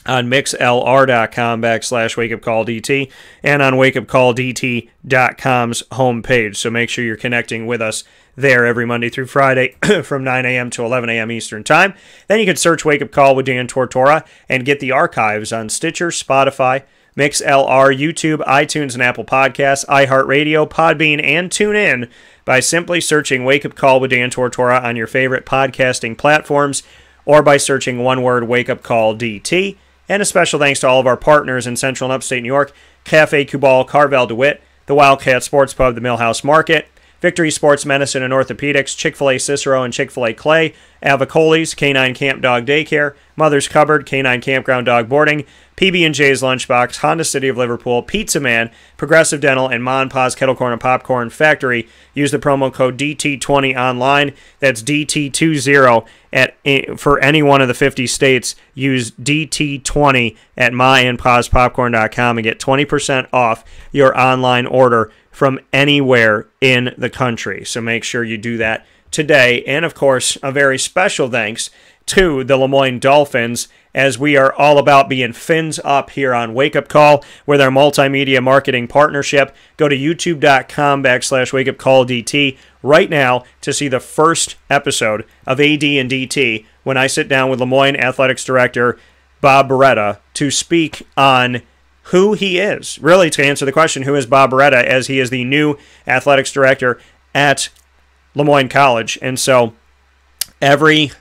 Speaker 1: on mixlr.com /wakeupcalldt and on wakeupcalldt.com's homepage. So make sure you're connecting with us there every Monday through Friday from 9 a.m. to 11 a.m. Eastern Time. Then you can search Wake Up Call with Dan Tortora and get the archives on Stitcher, Spotify, MixLR, YouTube, iTunes, and Apple Podcasts, iHeartRadio, Podbean, and TuneIn by simply searching Wake Up Call with Dan Tortora on your favorite podcasting platforms, or by searching one word Wake Up Call DT. And a special thanks to all of our partners in Central and Upstate New York: Cafe Cubal, Carvel DeWitt, the Wildcat Sports Pub, the Millhouse Market, Victory Sports Medicine and Orthopedics, Chick-fil-A Cicero and Chick-fil-A Clay, Avicoli's, Canine Camp Dog Daycare, Mother's Cupboard, Canine Campground Dog Boarding, PB&J's Lunchbox, Honda City of Liverpool, Pizza Man, Progressive Dental, and Ma and Pa's Kettle Corn and Popcorn Factory. Use the promo code DT20 online. That's DT20 for any one of the 50 states. Use DT20 at maandpaspopcorn.com and get 20% off your online order from anywhere in the country. So make sure you do that today. And, of course, a very special thanks to the Lemoyne Dolphins, as we are all about being fins up here on Wake Up Call with our multimedia marketing partnership. Go to youtube.com /wakeupcalldt right now to see the first episode of AD and DT when I sit down with Lemoyne Athletics Director Bob Beretta to speak on who he is. Really, to answer the question, who is Bob Beretta, as he is the new athletics director at Lemoyne College. And so every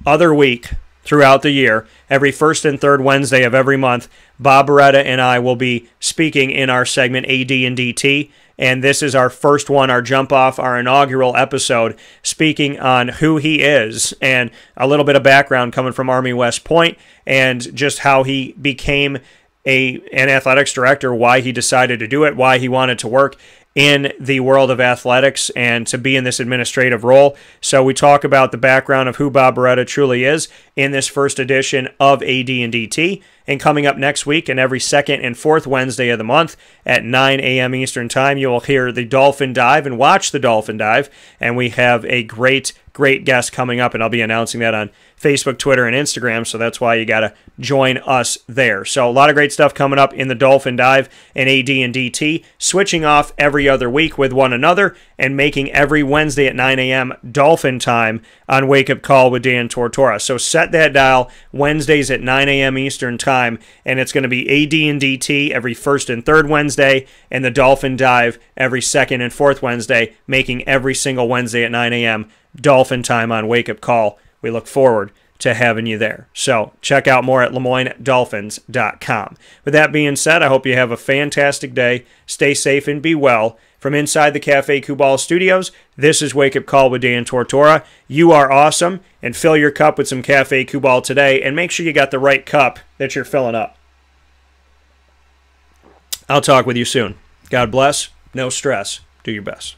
Speaker 1: other week throughout the year, every first and third Wednesday of every month, Bob Beretta and I will be speaking in our segment AD and DT. And this is our first one, our jump off, our inaugural episode, speaking on who he is and a little bit of background coming from Army West Point and just how he became an athletics director, why he decided to do it, why he wanted to work in the world of athletics and to be in this administrative role. So we talk about the background of who Bob Beretta truly is in this first edition of AD and DT. And coming up next week and every second and fourth Wednesday of the month at 9 a.m. Eastern Time, you will hear the Dolphin Dive and watch the Dolphin Dive. And we have a great guest coming up, and I'll be announcing that on Facebook, Twitter, and Instagram, so that's why you got to join us there. So a lot of great stuff coming up in the Dolphin Dive and AD and DT, switching off every other week with one another and making every Wednesday at 9 a.m. Dolphin time on Wake Up Call with Dan Tortora. So set that dial, Wednesdays at 9 a.m. Eastern Time, and it's going to be AD and DT every first and third Wednesday, and the Dolphin Dive every second and fourth Wednesday, making every single Wednesday at 9 a.m. Dolphin time on Wake Up Call. We look forward to having you there. So check out more at LeMoyneDolphins.com. With that being said, I hope you have a fantastic day. Stay safe and be well. From inside the Cafe Kubal studios, this is Wake Up Call with Dan Tortora. You are awesome, and fill your cup with some Cafe Kubal today, and make sure you got the right cup that you're filling up. I'll talk with you soon. God bless. No stress. Do your best.